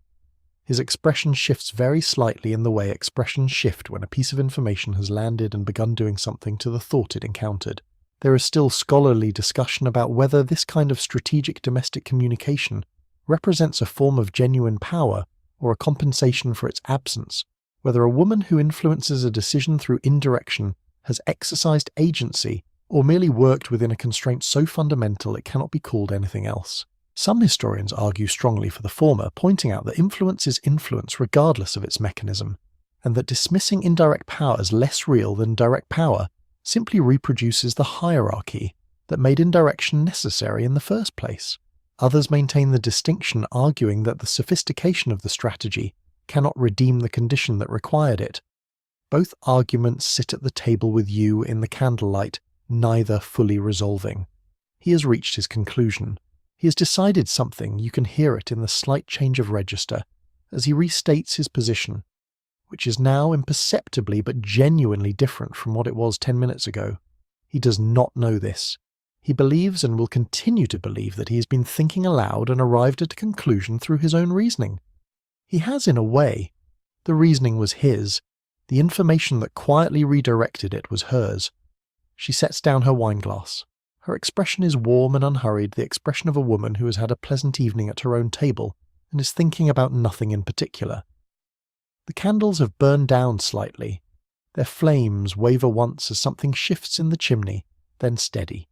His expression shifts very slightly in the way expressions shift when a piece of information has landed and begun doing something to the thought it encountered. There is still scholarly discussion about whether this kind of strategic domestic communication represents a form of genuine power or a compensation for its absence, whether a woman who influences a decision through indirection has exercised agency or merely worked within a constraint so fundamental it cannot be called anything else. Some historians argue strongly for the former, pointing out that influence is influence regardless of its mechanism, and that dismissing indirect power as less real than direct power simply reproduces the hierarchy that made indirection necessary in the first place. Others maintain the distinction, arguing that the sophistication of the strategy cannot redeem the condition that required it. Both arguments sit at the table with you in the candlelight, neither fully resolving. He has reached his conclusion. He has decided something, you can hear it in the slight change of register, as he restates his position, which is now imperceptibly but genuinely different from what it was 10 minutes ago. He does not know this. He believes and will continue to believe that he has been thinking aloud and arrived at a conclusion through his own reasoning. He has, in a way. The reasoning was his. The information that quietly redirected it was hers. She sets down her wineglass. Her expression is warm and unhurried, the expression of a woman who has had a pleasant evening at her own table and is thinking about nothing in particular. The candles have burned down slightly. Their flames waver once as something shifts in the chimney, then steady.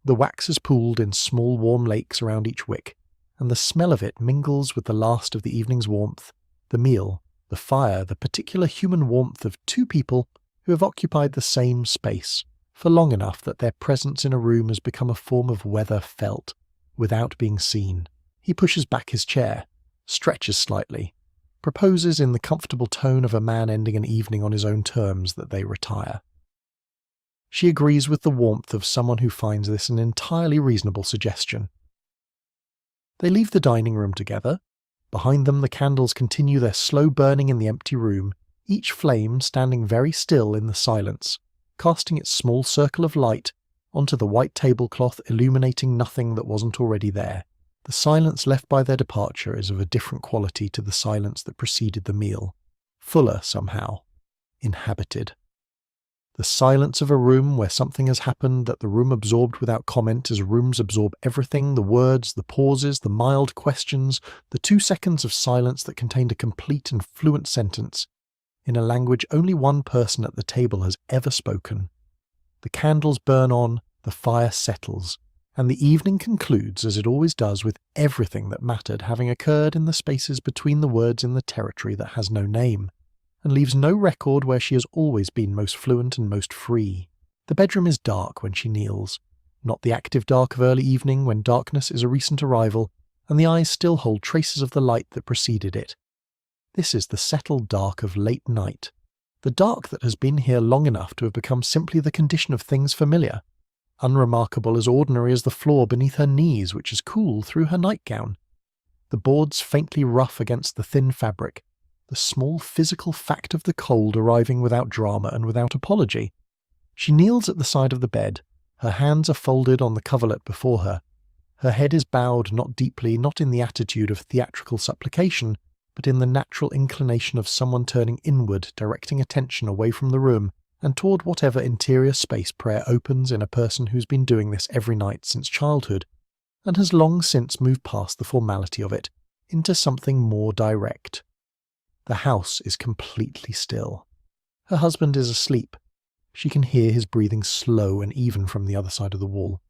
The wax has pooled in small warm lakes around each wick, and the smell of it mingles with the last of the evening's warmth, the meal, the fire, the particular human warmth of two people who have occupied the same space for long enough that their presence in a room has become a form of weather felt, without being seen. He pushes back his chair, stretches slightly, proposes in the comfortable tone of a man ending an evening on his own terms that they retire. She agrees with the warmth of someone who finds this an entirely reasonable suggestion. They leave the dining room together. Behind them the candles continue their slow burning in the empty room, each flame standing very still in the silence, casting its small circle of light onto the white tablecloth, illuminating nothing that wasn't already there. The silence left by their departure is of a different quality to the silence that preceded the meal, fuller somehow, inhabited. The silence of a room where something has happened that the room absorbed without comment as rooms absorb everything, the words, the pauses, the mild questions, the 2 seconds of silence that contained a complete and fluent sentence, in a language only one person at the table has ever spoken. The candles burn on, the fire settles, and the evening concludes as it always does, with everything that mattered having occurred in the spaces between the words in the territory that has no name, and leaves no record where she has always been most fluent and most free. The bedroom is dark when she kneels, not the active dark of early evening when darkness is a recent arrival, and the eyes still hold traces of the light that preceded it. This is the settled dark of late night, the dark that has been here long enough to have become simply the condition of things familiar, unremarkable, as ordinary as the floor beneath her knees, which is cool through her nightgown, the boards faintly rough against the thin fabric, the small physical fact of the cold arriving without drama and without apology. She kneels at the side of the bed, her hands are folded on the coverlet before her. Her head is bowed not deeply, not in the attitude of theatrical supplication, but in the natural inclination of someone turning inward, directing attention away from the room and toward whatever interior space prayer opens in a person who's been doing this every night since childhood, and has long since moved past the formality of it into something more direct. The house is completely still. Her husband is asleep. She can hear his breathing slow and even from the other side of the wall.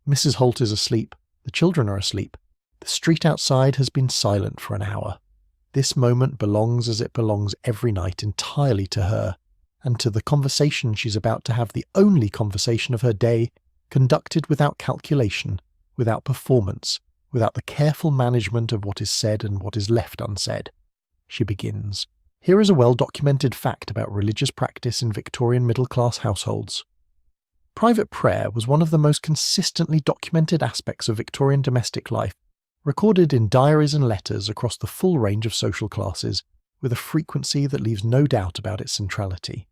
Mrs. Holt is asleep, The children are asleep. The street outside has been silent for an hour. This moment belongs as it belongs every night entirely to her, and to the conversation she's about to have, the only conversation of her day, conducted without calculation, without performance, without the careful management of what is said and what is left unsaid. She begins. Here is a well-documented fact about religious practice in Victorian middle-class households. Private prayer was one of the most consistently documented aspects of Victorian domestic life, recorded in diaries and letters across the full range of social classes, with a frequency that leaves no doubt about its centrality.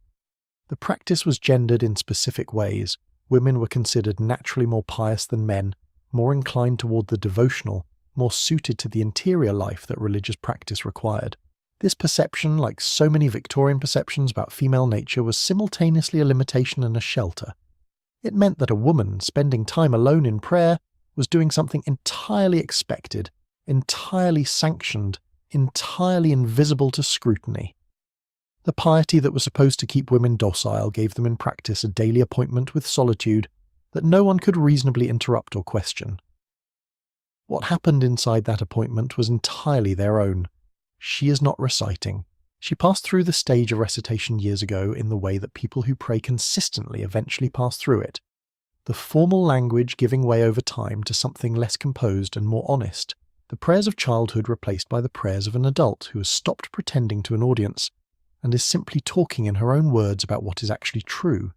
The practice was gendered in specific ways. Women were considered naturally more pious than men, more inclined toward the devotional, more suited to the interior life that religious practice required. This perception, like so many Victorian perceptions about female nature, was simultaneously a limitation and a shelter. It meant that a woman spending time alone in prayer was doing something entirely expected, entirely sanctioned, entirely invisible to scrutiny. The piety that was supposed to keep women docile gave them in practice a daily appointment with solitude that no one could reasonably interrupt or question. What happened inside that appointment was entirely their own. She is not reciting. She passed through the stage of recitation years ago in the way that people who pray consistently eventually pass through it, the formal language giving way over time to something less composed and more honest, the prayers of childhood replaced by the prayers of an adult who has stopped pretending to an audience and is simply talking in her own words about what is actually true.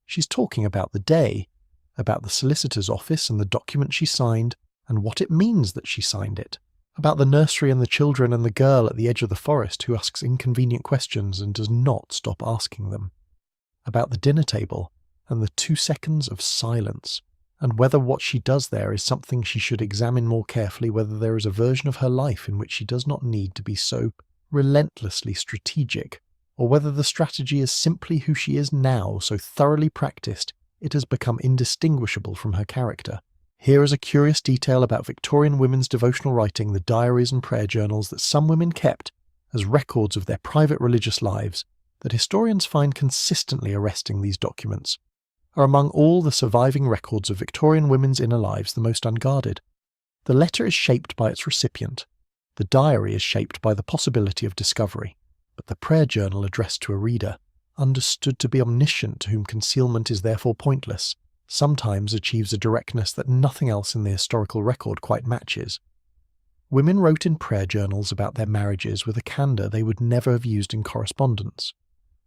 She's talking about the day, about the solicitor's office and the document she signed and what it means that she signed it, about the nursery and the children and the girl at the edge of the forest who asks inconvenient questions and does not stop asking them, about the dinner table and the 2 seconds of silence, and whether what she does there is something she should examine more carefully, whether there is a version of her life in which she does not need to be so relentlessly strategic, or whether the strategy is simply who she is now, so thoroughly practiced it has become indistinguishable from her character. Here is a curious detail about Victorian women's devotional writing, the diaries and prayer journals that some women kept as records of their private religious lives, that historians find consistently arresting. These documents are among all the surviving records of Victorian women's inner lives the most unguarded. The letter is shaped by its recipient. The diary is shaped by the possibility of discovery. But the prayer journal addressed to a reader, understood to be omniscient, to whom concealment is therefore pointless, sometimes achieves a directness that nothing else in the historical record quite matches. Women wrote in prayer journals about their marriages with a candour they would never have used in correspondence,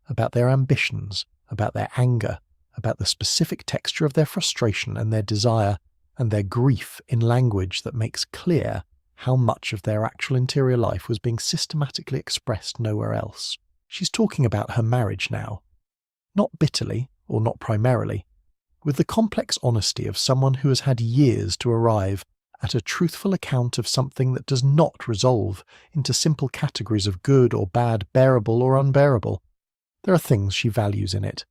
about their ambitions, about their anger, about the specific texture of their frustration and their desire, and their grief in language that makes clear how much of their actual interior life was being systematically expressed nowhere else. She's talking about her marriage now. Not bitterly, or not primarily, with the complex honesty of someone who has had years to arrive at a truthful account of something that does not resolve into simple categories of good or bad, bearable or unbearable. There are things she values in it.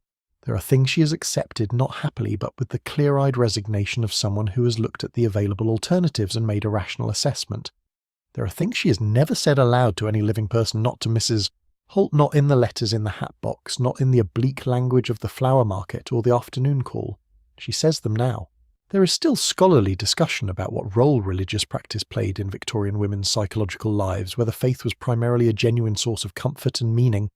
There are things she has accepted not happily but with the clear-eyed resignation of someone who has looked at the available alternatives and made a rational assessment. There are things she has never said aloud to any living person, not to Mrs. Holt, not in the letters in the hat box, not in the oblique language of the flower market or the afternoon call. She says them now. There is still scholarly discussion about what role religious practice played in Victorian women's psychological lives, whether faith was primarily a genuine source of comfort and meaning,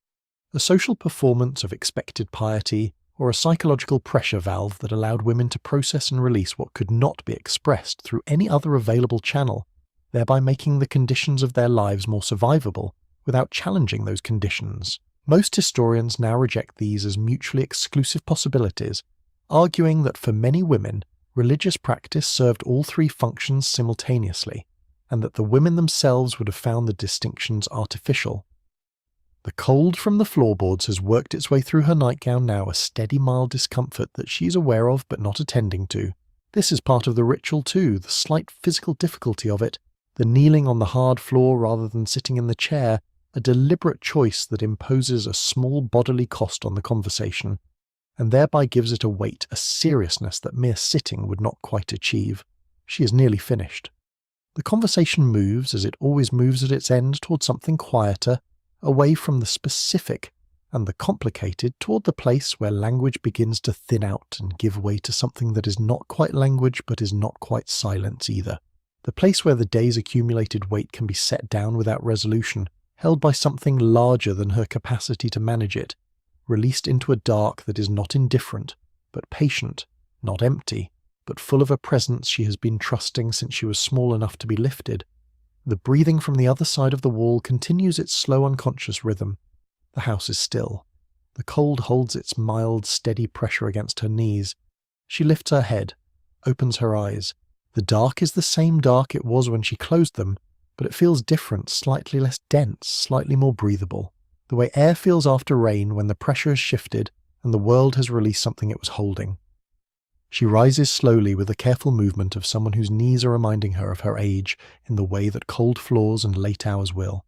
a social performance of expected piety, or a psychological pressure valve that allowed women to process and release what could not be expressed through any other available channel, thereby making the conditions of their lives more survivable without challenging those conditions. Most historians now reject these as mutually exclusive possibilities, arguing that for many women, religious practice served all three functions simultaneously, and that the women themselves would have found the distinctions artificial. The cold from the floorboards has worked its way through her nightgown now, a steady mild discomfort that she is aware of but not attending to. This is part of the ritual too, the slight physical difficulty of it, the kneeling on the hard floor rather than sitting in the chair, a deliberate choice that imposes a small bodily cost on the conversation, and thereby gives it a weight, a seriousness that mere sitting would not quite achieve. She is nearly finished. The conversation moves, as it always moves at its end, towards something quieter, away from the specific and the complicated toward the place where language begins to thin out and give way to something that is not quite language but is not quite silence either. The place where the day's accumulated weight can be set down without resolution, held by something larger than her capacity to manage it, released into a dark that is not indifferent, but patient, not empty, but full of a presence she has been trusting since she was small enough to be lifted. The breathing from the other side of the wall continues its slow unconscious rhythm. The house is still. The cold holds its mild, steady pressure against her knees. She lifts her head, opens her eyes. The dark is the same dark it was when she closed them, but it feels different, slightly less dense, slightly more breathable. The way air feels after rain when the pressure has shifted and the world has released something it was holding. She rises slowly with a careful movement of someone whose knees are reminding her of her age in the way that cold floors and late hours will.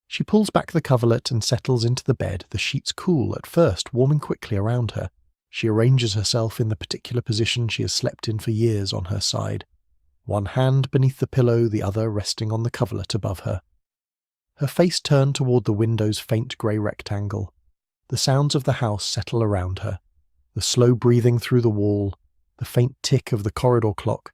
She pulls back the coverlet and settles into the bed, the sheets cool at first, warming quickly around her. She arranges herself in the particular position she has slept in for years on her side, one hand beneath the pillow, the other resting on the coverlet above her. Her face turned toward the window's faint grey rectangle. The sounds of the house settle around her. The slow breathing through the wall, the faint tick of the corridor clock,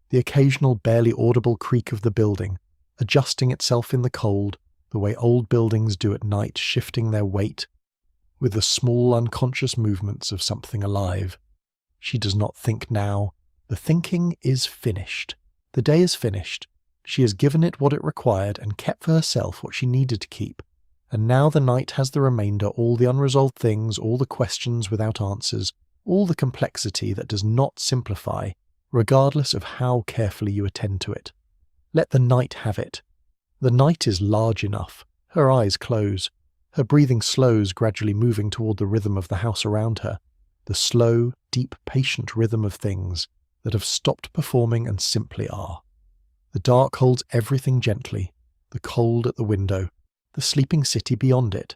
the occasional barely audible creak of the building, adjusting itself in the cold, the way old buildings do at night, shifting their weight, with the small unconscious movements of something alive. She does not think now. The thinking is finished. The day is finished. She has given it what it required and kept for herself what she needed to keep. And now the night has the remainder, all the unresolved things, all the questions without answers, all the complexity that does not simplify, regardless of how carefully you attend to it. Let the night have it. The night is large enough. Her eyes close. Her breathing slows, gradually moving toward the rhythm of the house around her, the slow, deep, patient rhythm of things that have stopped performing and simply are. The dark holds everything gently, the cold at the window, the sleeping city beyond it.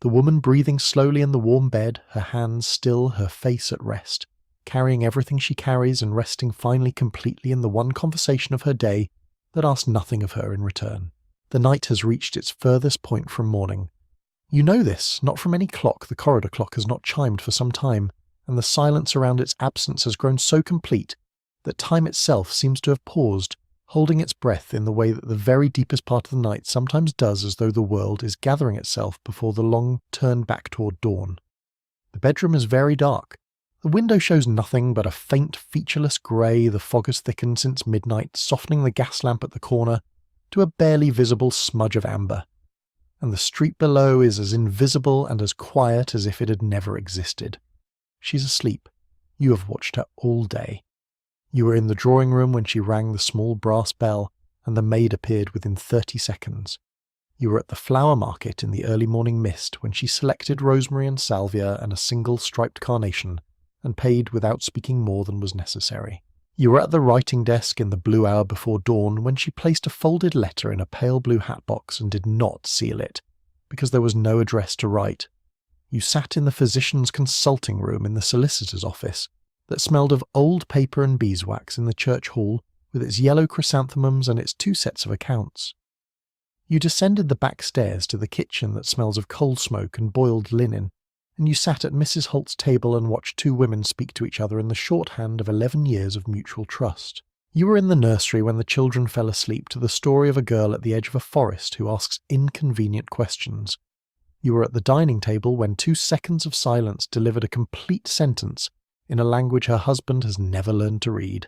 The woman breathing slowly in the warm bed, her hands still, her face at rest, carrying everything she carries and resting finally completely in the one conversation of her day that asked nothing of her in return. The night has reached its furthest point from morning. You know this, not from any clock. The corridor clock has not chimed for some time, and the silence around its absence has grown so complete that time itself seems to have paused, holding its breath in the way that the very deepest part of the night sometimes does, as though the world is gathering itself before the long turn back toward dawn. The bedroom is very dark. The window shows nothing but a faint, featureless grey. The fog has thickened since midnight, softening the gas lamp at the corner to a barely visible smudge of amber. And the street below is as invisible and as quiet as if it had never existed. She's asleep. You have watched her all day. You were in the drawing room when she rang the small brass bell, and the maid appeared within 30 seconds. You were at the flower market in the early morning mist when she selected rosemary and salvia and a single striped carnation, and paid without speaking more than was necessary. You were at the writing desk in the blue hour before dawn when she placed a folded letter in a pale blue hat box and did not seal it, because there was no address to write. You sat in the physician's consulting room in the solicitor's office, that smelled of old paper and beeswax in the church hall, with its yellow chrysanthemums and its 2 sets of accounts. You descended the back stairs to the kitchen that smells of coal smoke and boiled linen, and you sat at Mrs. Holt's table and watched 2 women speak to each other in the shorthand of 11 years of mutual trust. You were in the nursery when the children fell asleep to the story of a girl at the edge of a forest who asks inconvenient questions. You were at the dining table when 2 seconds of silence delivered a complete sentence in a language her husband has never learned to read.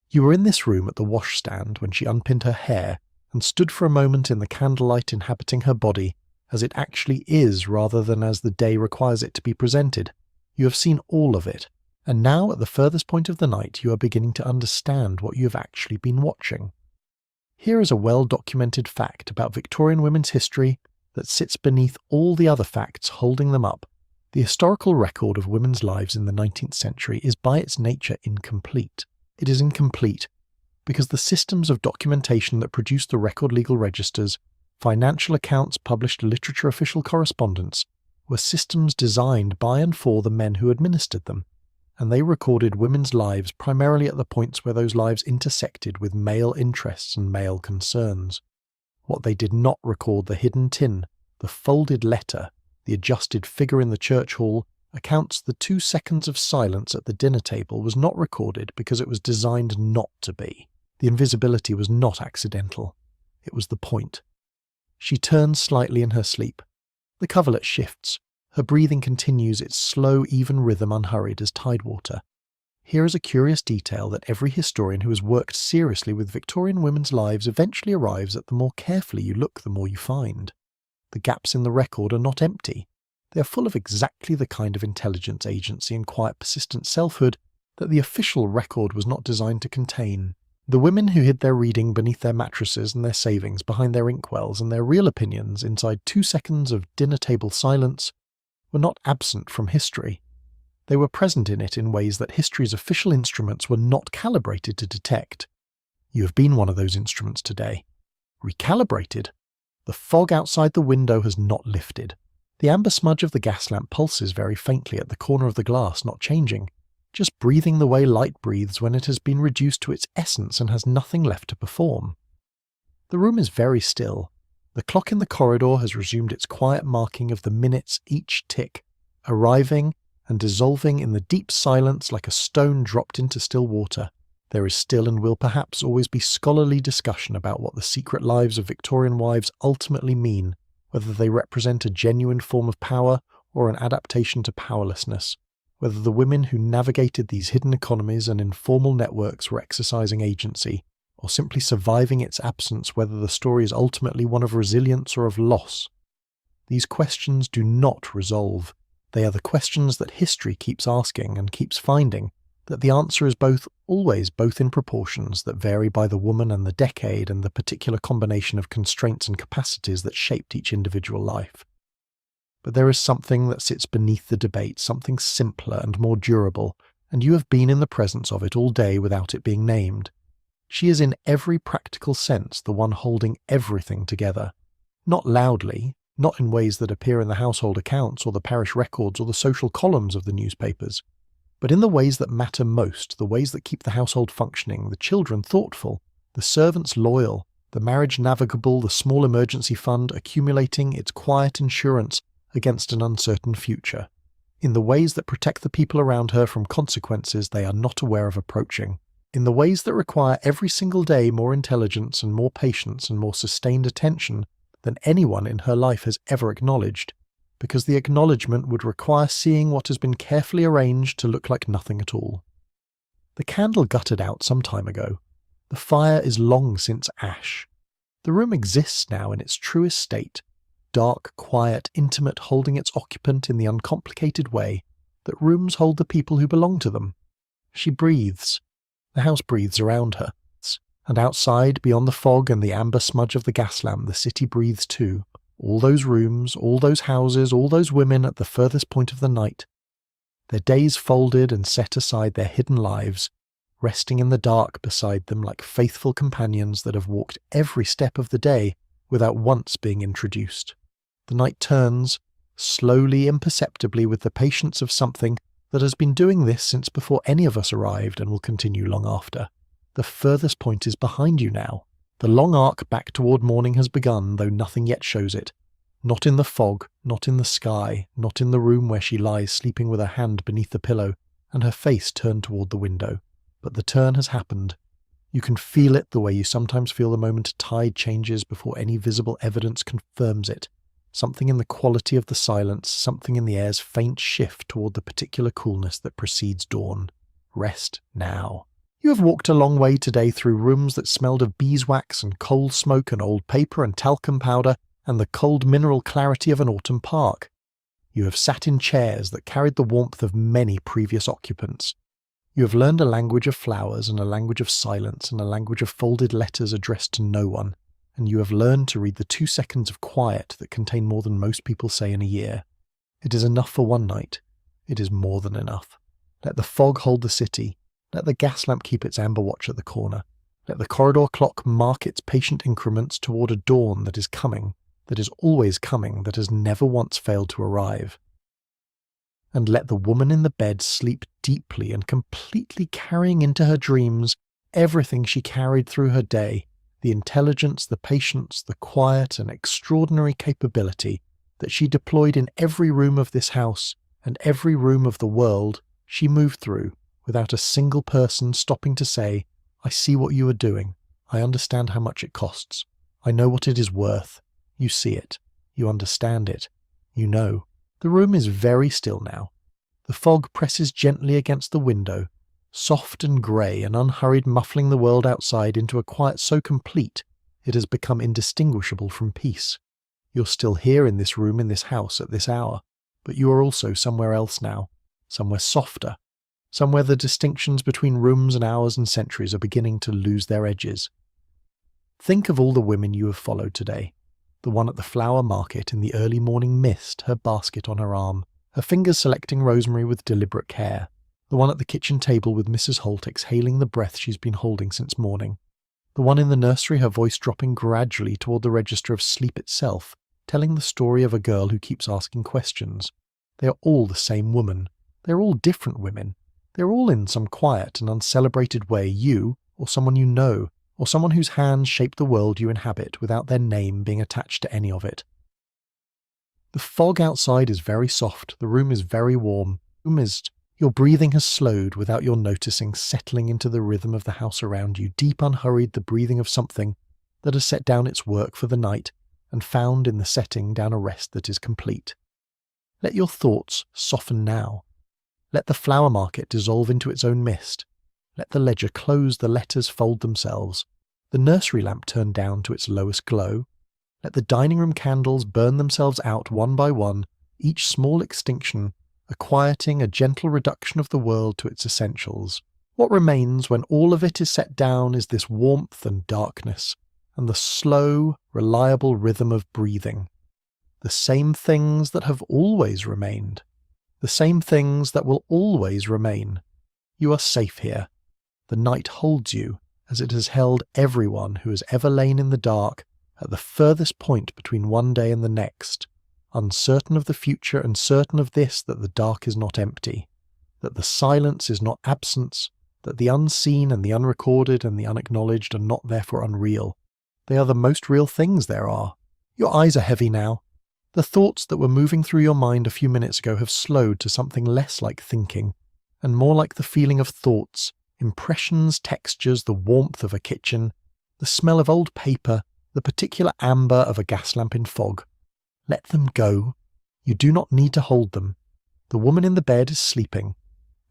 You were in this room at the washstand when she unpinned her hair and stood for a moment in the candlelight inhabiting her body as it actually is rather than as the day requires it to be presented. You have seen all of it, and now at the furthest point of the night you are beginning to understand what you have actually been watching. Here is a well-documented fact about Victorian women's history that sits beneath all the other facts holding them up. The historical record of women's lives in the 19th century is by its nature incomplete. It is incomplete because the systems of documentation that produced the record legal registers, financial accounts, published literature, official correspondence, were systems designed by and for the men who administered them, and they recorded women's lives primarily at the points where those lives intersected with male interests and male concerns. What they did not record, the hidden tin, the folded letter, the adjusted figure in the church hall, accounts the 2 seconds of silence at the dinner table was not recorded because it was designed not to be. The invisibility was not accidental. It was the point. She turns slightly in her sleep. The coverlet shifts. Her breathing continues its slow, even rhythm unhurried as tidewater. Here is a curious detail that every historian who has worked seriously with Victorian women's lives eventually arrives at. The more carefully you look, the more you find. The gaps in the record are not empty. They are full of exactly the kind of intelligence, agency, and quiet, persistent selfhood that the official record was not designed to contain. The women who hid their reading beneath their mattresses and their savings behind their inkwells and their real opinions inside 2 seconds of dinner-table silence were not absent from history. They were present in it in ways that history's official instruments were not calibrated to detect. You have been one of those instruments today. Recalibrated? The fog outside the window has not lifted. The amber smudge of the gas lamp pulses very faintly at the corner of the glass, not changing, just breathing the way light breathes when it has been reduced to its essence and has nothing left to perform. The room is very still. The clock in the corridor has resumed its quiet marking of the minutes each tick, arriving and dissolving in the deep silence like a stone dropped into still water. There is still and will perhaps always be scholarly discussion about what the secret lives of Victorian wives ultimately mean, whether they represent a genuine form of power or an adaptation to powerlessness, whether the women who navigated these hidden economies and informal networks were exercising agency, or simply surviving its absence, whether the story is ultimately one of resilience or of loss. These questions do not resolve. They are the questions that history keeps asking and keeps finding, that the answer is always both in proportions that vary by the woman and the decade and the particular combination of constraints and capacities that shaped each individual life. But there is something that sits beneath the debate, something simpler and more durable, and you have been in the presence of it all day without it being named. She is in every practical sense the one holding everything together. Not loudly, not in ways that appear in the household accounts or the parish records or the social columns of the newspapers, but in the ways that matter most, the ways that keep the household functioning, the children thoughtful, the servants loyal, the marriage navigable, the small emergency fund accumulating its quiet insurance against an uncertain future, in the ways that protect the people around her from consequences they are not aware of approaching, in the ways that require every single day more intelligence and more patience and more sustained attention than anyone in her life has ever acknowledged, because the acknowledgement would require seeing what has been carefully arranged to look like nothing at all. The candle guttered out some time ago. The fire is long since ash. The room exists now in its truest state, dark, quiet, intimate, holding its occupant in the uncomplicated way that rooms hold the people who belong to them. She breathes. The house breathes around her. And outside, beyond the fog and the amber smudge of the gas lamp, the city breathes too. All those rooms, all those houses, all those women at the furthest point of the night. Their days folded and set aside their hidden lives, resting in the dark beside them like faithful companions that have walked every step of the day without once being introduced. The night turns, slowly, imperceptibly, with the patience of something that has been doing this since before any of us arrived and will continue long after. The furthest point is behind you now. The long arc back toward morning has begun, though nothing yet shows it. Not in the fog, not in the sky, not in the room where she lies sleeping with her hand beneath the pillow and her face turned toward the window. But the turn has happened. You can feel it the way you sometimes feel the moment a tide changes before any visible evidence confirms it. Something in the quality of the silence, something in the air's faint shift toward the particular coolness that precedes dawn. Rest now. You have walked a long way today through rooms that smelled of beeswax and coal smoke and old paper and talcum powder and the cold mineral clarity of an autumn park. You have sat in chairs that carried the warmth of many previous occupants. You have learned a language of flowers and a language of silence and a language of folded letters addressed to no one, and you have learned to read the 2 seconds of quiet that contain more than most people say in a year. It is enough for one night. It is more than enough. Let the fog hold the city. Let the gas lamp keep its amber watch at the corner. Let the corridor clock mark its patient increments toward a dawn that is coming, that is always coming, that has never once failed to arrive. And let the woman in the bed sleep deeply and completely, carrying into her dreams everything she carried through her day, the intelligence, the patience, the quiet and extraordinary capability that she deployed in every room of this house and every room of the world she moved through without a single person stopping to say, "I see what you are doing. I understand how much it costs. I know what it is worth." You see it. You understand it. You know. The room is very still now. The fog presses gently against the window, soft and grey and unhurried, muffling the world outside into a quiet so complete it has become indistinguishable from peace. You're still here in this room in this house at this hour, but you are also somewhere else now, somewhere softer, somewhere the distinctions between rooms and hours and centuries are beginning to lose their edges. Think of all the women you have followed today. The one at the flower market in the early morning mist, her basket on her arm, her fingers selecting rosemary with deliberate care. The one at the kitchen table with Mrs. Holt exhaling the breath she's been holding since morning. The one in the nursery, her voice dropping gradually toward the register of sleep itself, telling the story of a girl who keeps asking questions. They are all the same woman. They are all different women. They are all in some quiet and uncelebrated way you, or someone you know, or someone whose hands shape the world you inhabit without their name being attached to any of it. The fog outside is very soft, the room is very warm. Your breathing has slowed without your noticing, settling into the rhythm of the house around you, deep unhurried, the breathing of something that has set down its work for the night and found in the setting down a rest that is complete. Let your thoughts soften now. Let the flower market dissolve into its own mist. Let the ledger close, the letters fold themselves, the nursery lamp turn down to its lowest glow. Let the dining room candles burn themselves out one by one, each small extinction a quieting, a gentle reduction of the world to its essentials. What remains when all of it is set down is this warmth and darkness, and the slow, reliable rhythm of breathing. The same things that have always remained. The same things that will always remain. You are safe here. The night holds you, as it has held everyone who has ever lain in the dark at the furthest point between one day and the next, uncertain of the future and certain of this, that the dark is not empty, that the silence is not absence, that the unseen and the unrecorded and the unacknowledged are not therefore unreal. They are the most real things there are. Your eyes are heavy now. The thoughts that were moving through your mind a few minutes ago have slowed to something less like thinking, and more like the feeling of thoughts, impressions, textures, the warmth of a kitchen, the smell of old paper, the particular amber of a gas lamp in fog. Let them go. You do not need to hold them. The woman in the bed is sleeping.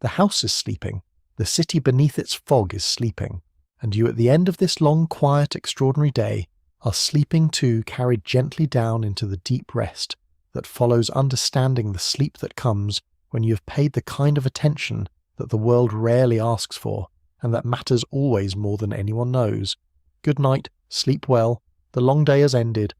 The house is sleeping. The city beneath its fog is sleeping. And you at the end of this long, quiet, extraordinary day are sleeping too, carried gently down into the deep rest that follows understanding the sleep that comes when you have paid the kind of attention that the world rarely asks for, and that matters always more than anyone knows. Good night, sleep well, the long day has ended,